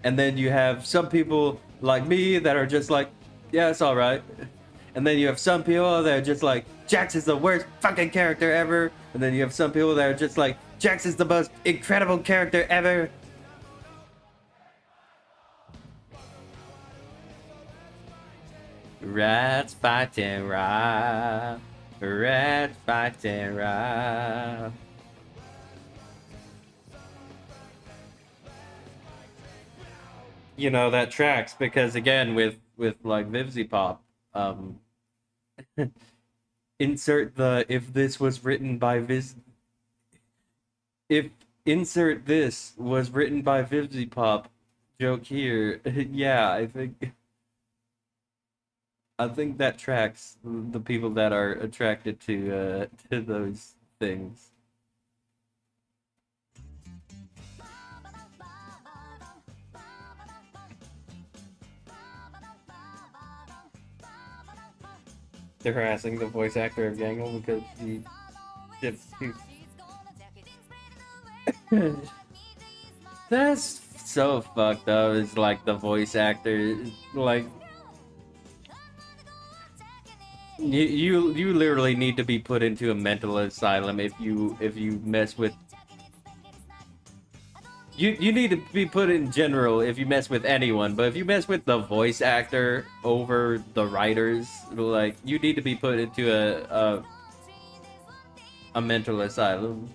and then you have some people like me that are just like, yeah, it's all right. And then you have some people that are just like, Jax is the worst fucking character ever. And then you have some people that are just like, Jax is the most incredible character ever. Rats fighting Rob. Rats fighting Rob. You know, that tracks because again with like Vivzy Pop, insert the if this was written by if insert this was written by Vivzy Pop joke here. Yeah, I think that tracks the people that are attracted to those things. They're harassing the voice actor of Gangle because he That's so fucked up. It's like the voice actor, like you literally need to be put into a mental asylum if you mess with. You need to be put in general if you mess with anyone, but if you mess with the voice actor over the writers, like you need to be put into a mental asylum.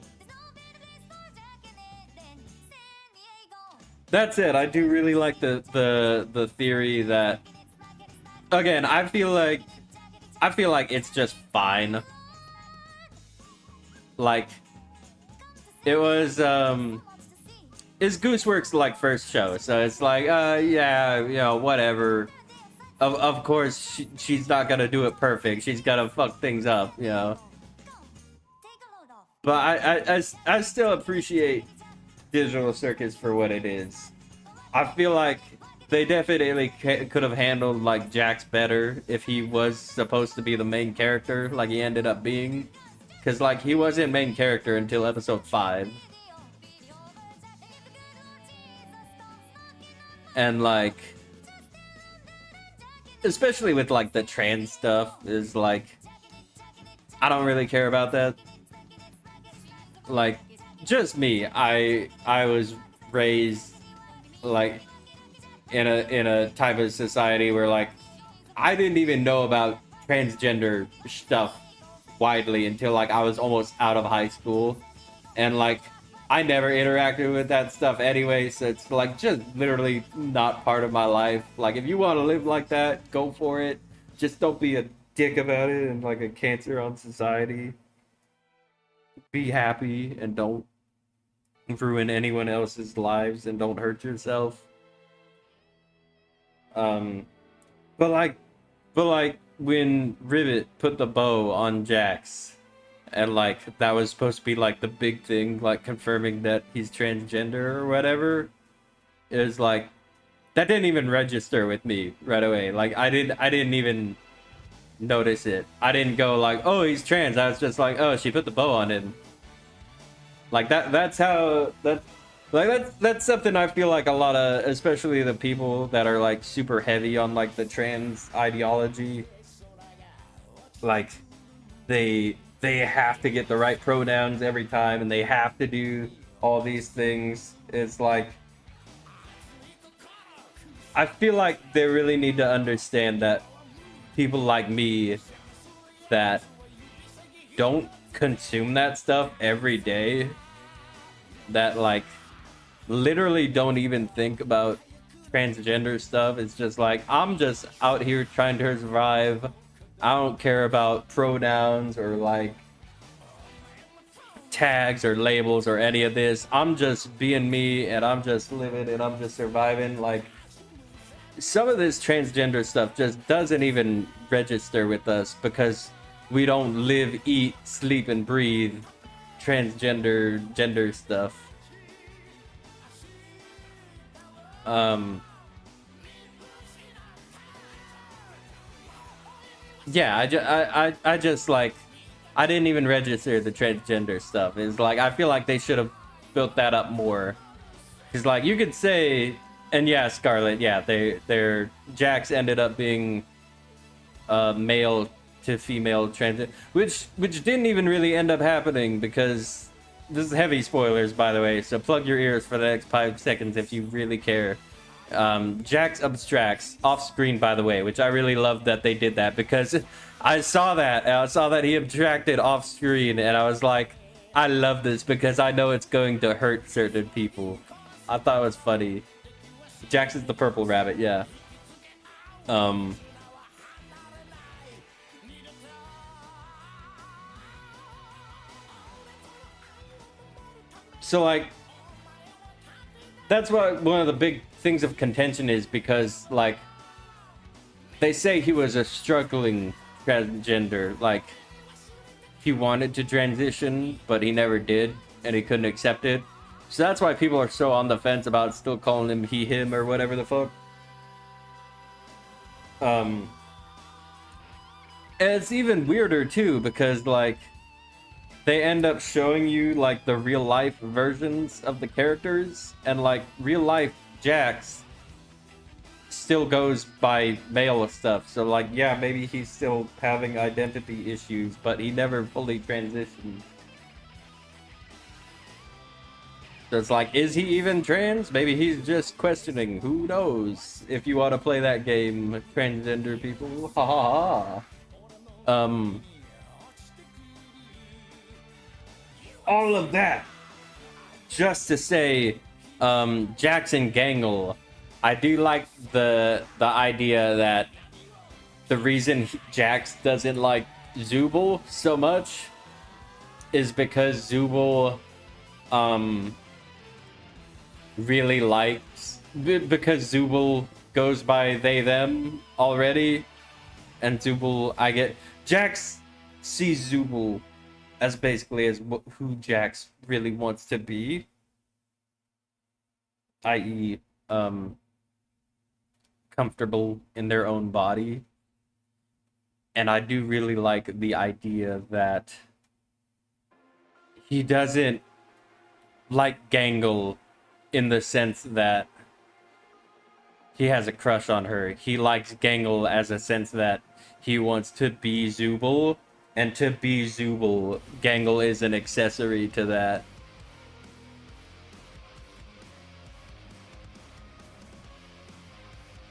That's it. I do really like the theory that, again, I feel like it's just fine. Like it was it's Gooseworks like first show, so it's like yeah, you know, whatever. Of course she's not gonna do it perfect. She's gonna fuck things up, you know. But I still appreciate Digital Circus for what it is. I feel like they definitely could have handled like Jax better if he was supposed to be the main character, like he ended up being, because like he wasn't main character until episode 5, and like especially with like the trans stuff is like I don't really care about that. Like just me, I was raised like in a type of society where like I didn't even know about transgender stuff widely until like I was almost out of high school, and like I never interacted with that stuff anyway, so it's like just literally not part of my life. Like if you want to live like that, go for it. Just don't be a dick about it and like a cancer on society. Be happy and don't ruin anyone else's lives and don't hurt yourself. But like when Rivet put the bow on Jax, and like that was supposed to be like the big thing, like confirming that he's transgender or whatever, it was like that didn't even register with me right away. Like I didn't even notice it. I didn't go like, oh, he's trans. I was just like, oh, she put the bow on him. Like that's something I feel like a lot of, especially the people that are like super heavy on like the trans ideology, like they have to get the right pronouns every time and they have to do all these things. It's like I feel like they really need to understand that people like me that don't consume that stuff every day, that like literally don't even think about transgender stuff. It's just like I'm just out here trying to survive. I don't care about pronouns or like tags or labels or any of this. I'm just being me and I'm just living and I'm just surviving. Like some of this transgender stuff just doesn't even register with us because we don't live, eat, sleep, and breathe gender stuff. Yeah, I just like I didn't even register the transgender stuff. It's like I feel like they should have built that up more. Cause like you could say, and yeah, Scarlet, yeah, their Jax ended up being male to female transit, which didn't even really end up happening because this is heavy spoilers, by the way. So plug your ears for the next 5 seconds if you really care. Jax abstracts off screen, by the way, which I really love that they did that because I saw that he abstracted off screen and I was like, I love this because I know it's going to hurt certain people. I thought it was funny. Jax is the purple rabbit, yeah. So like that's what one of the big things of contention is, because like they say he was a struggling transgender, like he wanted to transition but he never did and he couldn't accept it. So that's why people are so on the fence about still calling him he, him, or whatever the fuck. And it's even weirder too because like they end up showing you like the real life versions of the characters, and like real life Jax still goes by male stuff. So like yeah, maybe he's still having identity issues, but he never fully transitioned. So it's like, is he even trans? Maybe he's just questioning. Who knows? If you want to play that game, transgender people, ha ha ha. All of that just to say, Jackson Gangle. I do like the idea that the reason Jax doesn't like Zubul so much is because Zubul really likes, because Zubul goes by they them already, and Zubul, I get, Jax sees Zubul as basically as who Jax really wants to be, i.e. comfortable in their own body. And I do really like the idea that he doesn't like Gangle in the sense that he has a crush on her. He likes Gangle as a sense that he wants to be Zubul, and to be Zubul, Gangle is an accessory to that.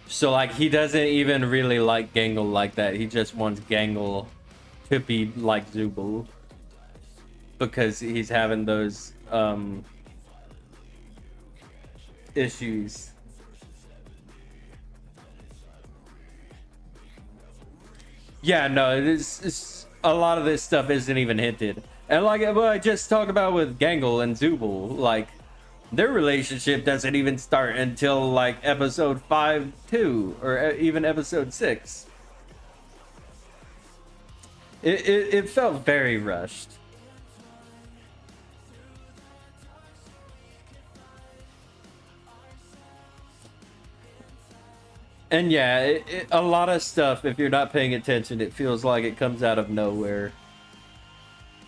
So like he doesn't even really like Gangle like that. He just wants Gangle to be like Zubul because he's having those issues. Yeah, no, it's a lot of this stuff isn't even hinted. And like what I just talked about with Gangle and Zubul, like their relationship doesn't even start until like episode 5-2 or even episode 6. It felt very rushed. And yeah, a lot of stuff, if you're not paying attention, it feels like it comes out of nowhere.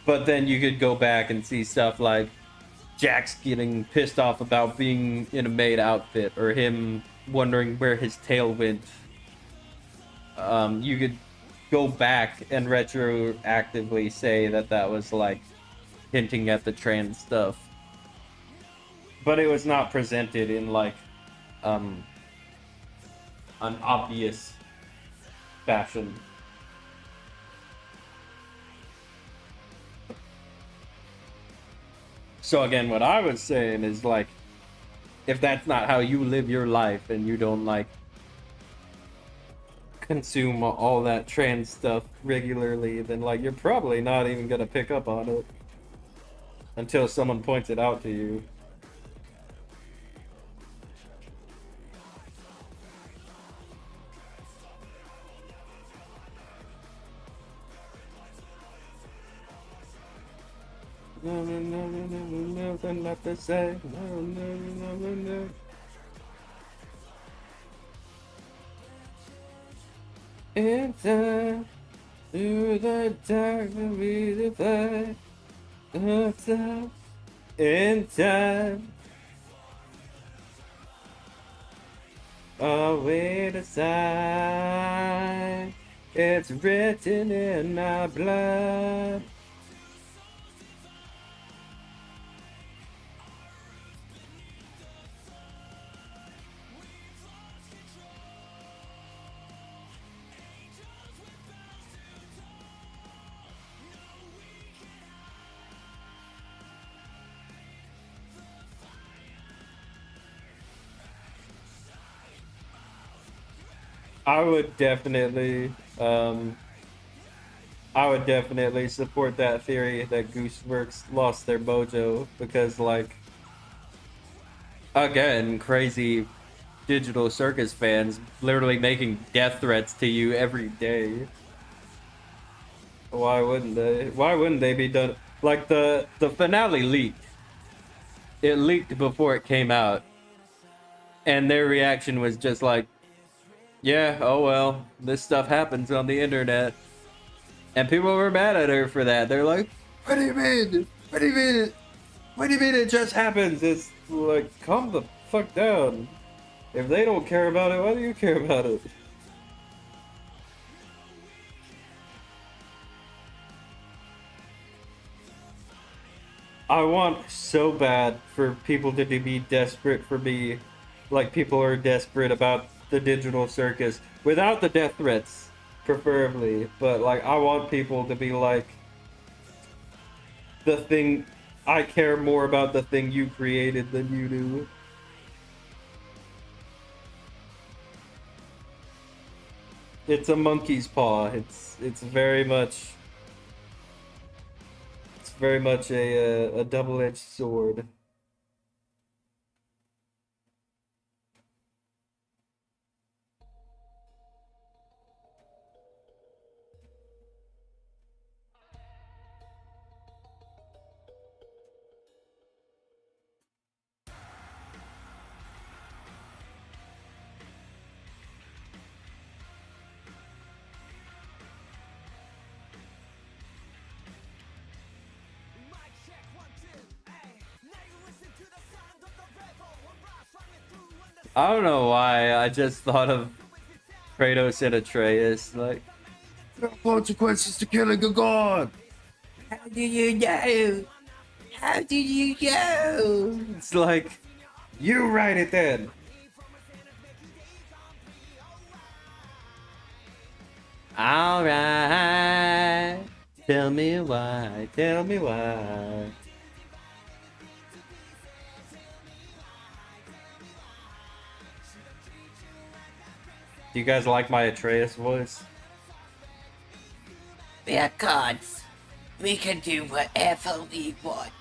But then you could go back and see stuff like Jax getting pissed off about being in a maid outfit, or him wondering where his tail went. You could go back and retroactively say that that was like hinting at the trans stuff. But it was not presented in like an obvious fashion. So again, what I was saying is like, if that's not how you live your life and you don't like consume all that trans stuff regularly, then like you're probably not even gonna pick up on it until someone points it out to you. No, no, no, no, no, no, nothing left to say. No, no, no, no, no. In time, through the dark, we the fire. In time, I'll wait aside. It's written in our blood. I would definitely support that theory that Gooseworks lost their mojo, because like, again, crazy digital circus fans literally making death threats to you every day. Why wouldn't they? Why wouldn't they be done? Like the finale leaked. It leaked before it came out, and their reaction was just like, yeah, oh well, this stuff happens on the internet. And people were mad at her for that. They're like, what do you mean? What do you mean? What do you mean it just happens? It's like, calm the fuck down. If they don't care about it, why do you care about it? I want so bad for people to be desperate for me, like people are desperate about the digital circus, without the death threats, preferably. But like, I want people to be like, the thing, I care more about the thing you created than you do. It's a monkey's paw. It's very much, it's very much a double-edged sword. Mic check 1 2, ay. Now you listen to the sound of the rebel. One blast running through and the I don't know why. I just thought of Kratos and Atreus. Like, there are consequences to killing a god. How do you know? How do you know? It's like, you write it then. Alright. Tell me why. Tell me why. Do you guys like my Atreus voice? We are gods. We can do whatever we want.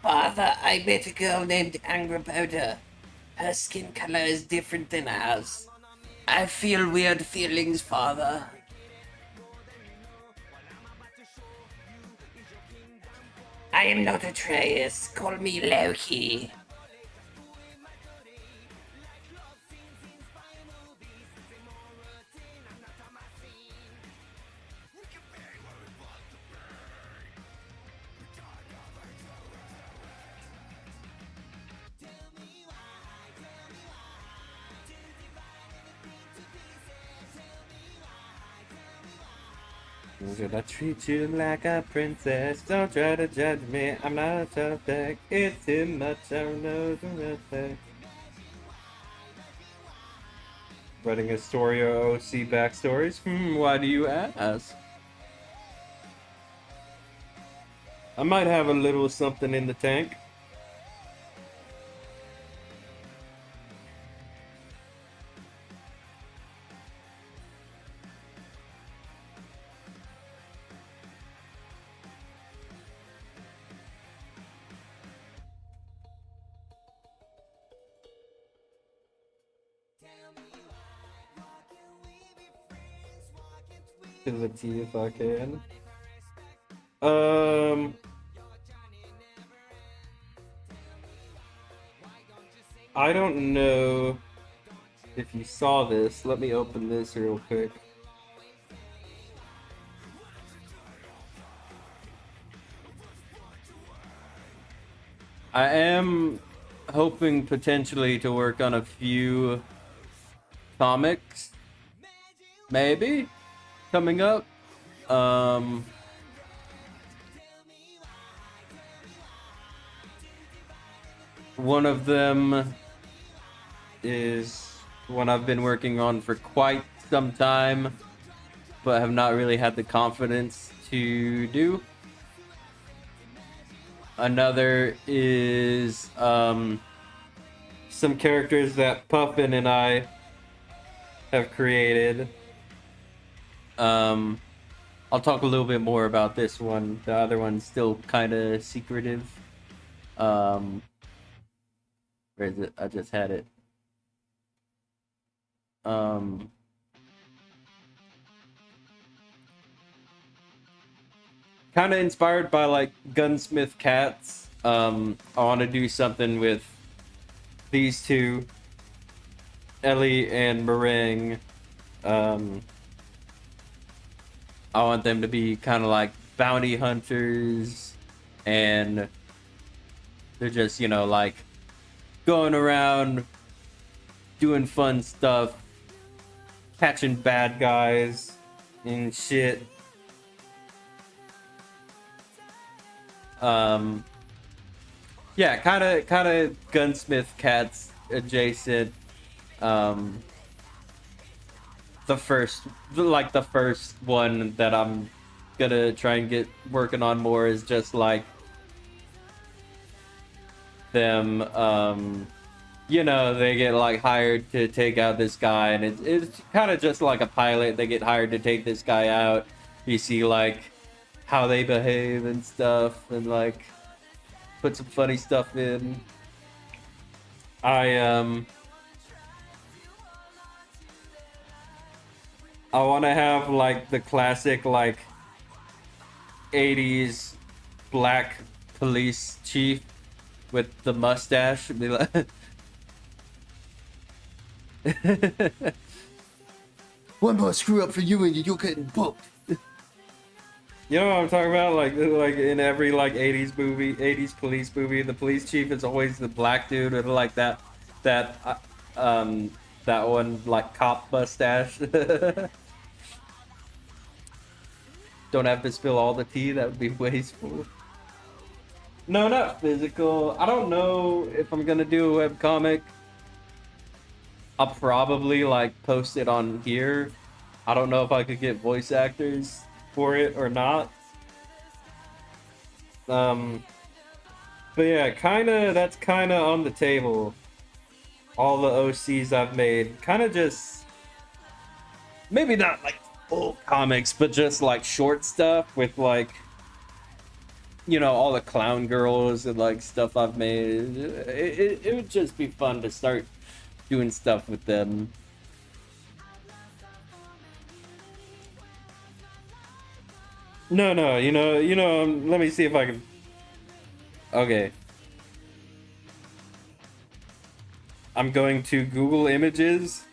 Father, I met a girl named Angraboda. Her skin color is different than ours. I feel weird feelings, Father. I am not Atreus. Call me Loki. Should I treat you like a princess? Don't try to judge me, I'm not a suspect. It's too much, I know the respect. Writing a story or OC backstories? Why do you ask? I might have a little something in the tank. To the T if I can. I don't know if you saw this. Let me open this real quick. I am hoping potentially to work on a few comics, maybe, coming up. One of them is one I've been working on for quite some time, but have not really had the confidence to do. Another is some characters that Puffin and I have created. I'll talk a little bit more about this one. The other one's still kind of secretive. Where is it? I just had it. Kind of inspired by like Gunsmith Cats. I want to do something with these two, Ellie and Meringue. Um, I want them to be kind of like bounty hunters, and they're just, like going around doing fun stuff, catching bad guys and shit. Yeah, kind of gunsmith cats adjacent. Um, the first one that I'm gonna try and get working on more is just like them. They get like hired to take out this guy, and it's kind of just like a pilot. They get hired to take this guy out. You see like how they behave and stuff, and like put some funny stuff in. I I want to have like the classic like 80s black police chief with the mustache. Be like One more screw up for you and you're getting booked. You know what I'm talking about? Like in every like 80s movie, 80s police movie, the police chief is always the black dude with like that that one like cop mustache. Don't have to spill all the tea, that would be wasteful. No, not physical. I don't know if I'm gonna do a webcomic. I'll probably like post it on here. I don't know if I could get voice actors for it or not. But yeah, that's kinda on the table. All the OCs I've made, kind of just maybe not like full comics, but just like short stuff with like all the clown girls and like stuff I've made. It would just be fun to start doing stuff with them. No, let me see if I can. Okay. I'm going to Google Images.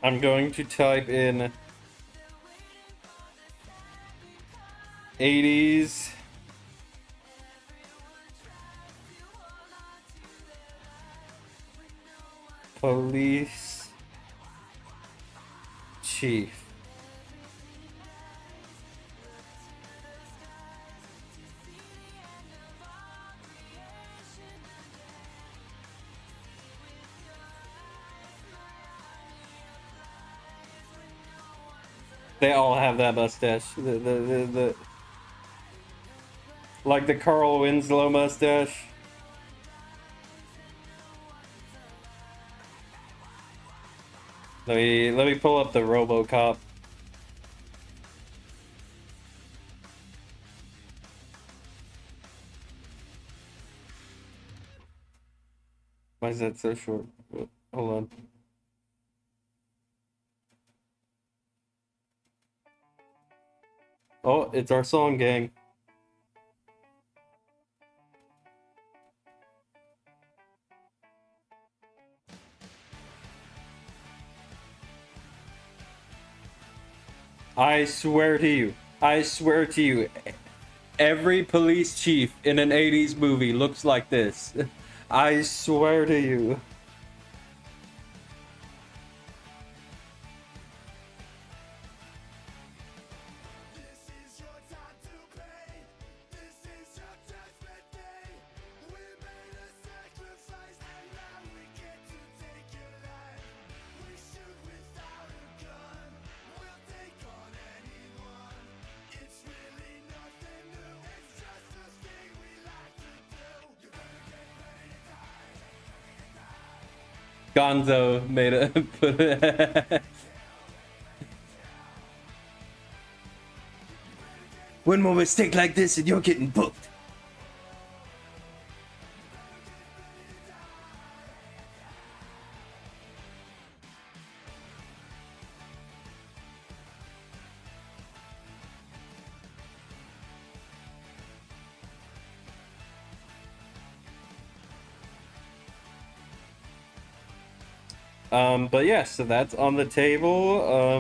I'm going to type in 80s police chief. They all have that mustache. The like the Carl Winslow mustache. Let me pull up the RoboCop. Why is that so short? Hold on. Oh, it's our song, gang. I swear to you, every police chief in an 80s movie looks like this. I swear to you. Gonzo made a one more mistake like this and you're getting booked. But yeah, so that's on the table.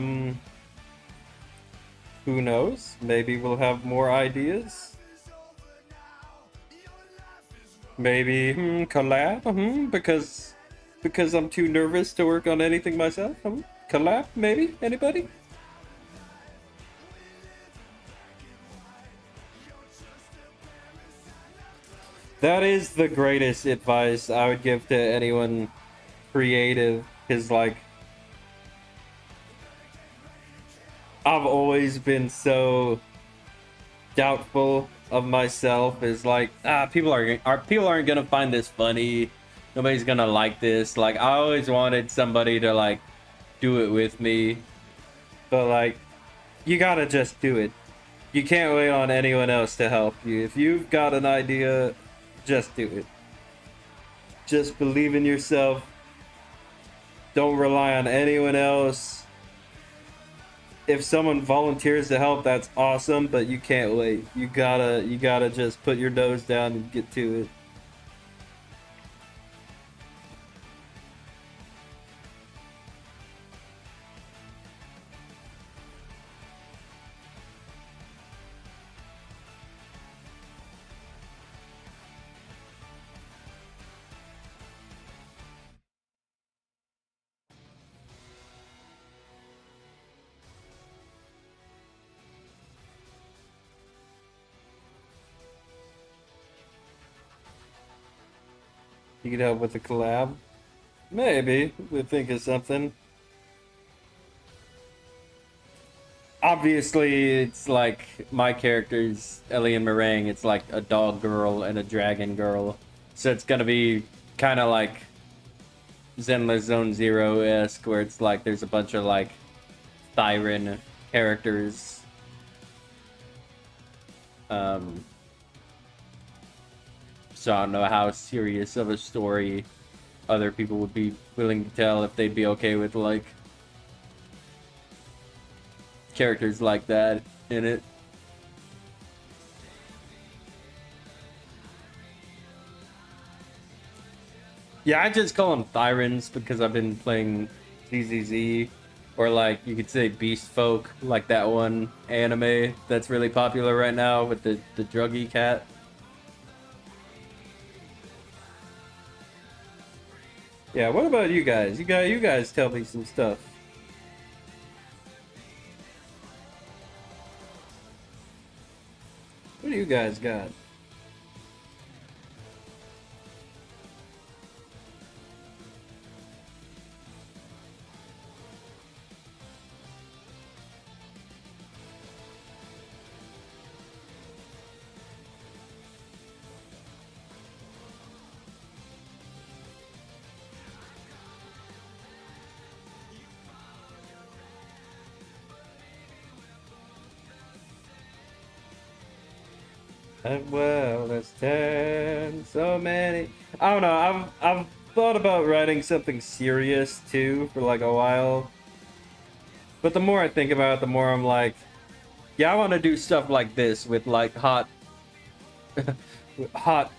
Who knows? Maybe we'll have more ideas. Maybe collab. Because I'm too nervous to work on anything myself. Collab, maybe? Anybody? That is the greatest advice I would give to anyone creative. Is like, I've always been so doubtful of myself. Is like, people aren't gonna find this funny. Nobody's gonna like this. Like, I always wanted somebody to like do it with me, but like, you gotta just do it. You can't wait on anyone else to help you. If you've got an idea, just do it. Just believe in yourself. Don't rely on anyone else. If someone volunteers to help, that's awesome, but you can't wait. You gotta just put your nose down and get to it. You could help with a collab. Maybe we'll think of something. Obviously, it's like my character's Ellie and Meringue. It's like a dog girl and a dragon girl, so it's gonna be kind of like Zenless Zone Zero-esque, where it's like there's a bunch of like Thyran characters. So I don't know how serious of a story other people would be willing to tell, if they'd be okay with like characters like that in it. Yeah, I just call them Thyrans because I've been playing ZZZ, or like you could say Beast Folk, like that one anime that's really popular right now with the druggy cat. Yeah, what about you guys? You guys tell me some stuff. What do you guys got? Well, there's 10, so many. I don't know. I've thought about writing something serious too for like a while. But the more I think about it, the more I'm like, yeah, I want to do stuff like this with like hot, hot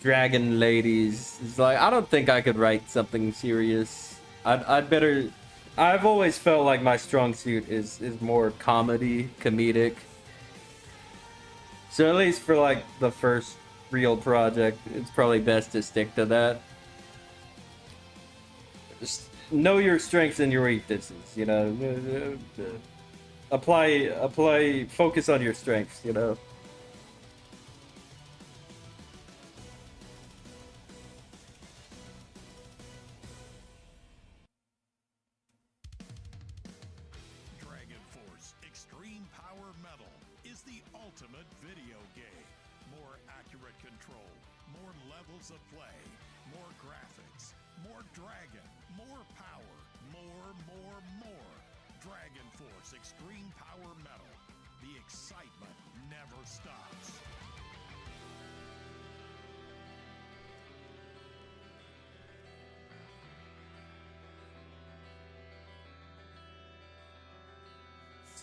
dragon ladies. It's like, I don't think I could write something serious. I'd better. I've always felt like my strong suit is more comedic. So at least for like the first real project, it's probably best to stick to that. Just know your strengths and your weaknesses, you know. Focus on your strengths, you know. Dragon Force Extreme Power Metal is the ultimate video game. More accurate control, more levels of play, more graphics, more dragon, more power, more. Dragon Force Extreme Power Metal. The excitement never stops.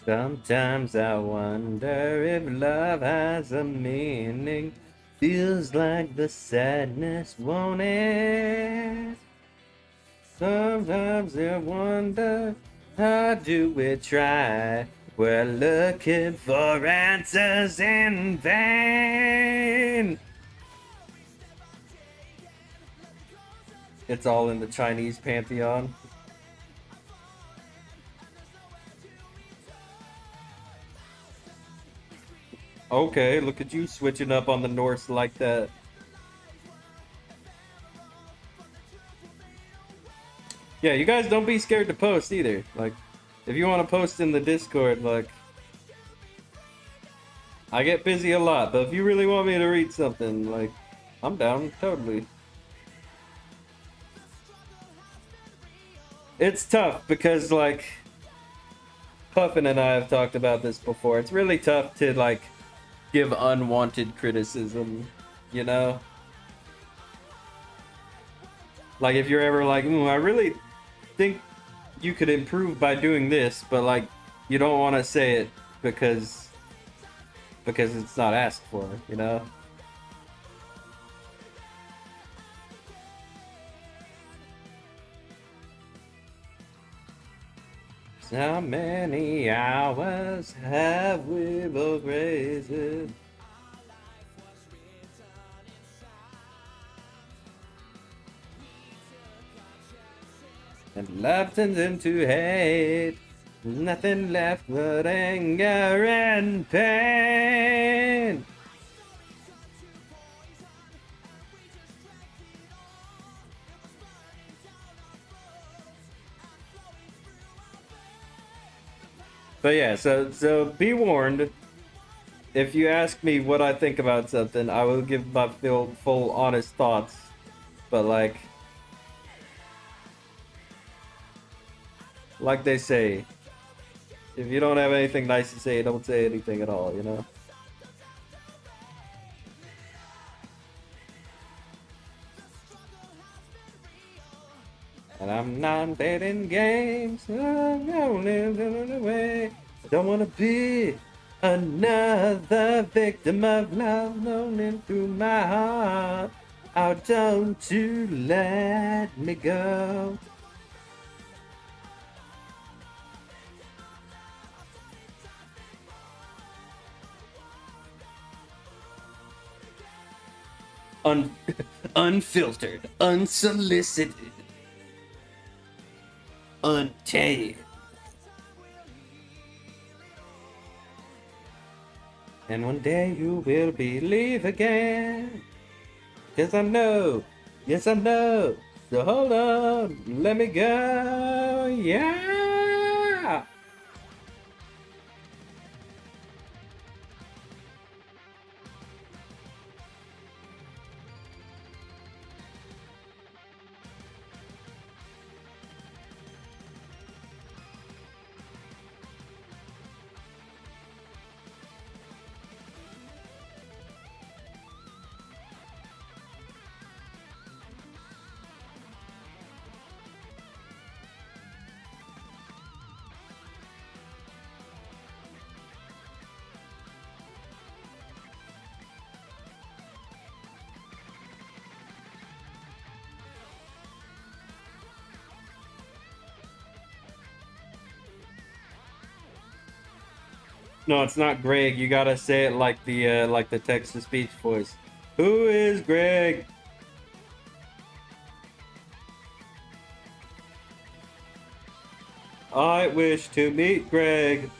Sometimes I wonder if love has a meaning. Feels like the sadness won't end. Sometimes I wonder, how do we try? We're looking for answers in vain. It's all in the Chinese pantheon. Okay, look at you switching up on the Norse like that. Yeah, you guys don't be scared to post either. Like, if you want to post in the Discord, like, I get busy a lot, but if you really want me to read something, like, I'm down, totally. It's tough because, like, Puffin and I have talked about this before. It's really tough to, like, give unwanted criticism, you know? Like, if you're ever like, I really think you could improve by doing this, but, like, you don't want to say it because it's not asked for, you know? How many hours have we both wasted? And love turns into hate. There's nothing left but anger and pain. But yeah, so be warned. If you ask me what I think about something, I will give my full honest thoughts. But like they say, if you don't have anything nice to say, don't say anything at all, you know? And I'm not betting games. I'm running away. I don't want to be another victim of love running through my heart. Oh, don't you let me go. Unfiltered, unsolicited, untamed. And one day you will believe again. 'Cause I know, yes I know. So hold on, let me go, yeah. No, it's not Greg. You gotta say it like the text to speech voice. Who is Greg? I wish to meet Greg.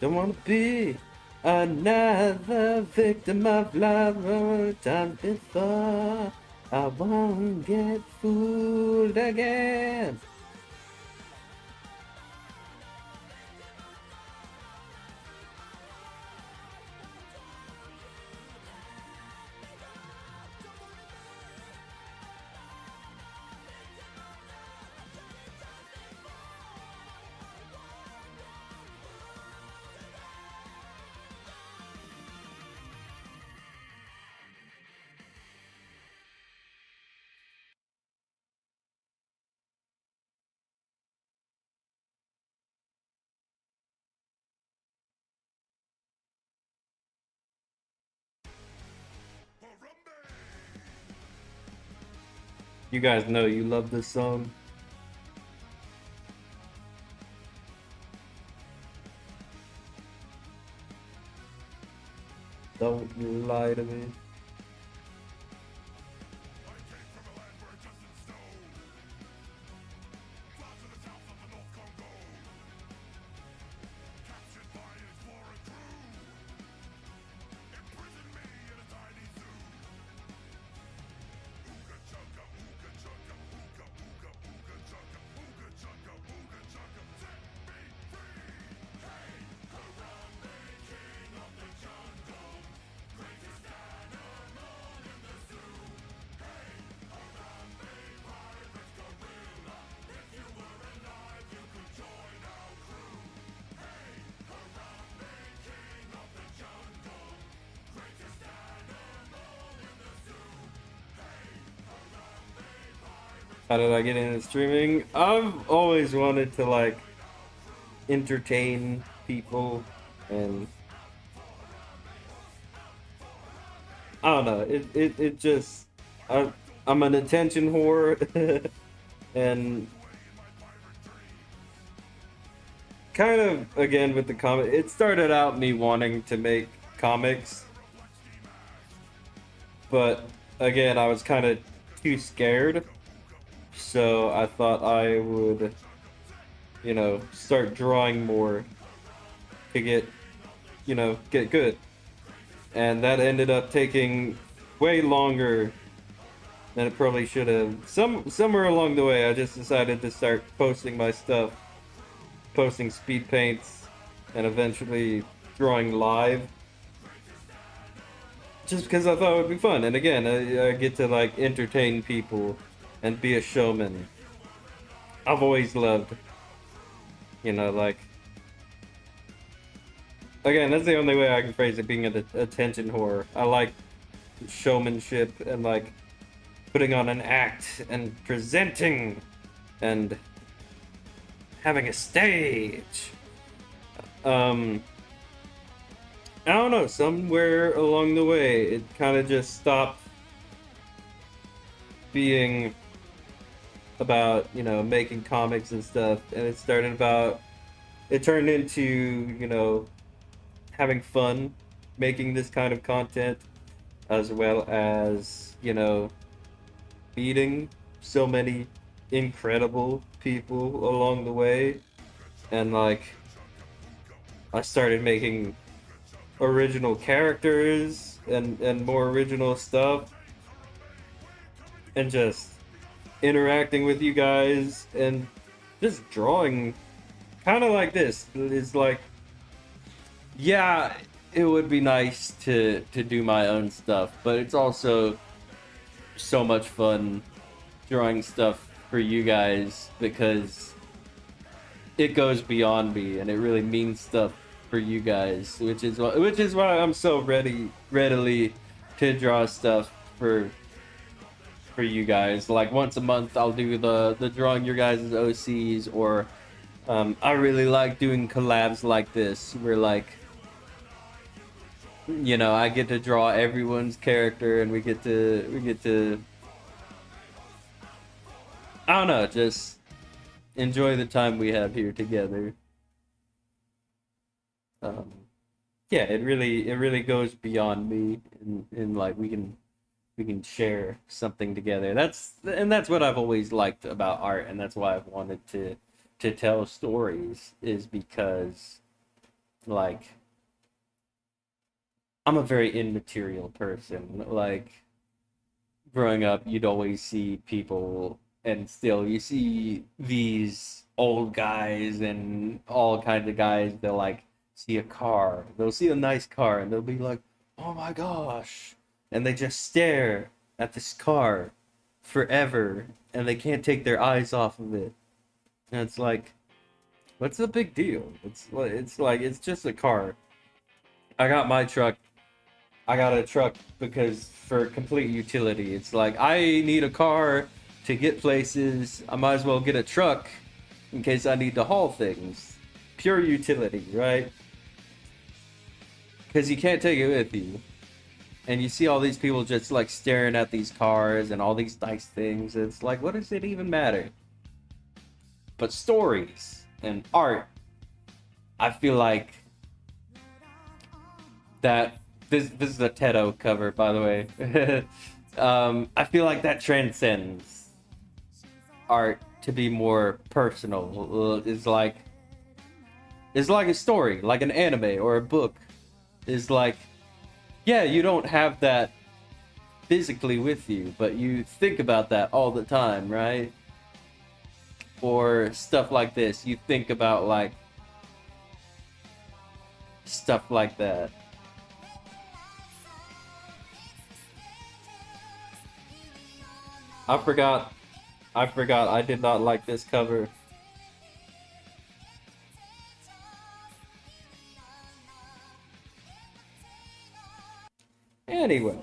Don't wanna be another victim of love time before. I won't get fooled again. You guys know you love this song. Don't you lie to me. How did I get into streaming? I've always wanted to like entertain people, and I don't know. It just I'm an attention whore, and kind of again with the comic. It started out me wanting to make comics, but again I was kind of too scared. So I thought I would, you know, start drawing more to get, you know, get good. And that ended up taking way longer than it probably should have. Somewhere along the way, I just decided to start posting my stuff, posting speed paints, and eventually drawing live. Just because I thought it would be fun. And again, I get to like entertain people and be a showman. I've always loved, you know, like, again, that's the only way I can phrase it, being an attention whore. I like showmanship and like putting on an act and presenting and having a stage. I don't know, somewhere along the way, it kind of just stopped being about, you know, making comics and stuff, and it turned into, you know, having fun making this kind of content, as well as, you know, meeting so many incredible people along the way. And like I started making original characters and more original stuff, and just interacting with you guys and just drawing kind of like this is like, yeah, it would be nice to do my own stuff, but it's also so much fun drawing stuff for you guys because it goes beyond me and it really means stuff for you guys, which is why I'm so readily to draw stuff for you guys. Like once a month I'll do the drawing your guys' OCs, or I really like doing collabs like this where, like, you know, I get to draw everyone's character and we get to I don't know, just enjoy the time we have here together. Yeah, it really goes beyond me, and like we can share something together. That's what I've always liked about art, and that's why I've wanted to tell stories, is because like I'm a very immaterial person. Like growing up, you'd always see people, and still you see these old guys and all kinds of guys. They'll like see a car, they'll see a nice car, and they'll be like, "Oh my gosh." And they just stare at this car forever, and they can't take their eyes off of it. And it's like, what's the big deal? It's just a car. I got my truck. I got a truck because for complete utility. It's like I need a car to get places. I might as well get a truck in case I need to haul things. Pure utility, right? Because you can't take it with you. and you see all these people just like staring at these cars and all these nice things. It's like, what does it even matter? But stories and art, I feel like that this is a Teto cover, by the way. I feel like that transcends art to be more personal. It's like a story, like an anime or a book. Is like, yeah, you don't have that physically with you, but you think about that all the time, right? Or stuff like this, you think about like stuff like that. I forgot. I did not like this cover. Anyway.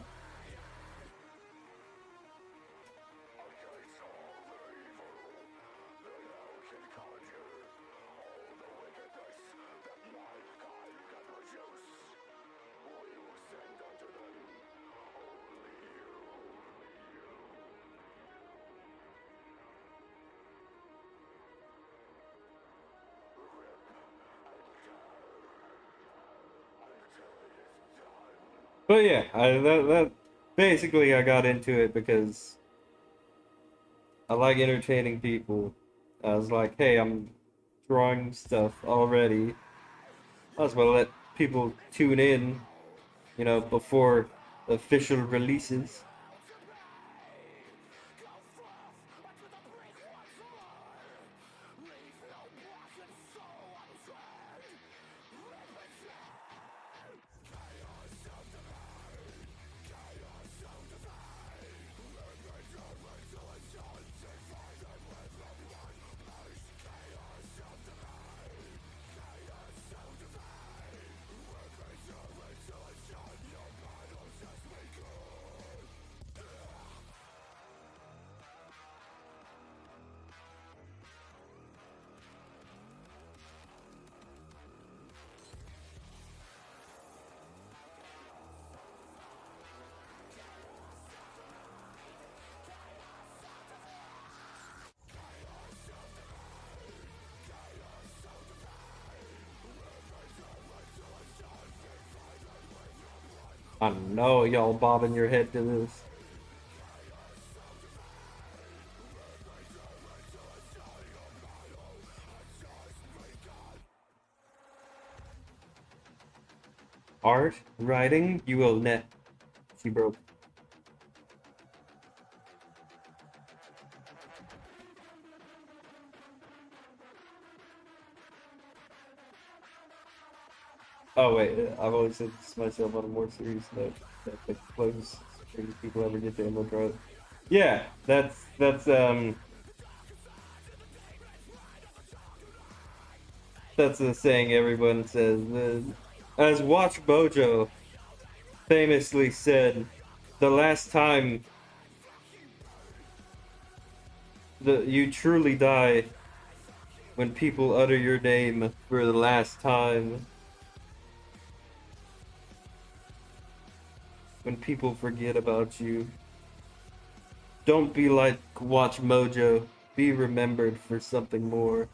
But yeah, that basically I got into it because I like entertaining people. I was like, hey, I'm drawing stuff already. I was well let people tune in, before official releases. I know y'all bobbing your head to this. Art, writing, you will net. She broke. Oh wait, I've always said this to myself on a more serious note that the closest things people ever get to Emerald Drought. Yeah, that's a saying everyone says. As Watch Mojo famously said, the last time that you truly die when people utter your name for the last time. When people forget about you. Don't be like Watch Mojo. Be remembered for something more.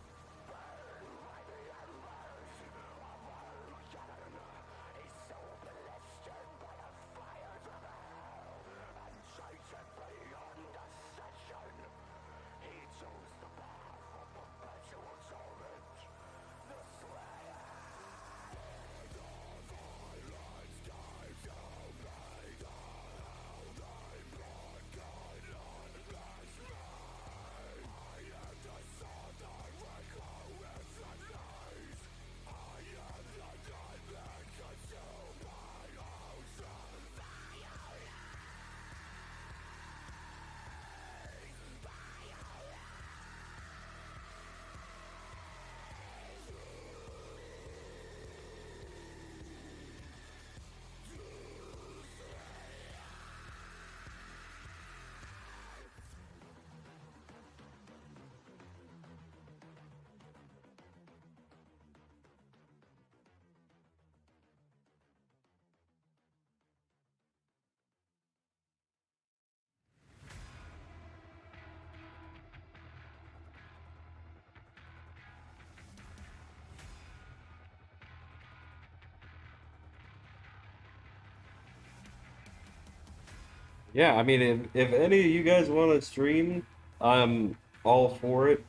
Yeah, I mean, if any of you guys want to stream, I'm all for it.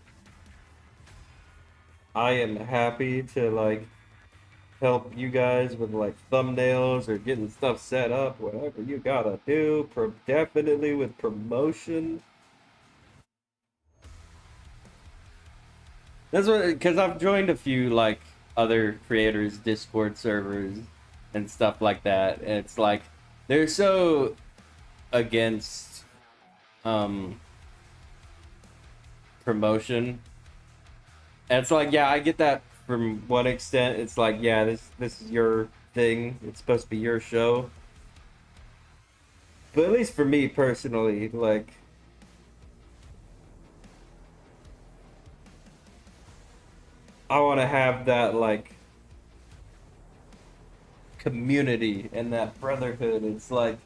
I am happy to like help you guys with like thumbnails or getting stuff set up, whatever you gotta do. Definitely with promotion. That's what, because I've joined a few like other creators' Discord servers and stuff like that. And it's like they're so against um promotion. And it's like, yeah, I get that from one extent. It's like, yeah, this is your thing. It's supposed to be your show. But at least for me personally, like I want to have that like community and that brotherhood. It's like,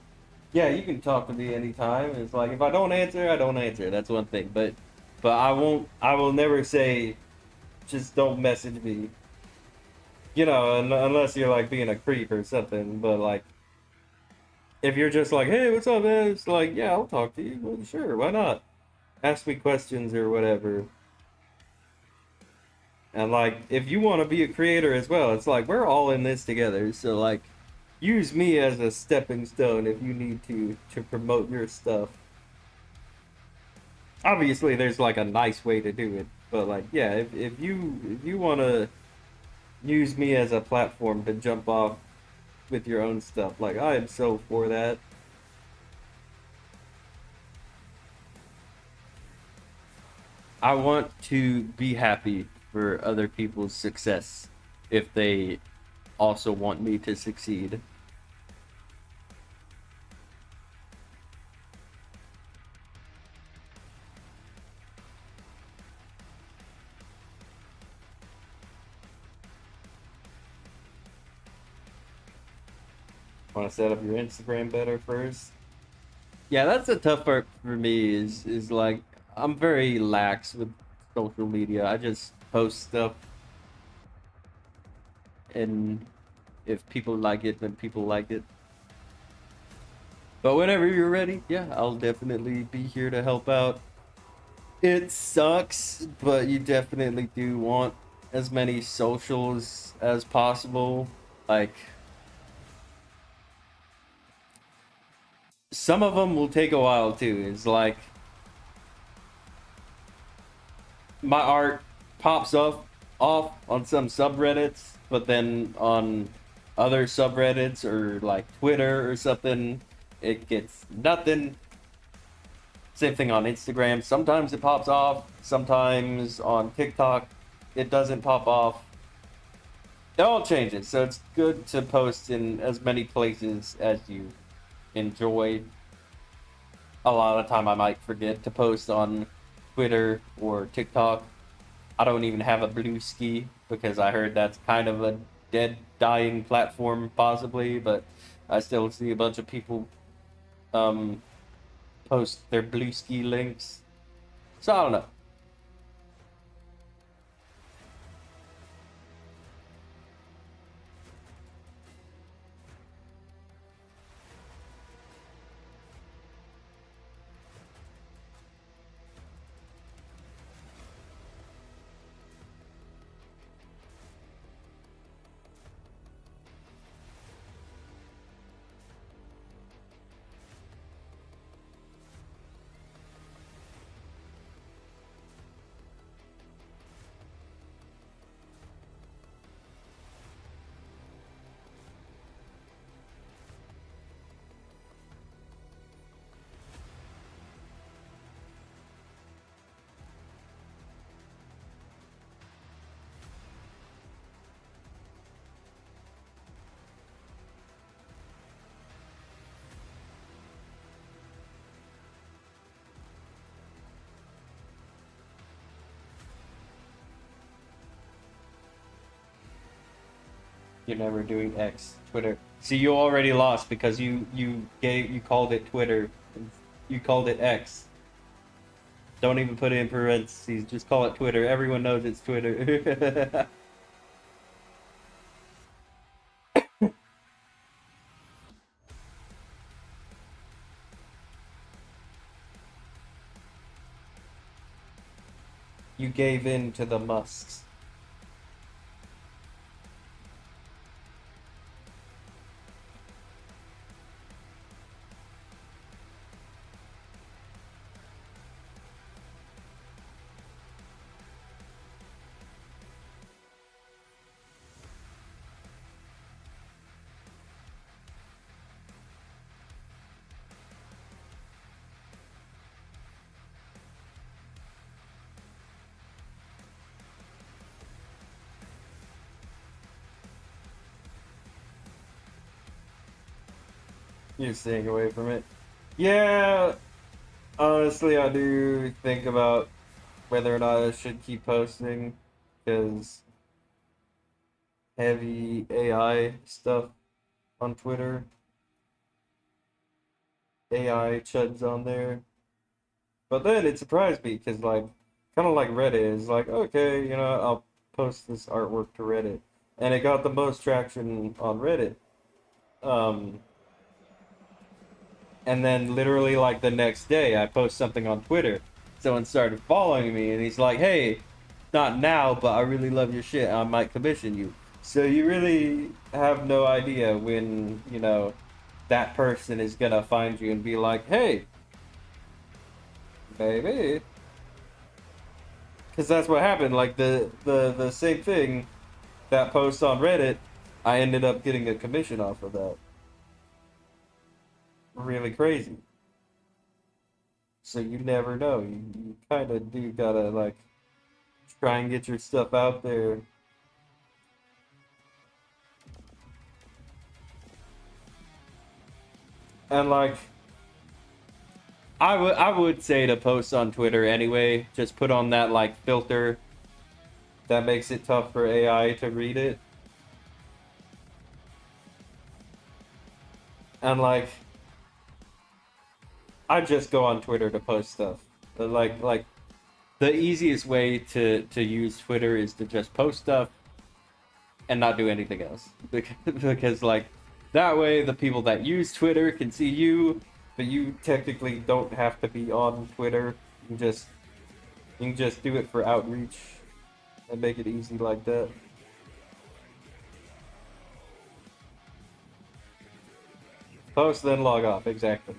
yeah, you can talk to me anytime. It's like if I don't answer, I don't answer. That's one thing. But I won't. I will never say just don't message me. You know, unless you're like being a creep or something. But like if you're just like, hey, what's up, man? It's like, yeah, I'll talk to you. Well, sure, why not? Ask me questions or whatever. And like, if you want to be a creator as well, it's like we're all in this together. So like, use me as a stepping stone if you need to promote your stuff. Obviously, there's like a nice way to do it, but like, yeah, if you want to use me as a platform to jump off with your own stuff, like I am so for that. I want to be happy for other people's success if they also want me to succeed. Want to set up your Instagram better first? Yeah, that's a tough part for me. Is like I'm very lax with social media. I just post stuff, and if people like it, then people like it. But whenever you're ready, yeah, I'll definitely be here to help out. It sucks, but you definitely do want as many socials as possible. Like some of them will take a while too. It's like my art pops up off on some subreddits, but then on other subreddits or like Twitter or something, it gets nothing. Same thing on Instagram. Sometimes it pops off, sometimes on TikTok it doesn't pop off. It all changes, so it's good to post in as many places as you enjoy. A lot of the time I might forget to post on Twitter or TikTok. I don't even have a blue ski because I heard that's kind of a dead, dying platform, possibly. But I still see a bunch of people um, post their blue ski links. So I don't know. You're never doing X, Twitter. See, you already lost because you called it Twitter. You called it X. Don't even put it in parentheses. Just call it Twitter. Everyone knows it's Twitter. You gave in to the musks. You're staying away from it. Yeah, honestly, I do think about whether or not I should keep posting, because heavy AI stuff on Twitter, AI chuds on there. But then it surprised me because, like, kind of like Reddit is like, okay, you know, I'll post this artwork to Reddit, and it got the most traction on Reddit. Um, and then literally like the next day, I post something on Twitter. Someone started following me, and he's like, "Hey, not now, but I really love your shit. I might commission you." So you really have no idea when, you know, that person is gonna find you and be like, "Hey, baby," because that's what happened. Like the same thing, that post on Reddit, I ended up getting a commission off of that. Really crazy. So you never know. You kind of do gotta like try and get your stuff out there. And like I would say to post on Twitter anyway, just put on that like filter that makes it tough for AI to read it. And like I just go on Twitter to post stuff. But like the easiest way to use Twitter is to just post stuff and not do anything else. Because like that way the people that use Twitter can see you, but you technically don't have to be on Twitter. You can just do it for outreach and make it easy like that. Post then log off, exactly.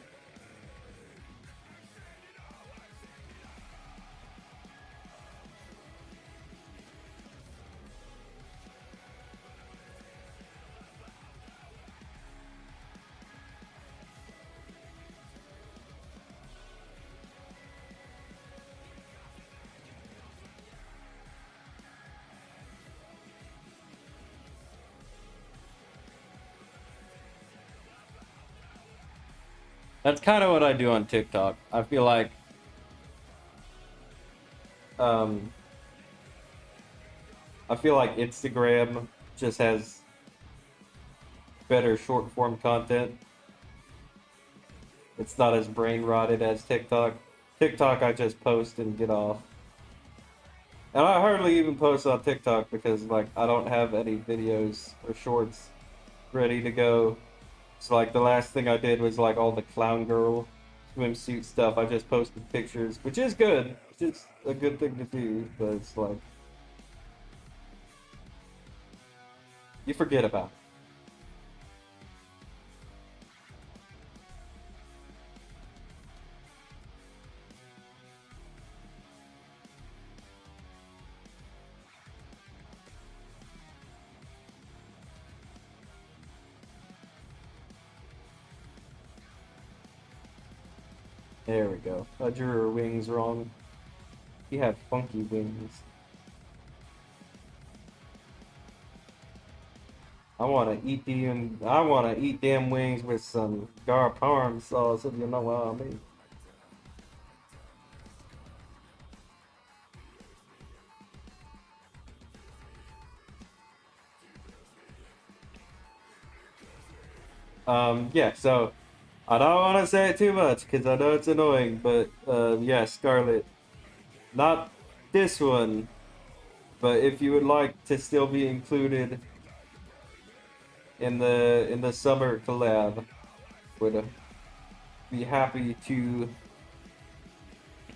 That's kind of what I do on TikTok. I feel like um I feel like Instagram just has better short form content. It's not as brain rotted as TikTok. TikTok I just post and get off. And I hardly even post on TikTok because like I don't have any videos or shorts ready to go. So like the last thing I did was like all the clown girl swimsuit stuff. I just posted pictures, which is good. It's just a good thing to do, but it's like you forget about it. There we go. I drew her wings wrong. She had funky wings. I wanna eat them wings with some gar parm sauce, if you know what I mean. Yeah, so I don't want to say it too much because I know it's annoying, but yeah, Scarlet, not this one, but if you would like to still be included in the summer collab, would be happy to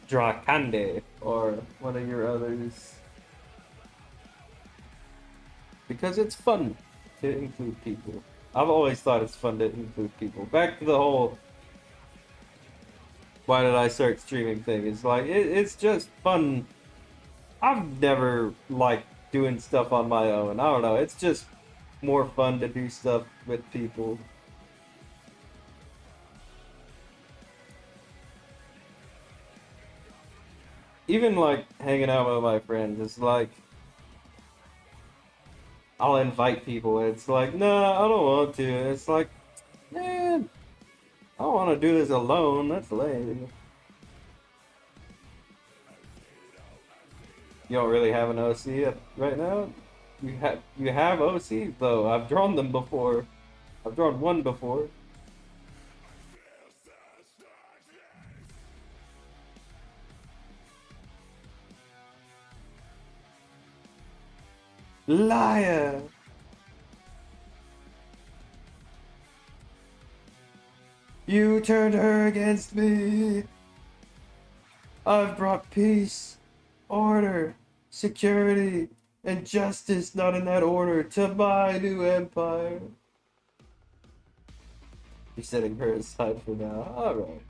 draw Kande or one of your others. things. Because it's fun to include people. I've always thought it's fun to include people. Back to the whole why did I start streaming thing. It's like, it's just fun. I've never liked doing stuff on my own. I don't know. It's just more fun to do stuff with people. Even like hanging out with my friends, it's like I'll invite people. And it's like, nah, I don't want to. And it's like, man, I don't want to do this alone. That's lame. You don't really have an OC right now. You have OCs though. I've drawn them before. I've drawn one before. Liar! You turned her against me! I've brought peace, order, security, and justice, not in that order, to my new empire. You're setting her aside for now. Alright.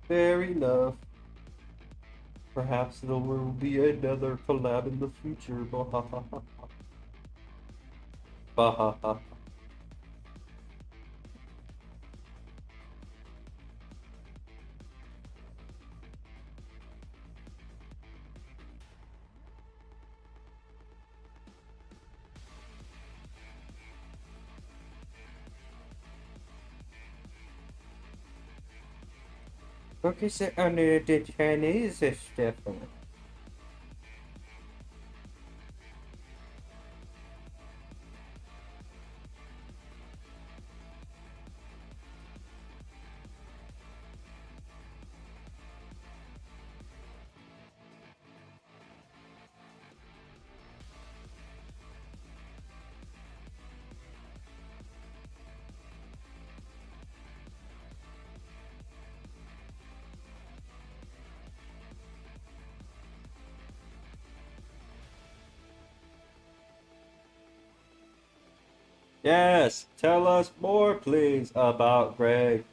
Fair enough. Perhaps there will be another collab in the future. Bahahaha. Bahahaha. Focus it on the Chinese stuff. Yes, tell us more, please, about Greg.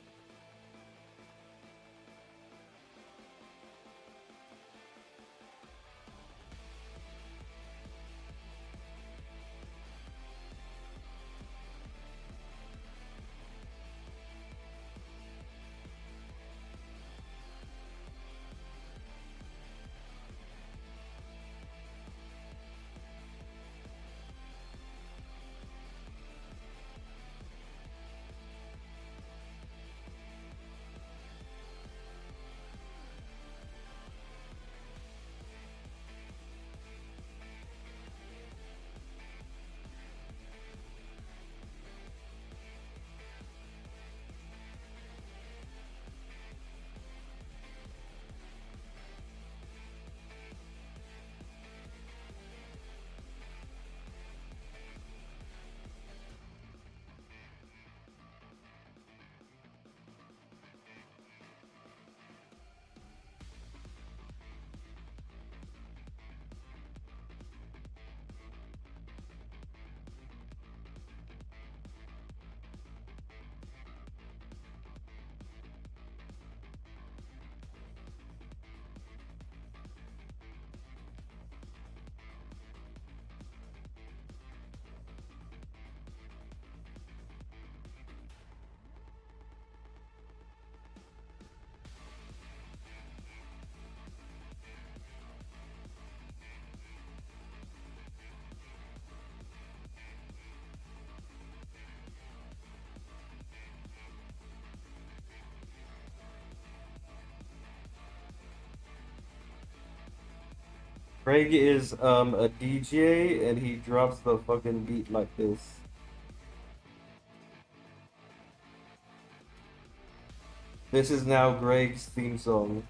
Greg is a DJ and he drops the fucking beat like this. This is now Greg's theme song.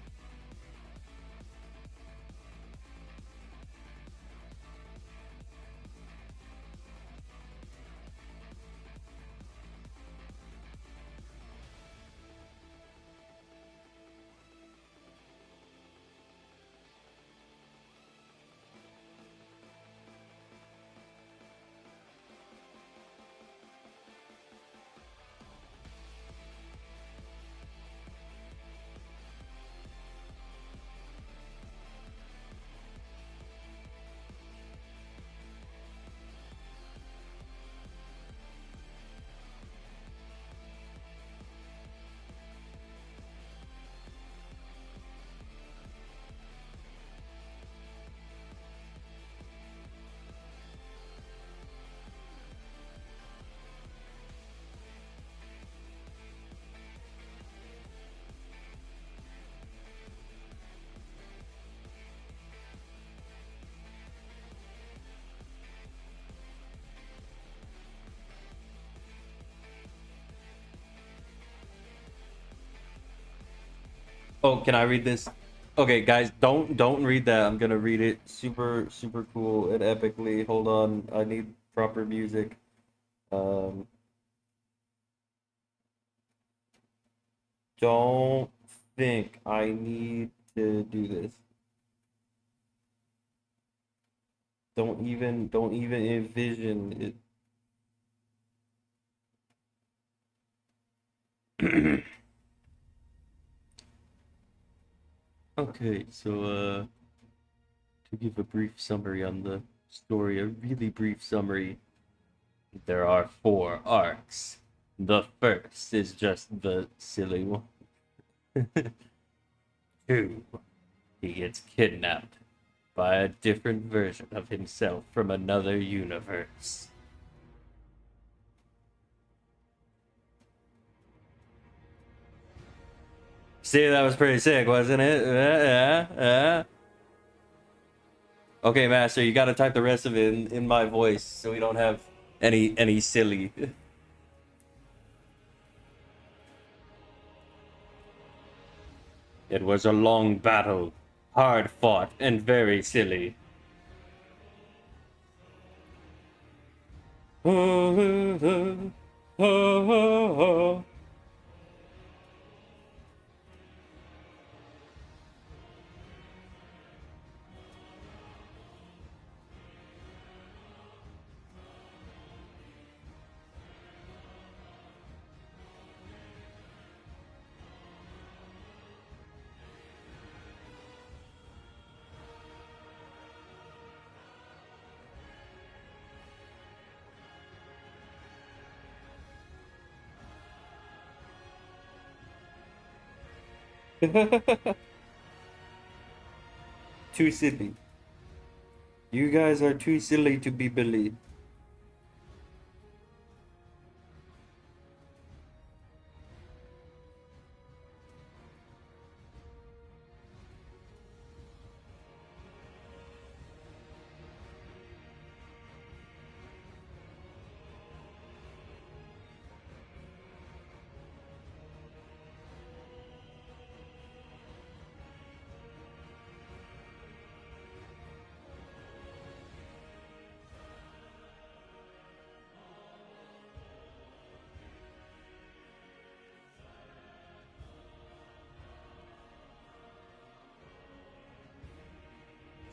Oh, can I read this? Okay, guys, don't read that. I'm gonna read it super cool and epically. Hold on, I need proper music. Um, don't think I need to do this. Don't even envision it. Okay, so to give a brief summary on the story, a really brief summary, there are 4 arcs. The first is just the silly one. 2, he gets kidnapped by a different version of himself from another universe. See, that was pretty sick, wasn't it? Yeah. Okay, Master, you gotta type the rest of it in my voice so we don't have any silly. It was a long battle, hard fought, and very silly. Too silly. You guys are too silly to be believed.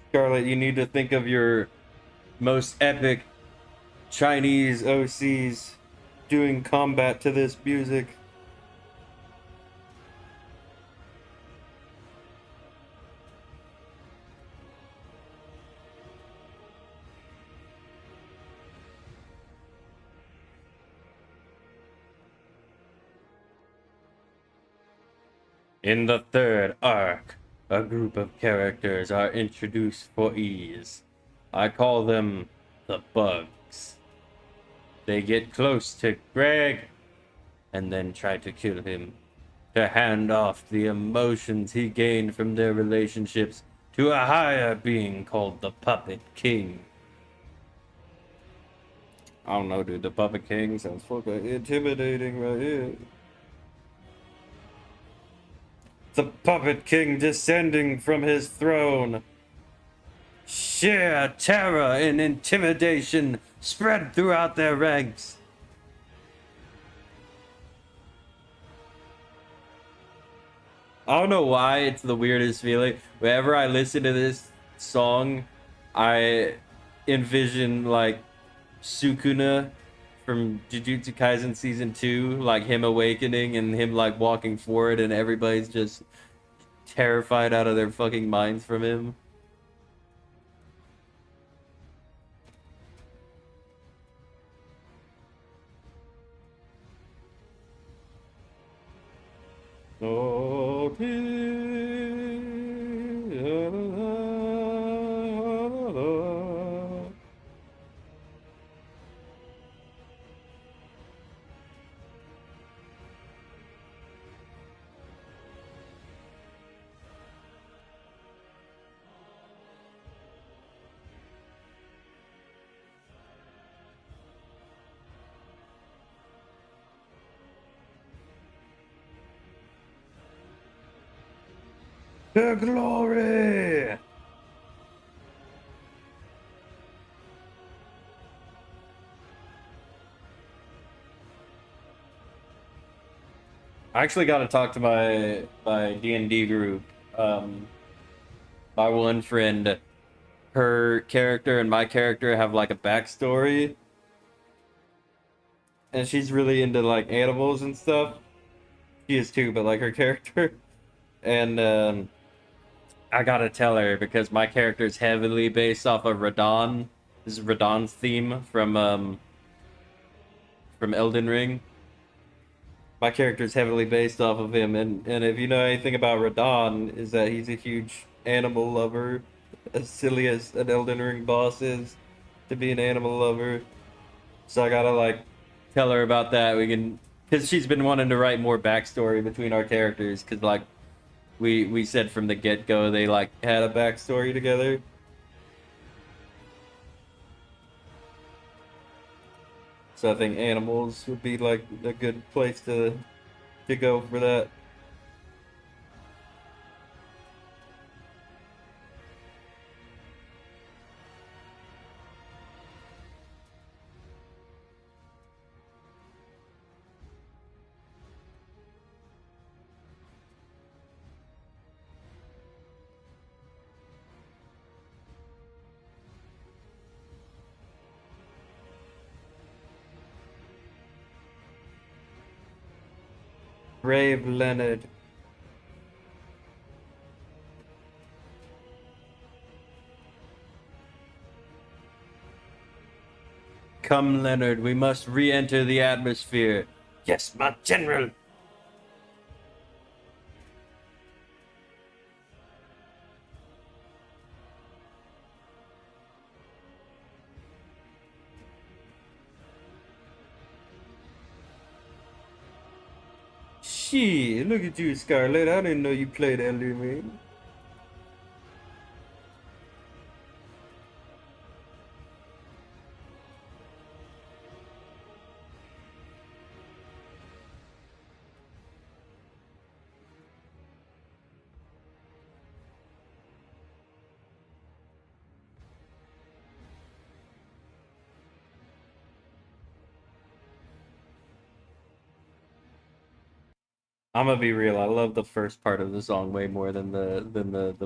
Scarlett, you need to think of your most epic Chinese OCs doing combat to this music. In the third arc, a group of characters are introduced for ease. I call them the Bugs. They get close to Greg and then try to kill him, to hand off the emotions he gained from their relationships to a higher being called the Puppet King. I don't know, dude. The Puppet King sounds fucking intimidating right here. The Puppet King descending from his throne. Sheer terror and intimidation spread throughout their ranks. I don't know why it's the weirdest feeling. Whenever I listen to this song, I envision like Sukuna from Jujutsu Kaisen season 2, like him awakening and him like walking forward and everybody's just terrified out of their fucking minds from him. To glory! I actually got to talk to my D&D group. Um, my one friend, her character and my character have like a backstory, and she's really into like animals and stuff. She is too, but like her character. And I gotta tell her because my character is heavily based off of Radon. This is Radon's theme from Elden Ring. My character is heavily based off of him, and if you know anything about Radon, is that he's a huge animal lover, as silly as an Elden Ring boss is to be an animal lover. So I gotta like tell her about that. We can, because she's been wanting to write more backstory between our characters. Because like we said from the get go, they like had a backstory together. So I think animals would be like a good place to go for that. Brave Leonard. Come, Leonard, we must re-enter the atmosphere. Yes, my general. Shit, look at you, Scarlet. I didn't know you played Elden Ring. I'm gonna be real. I love the first part of the song way more than the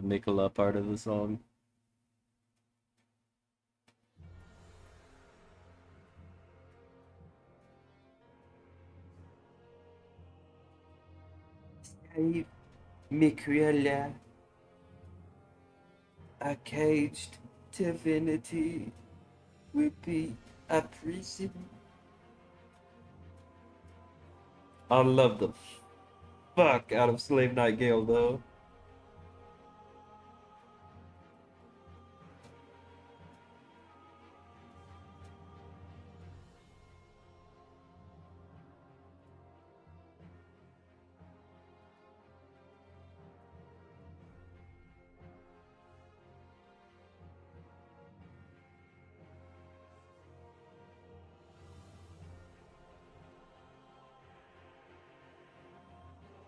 Mikola part of the song. Save Mikola, a caged divinity, would be a prison. I love the fuck out of Slave Nightingale though.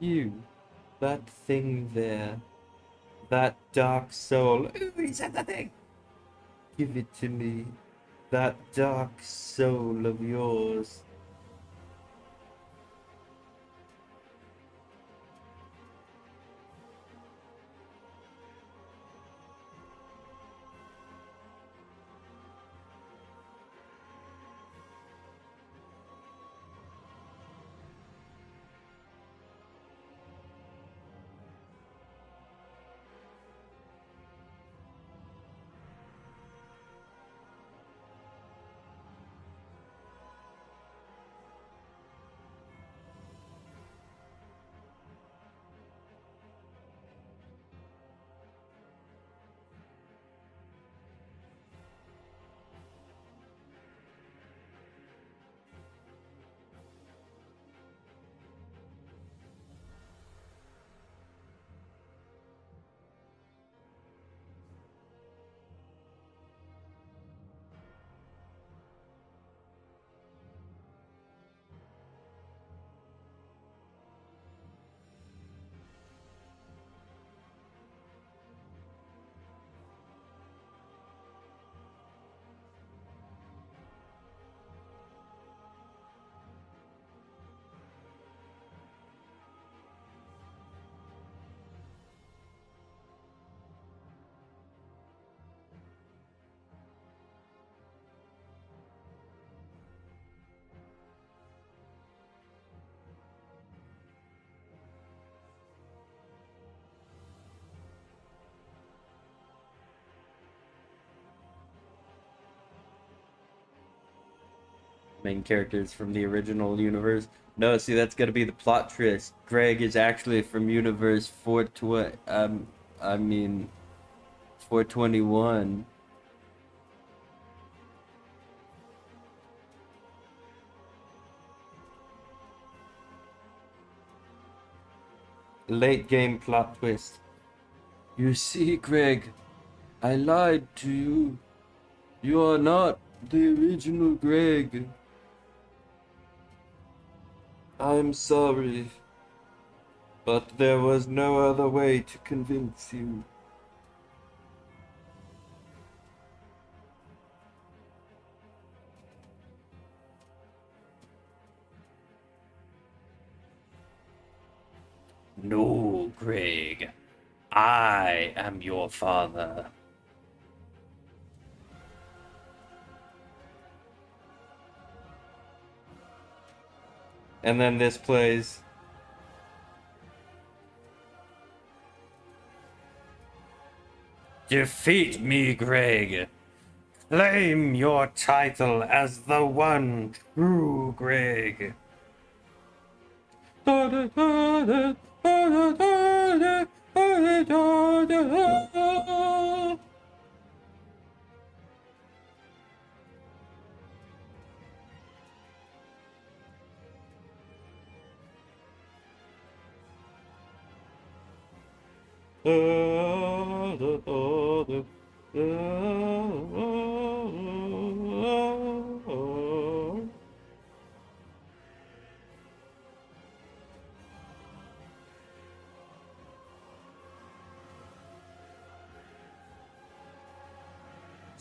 You, that thing there, that dark soul. Ooh, he said that thing. Give it to me. That dark soul of yours. main characters from the original universe. No, see, that's gonna be the plot twist. Greg is actually from universe 420. I mean, 421. Late game plot twist. You see, Greg, I lied to you. You are not the original Greg. I'm sorry, but there was no other way to convince you. No, Greg. I am your father. And then this plays. Defeat me, Greg. Claim your title as the one true Greg.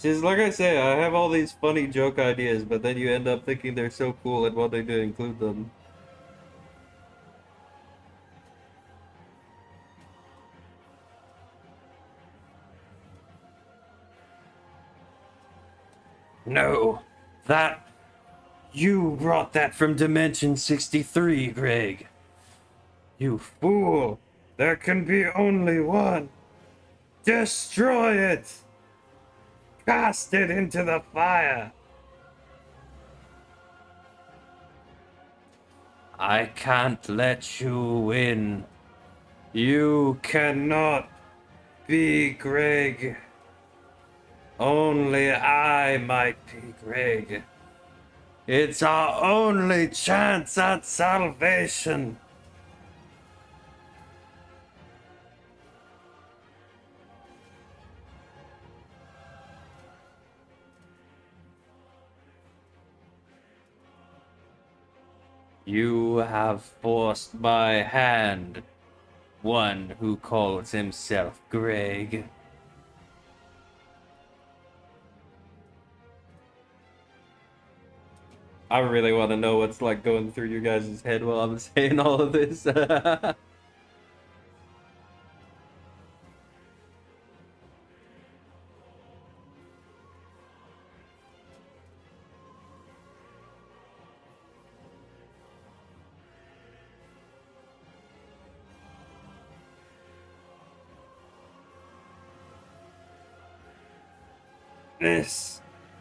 Just like I say, I have all these funny joke ideas, but then you end up thinking they're so cool and wanting to include them. No, that... You brought that from Dimension 63, Greg. You fool! There can be only one! Destroy it! Cast it into the fire! I can't let you win. You cannot be Greg. Only I might be Greg. It's our only chance at salvation. You have forced my hand, one who calls himself Greg. I really want to know what's like going through you guys' head while I'm saying all of this.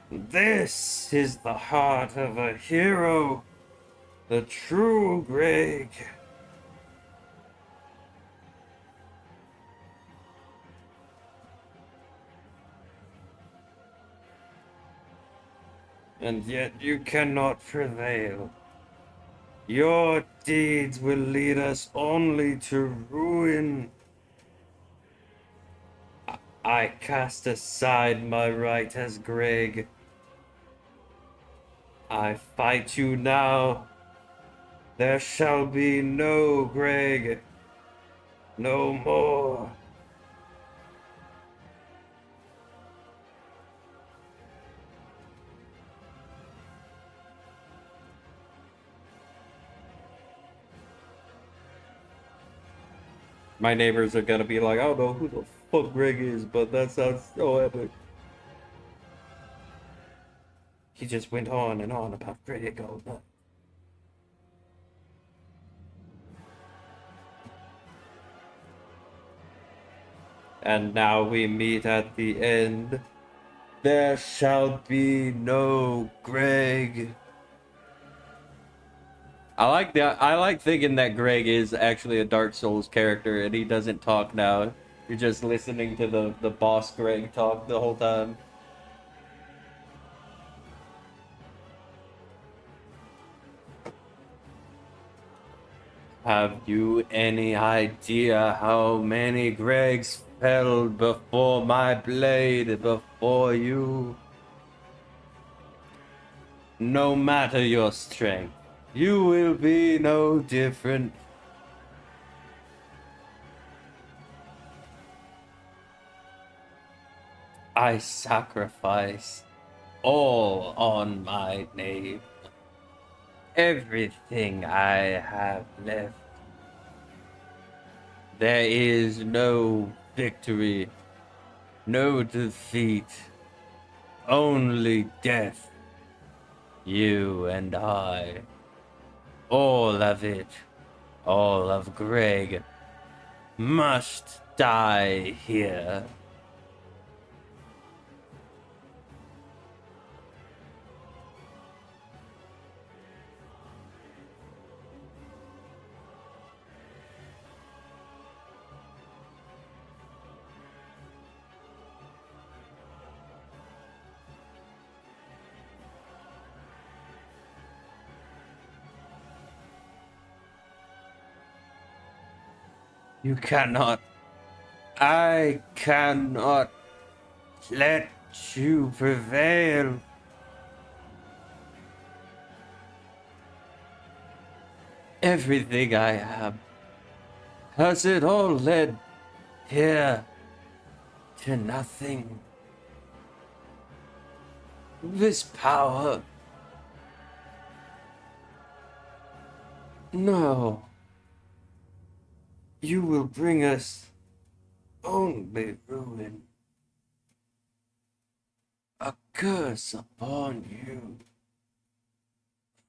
This is the heart of a hero, the true Greg. And yet you cannot prevail. Your deeds will lead us only to ruin. I cast aside my right as Greg. I fight you now. There shall be no Greg. No more. My neighbors are gonna be like, I don't know who the fuck Greg is, but that sounds so epic. He just went on and on about Greg all night. And now we meet at the end. There shall be no Greg. I like thinking that Greg is actually a Dark Souls character and he doesn't talk now. You're just listening to the boss Greg talk the whole time. Have you any idea how many Gregs fell before my blade before you? No matter your strength, you will be no different. I sacrifice all on my name. Everything I have left. There is no victory, no defeat, only death. You and I. All of it, all of Greg, must die here. You cannot. I cannot let you prevail. Everything I am, has it all led here to nothing? This power. No. You will bring us only ruin. A curse upon you,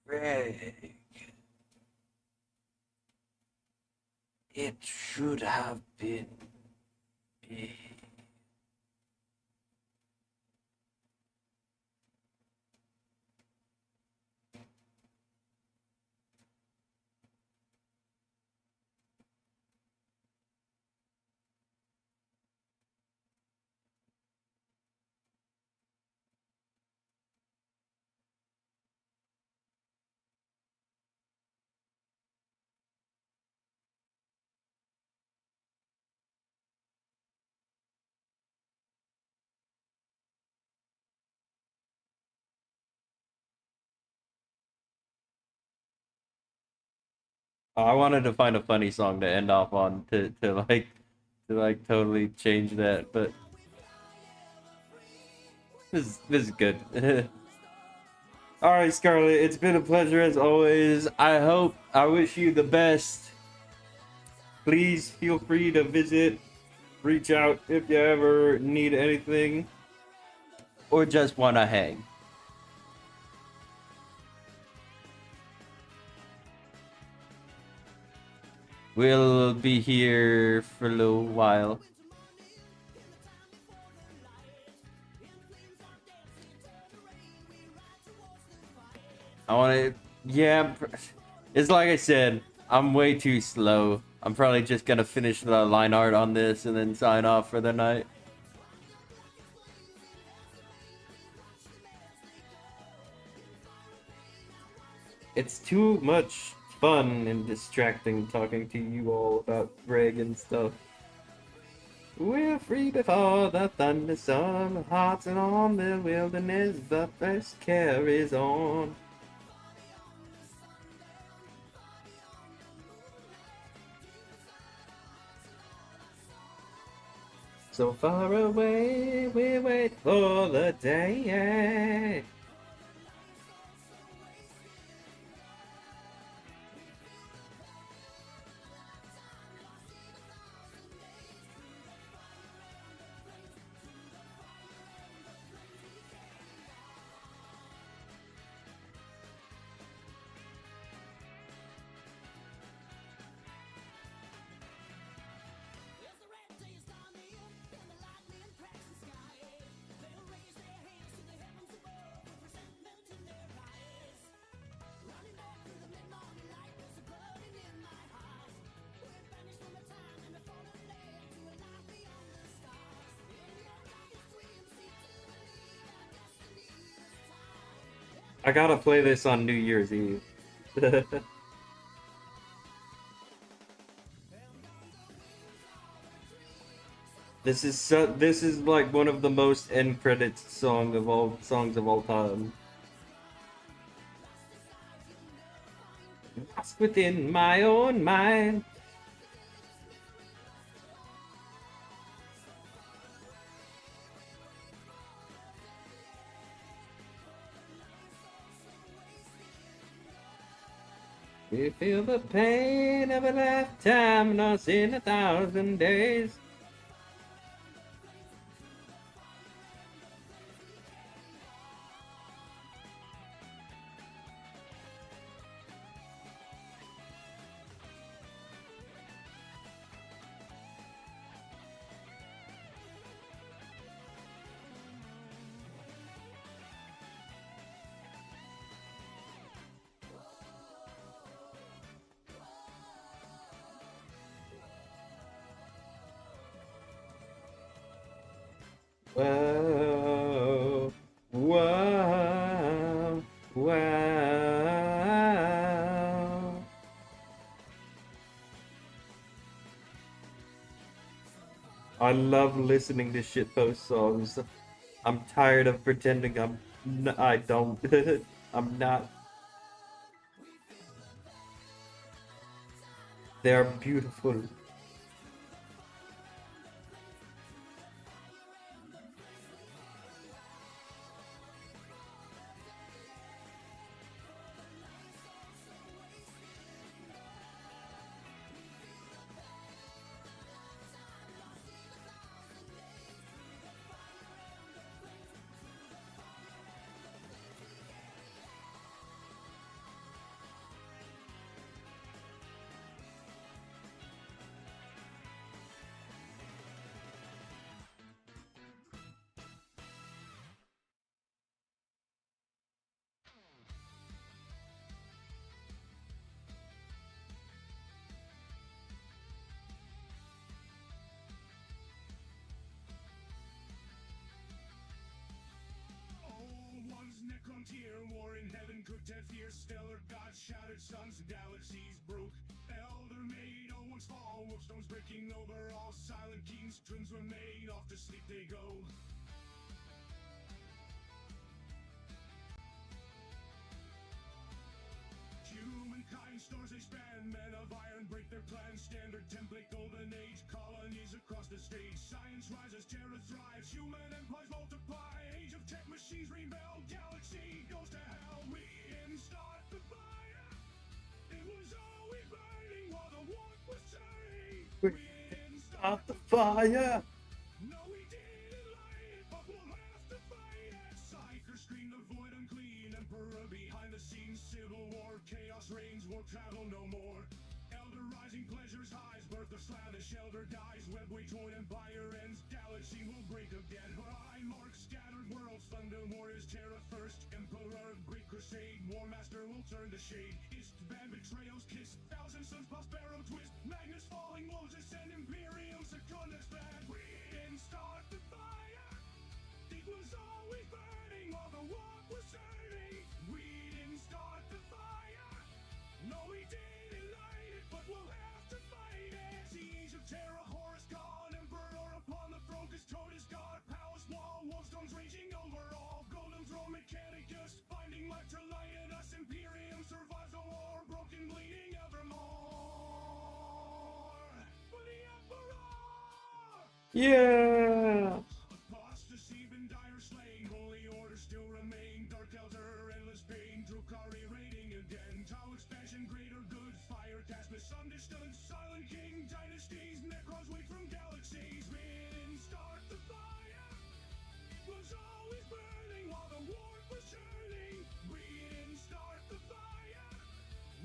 Greg. It should have been me. I wanted to find a funny song to end off on to totally change that, but this is good. All right, Scarlett, it's been a pleasure as always. I wish you the best. Please feel free to visit, reach out if you ever need anything or just want to hang. We'll be here for a little while. I want to, yeah, it's like I said, I'm way too slow. I'm probably just gonna finish the line art on this and then sign off for the night. It's too much fun and distracting talking to you all about Greg and stuff. We're free before the thunderstorm, hearts and on the wilderness, the first carries on. So far away, we wait for the day. I gotta play this on New Year's Eve. This is like one of the most end credits songs of all time. Lost within my own mind. We feel the pain of a lifetime lost in 1,000 days. Whoa, whoa, wow. I love listening to shitpost songs. I'm tired of pretending I don't. I'm not. They're beautiful. War in heaven cooked at fierce stellar gods shattered suns and galaxies broke. Elder made all one's fall, wolfstones breaking over all silent kings. Twins were made, off to sleep they go. Humankind stars they span, men of iron break their plans. Standard template golden age, colonies across the stage. Science rises, terror thrives, human empires multiply. Age of tech machines rebel, galaxy goes to hell. We didn't start the fire, it was always burning while the warp was turning. We didn't start the fire. No, we didn't light it, but we'll have to fight it. Psychers scream the void unclean, emperor behind the scenes. Civil war, chaos reigns, war travel no more. Elder rising, pleasures highs, birth of slavish elder dies. Web we join, empire ends, galaxy will break again. High marks, scattered worlds, thunder warriors, terror first. Emperor, great crusade, war master will turn to shade. East band betrayals kiss, thousand suns prospero twist. Magnus falling, Moses and Imperium Secundus bad. We didn't start the fire, it was always burning while the warp was turning. We didn't start the fire, no we didn't light it, but we'll have to fight it. Siege of terror, Horus gone, emperor upon the throne, cause Totus god, palace wall, wolfstones raging over all. Golden throne Mechanicus, finding life to lion us. Imperium survives the war, broken bleeding evermore. For the emperor! Yeah. Apostasy been dire slain, holy order still remain. Dark elder, endless pain, Drukari raiding again. Tau expansion, greater good, fire cast misunderstood. Silent king, dynasties, necrons wait from galaxies. We didn't start the fire, it was always burning while the warp was churning. We didn't start the fire,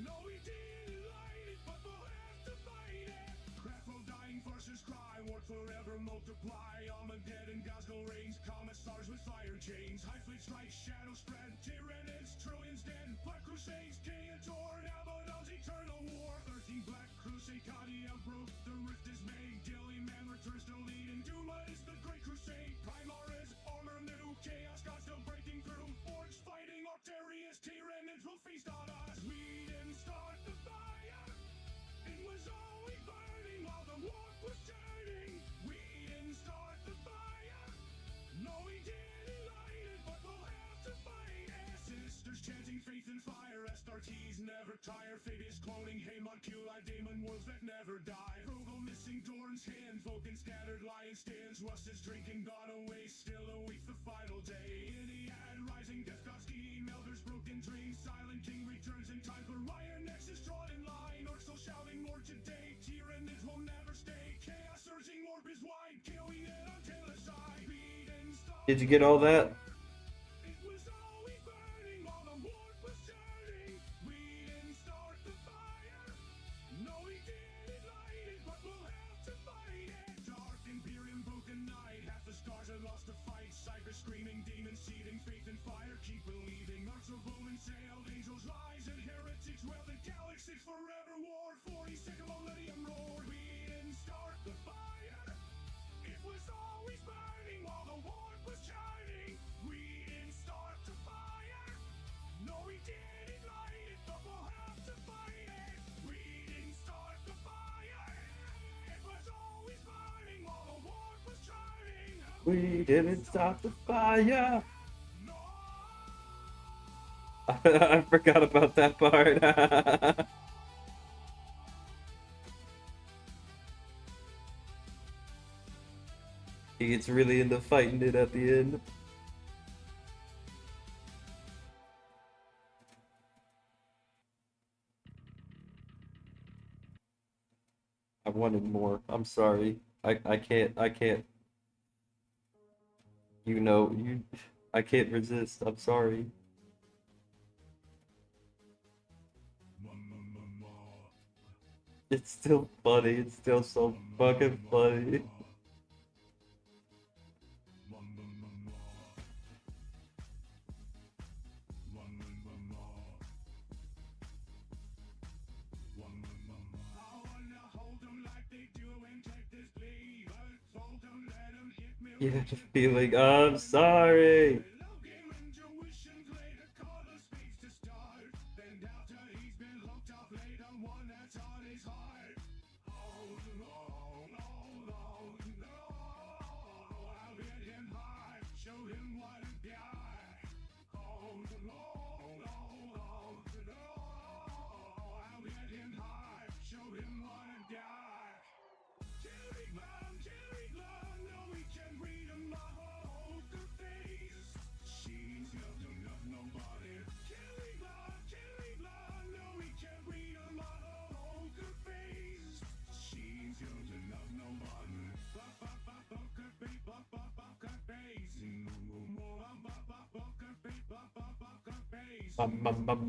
no we didn't light it, but we'll have to fight it. Craftful dying forces cry, war forever multiply. Armageddon, Gosnell reigns, commissars with fire chains. High fleet strikes, shadow spread, Tyranids, trillions dead. Black crusades, Kaetor, Abaddon's eternal war. 13 Black Crusade, Kadia broke, the rift is made. Dilly man returns to lead, and Duma is the great crusade. Primaris, armor new, chaos god still breaking through. Orcs fighting, Arterius one's hands, Vulcan scattered lion stands. Rust is drinking, gone away, still awaits the final day. Iliad rising, death god skiing, elders broken dreams. Silent king returns in time for Ryan X is drawn in line. Orcs still shouting more today, Tyranids will never stay. Chaos surging, warp is wide, killing it until the side. Beat and stop. Did you get all that? It was always burning while the warp was turning. We didn't start the fire. No, we didn't light it, but we'll have to fight it. Dark Imperium, broken night. Half the stars are lost to fight. Cypher screaming, demons seething, faith and fire. Keep believing. Arcs of bone sailed, angels rise, and heretics well the galaxy's forever war. 42nd millennium roar. We didn't start the fire. It was always burning while the warp was churning. We didn't start the fire. No, we didn't light it, but we'll have to fight it. We didn't start the fire. It was always burning while the warp was churning. We didn't start the fire. I forgot about that part. He gets really into fighting it at the end. I wanted more. I'm sorry. I can't. I can't resist. I'm sorry. It's still funny. It's still so fucking funny. You have a feeling. I'm sorry.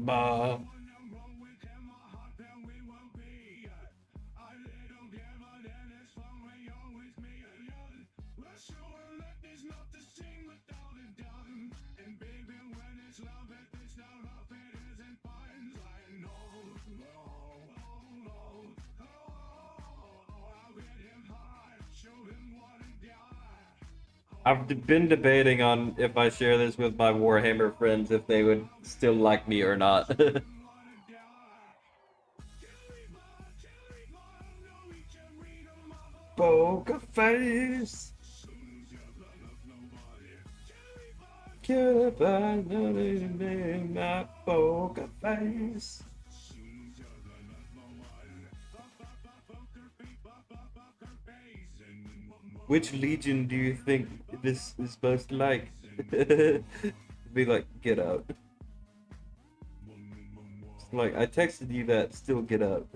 Ma. I've been debating on if I share this with my Warhammer friends, if they would still like me or not. Poker face. Killed by my poker face. Which legion do you think this is supposed to like? Be like, get out. It's like, I texted you that, still get out.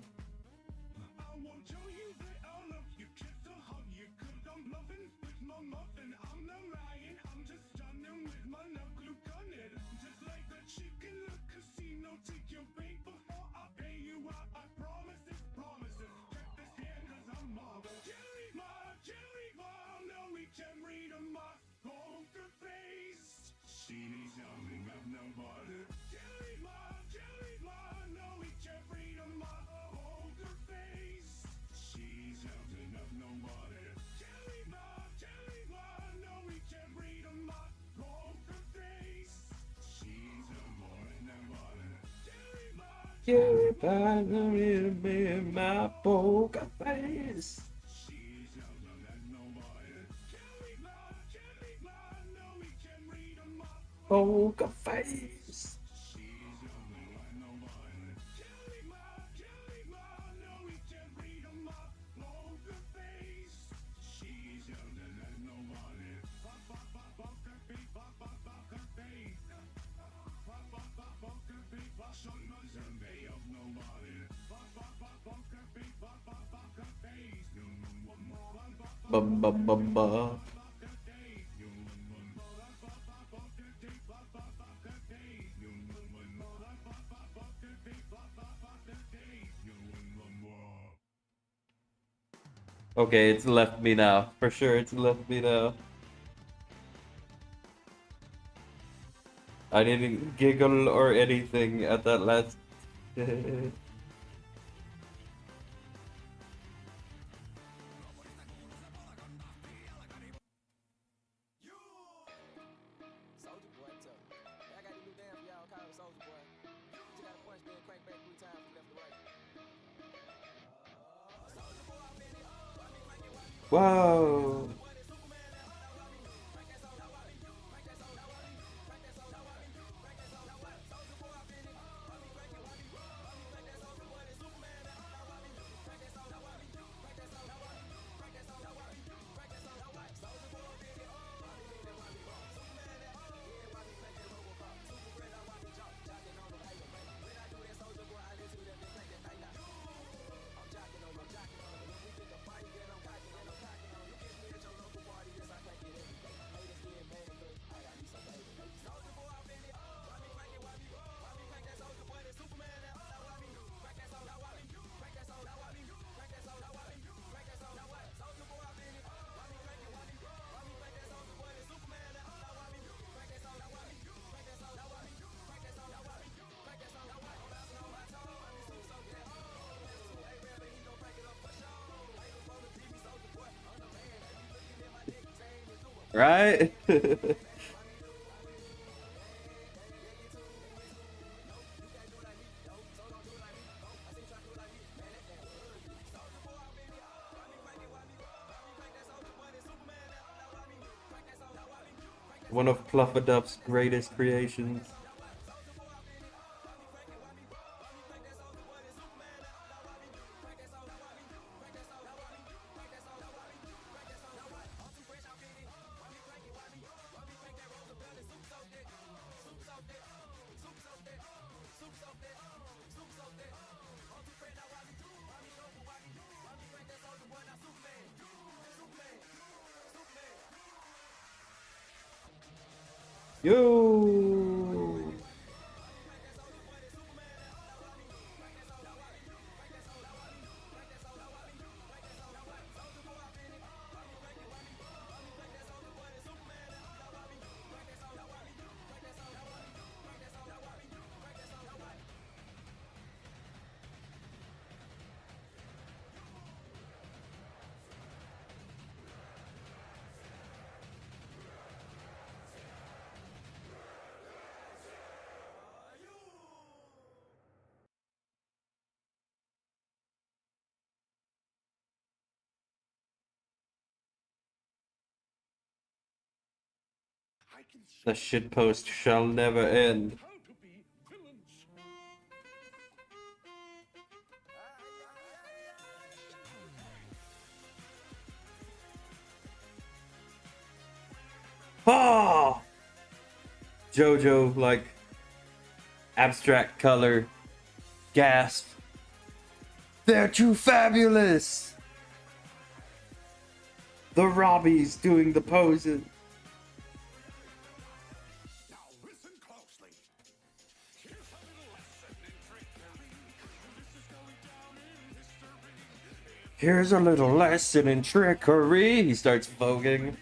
You finally be my poker face. Poker face. Ba ba ba ba. Okay, it's left me now. For sure, it's left me now. I didn't giggle or anything at that last. Soldier boy, tell me. Hey, I got this new dance for y'all called Soldier Boy. You just gotta punch, then crank back 3 times from left to right. Whoa. Right? One of Pluffadup's greatest creations. Yo! The shitpost shall never end. How to be villains. Ah! Jojo, like, abstract color. Gasp. They're too fabulous! The Robbies doing the poses. Now listen closely. Here's a little lesson in trickery. This is going down in history. Here's a little lesson in trickery. He starts voguing.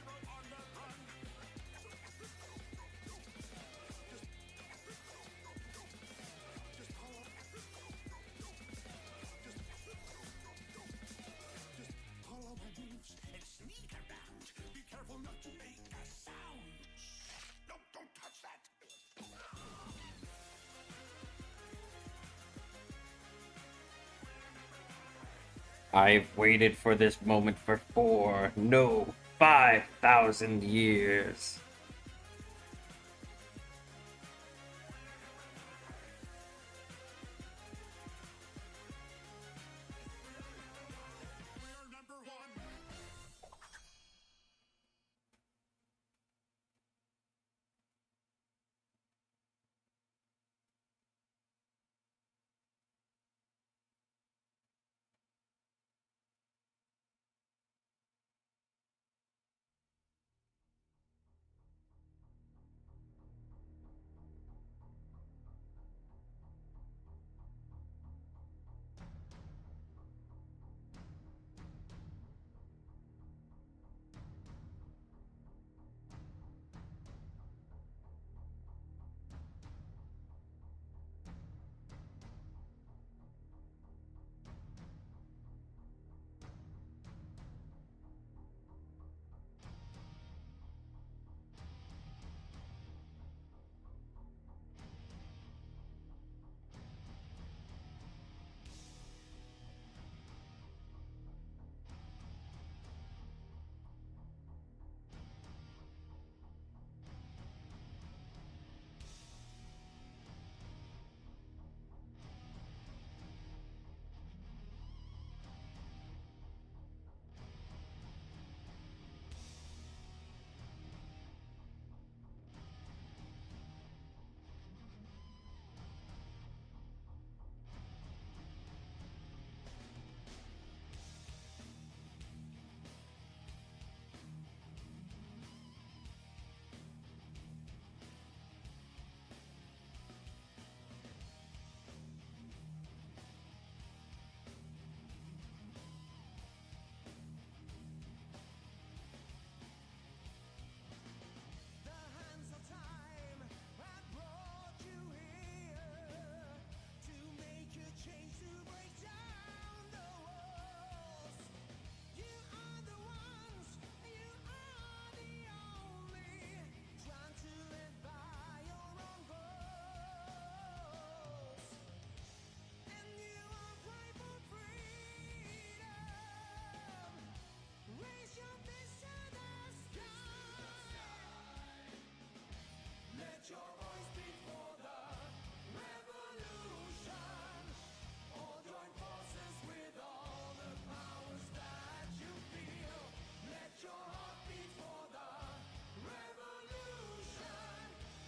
Follow my moves and sneak around. Be careful not to make a sound. No, don't touch that. I've waited for this moment for 5,000 years. We're number one.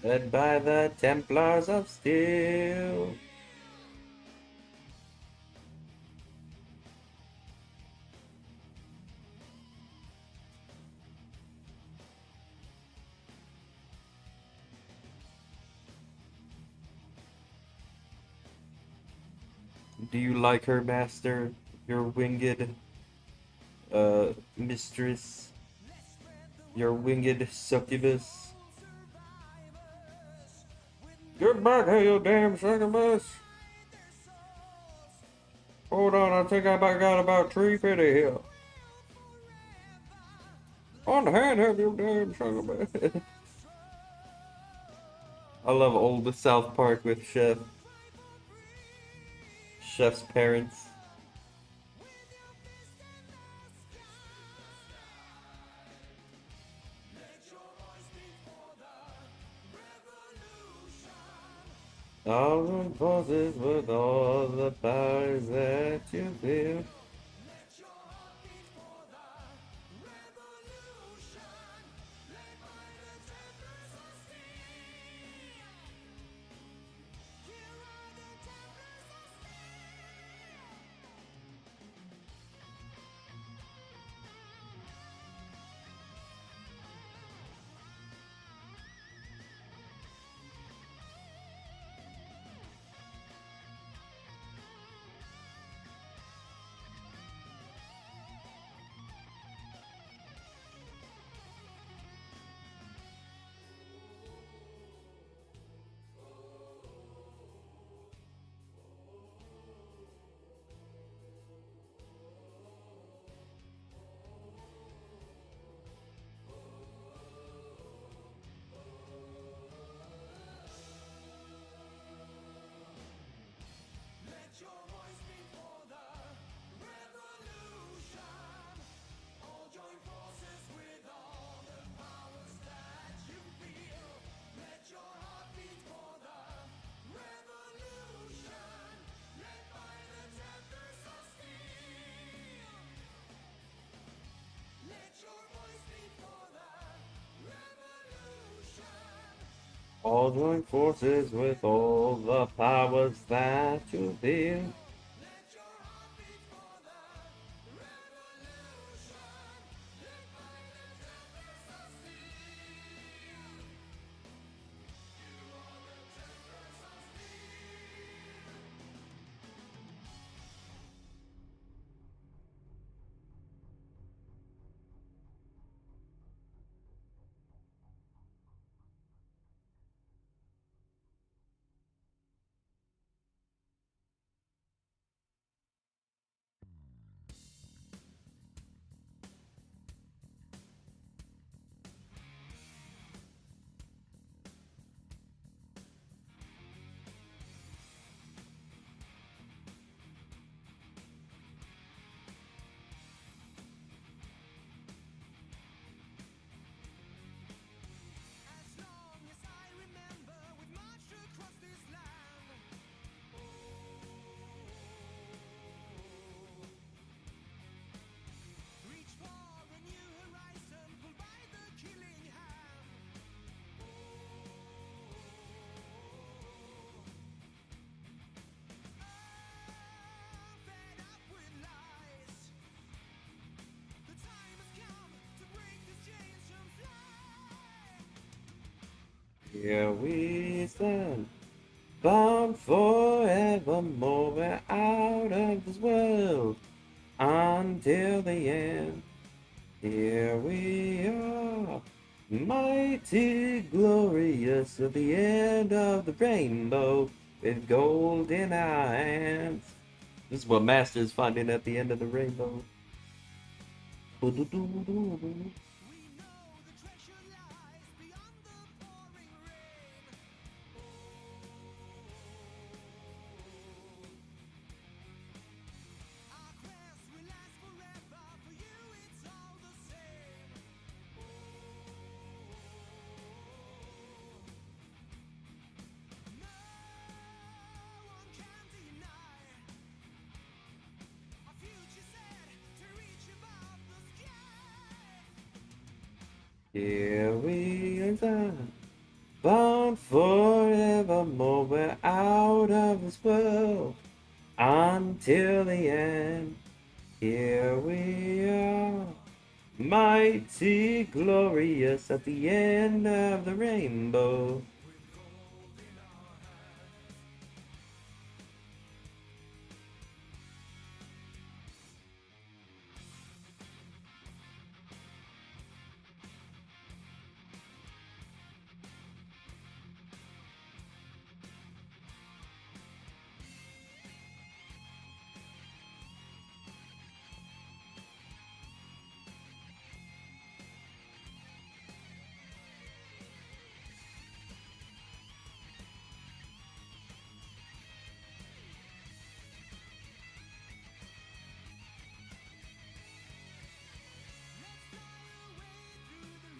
led by the Templars of Steel. Do you like her, master? Your winged, mistress? Your winged succubus? Get back here, you damn succubus! Hold on, I think I got about 350 here. On the hand have you damn succubus. I love old South Park with Chef's parents. All the forces with all the powers that you feel. All join forces with all the powers that you feel. Here we stand, bound forevermore. We're out of this world until the end. Here we are, mighty glorious at the end of the rainbow, with gold in our hands. This is what Master's finding at the end of the rainbow. Here we are, bound bound forevermore. We're out of this world until the end. Here we are, mighty glorious at the end of the rainbow.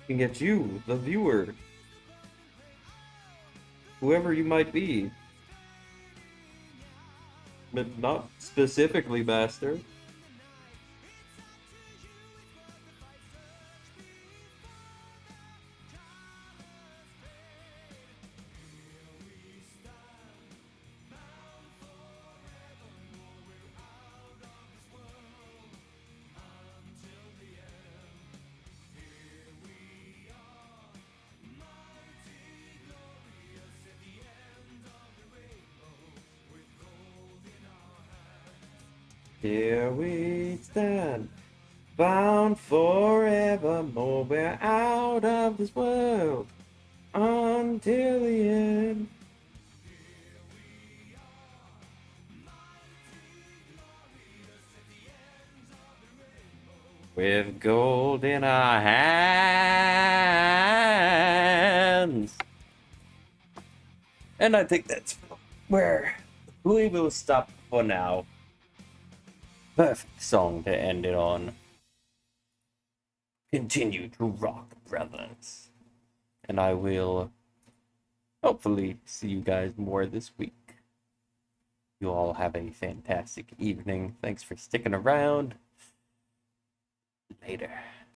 Can get you, the viewer, whoever you might be, but not specifically Master. Here we stand, bound forevermore. We're out of this world until the end. With gold in our hands. And I think that's where we will stop for now. Perfect song to end it on. Continue to rock, brothers. And I will hopefully see you guys more this week. You all have a fantastic evening. Thanks for sticking around. Later.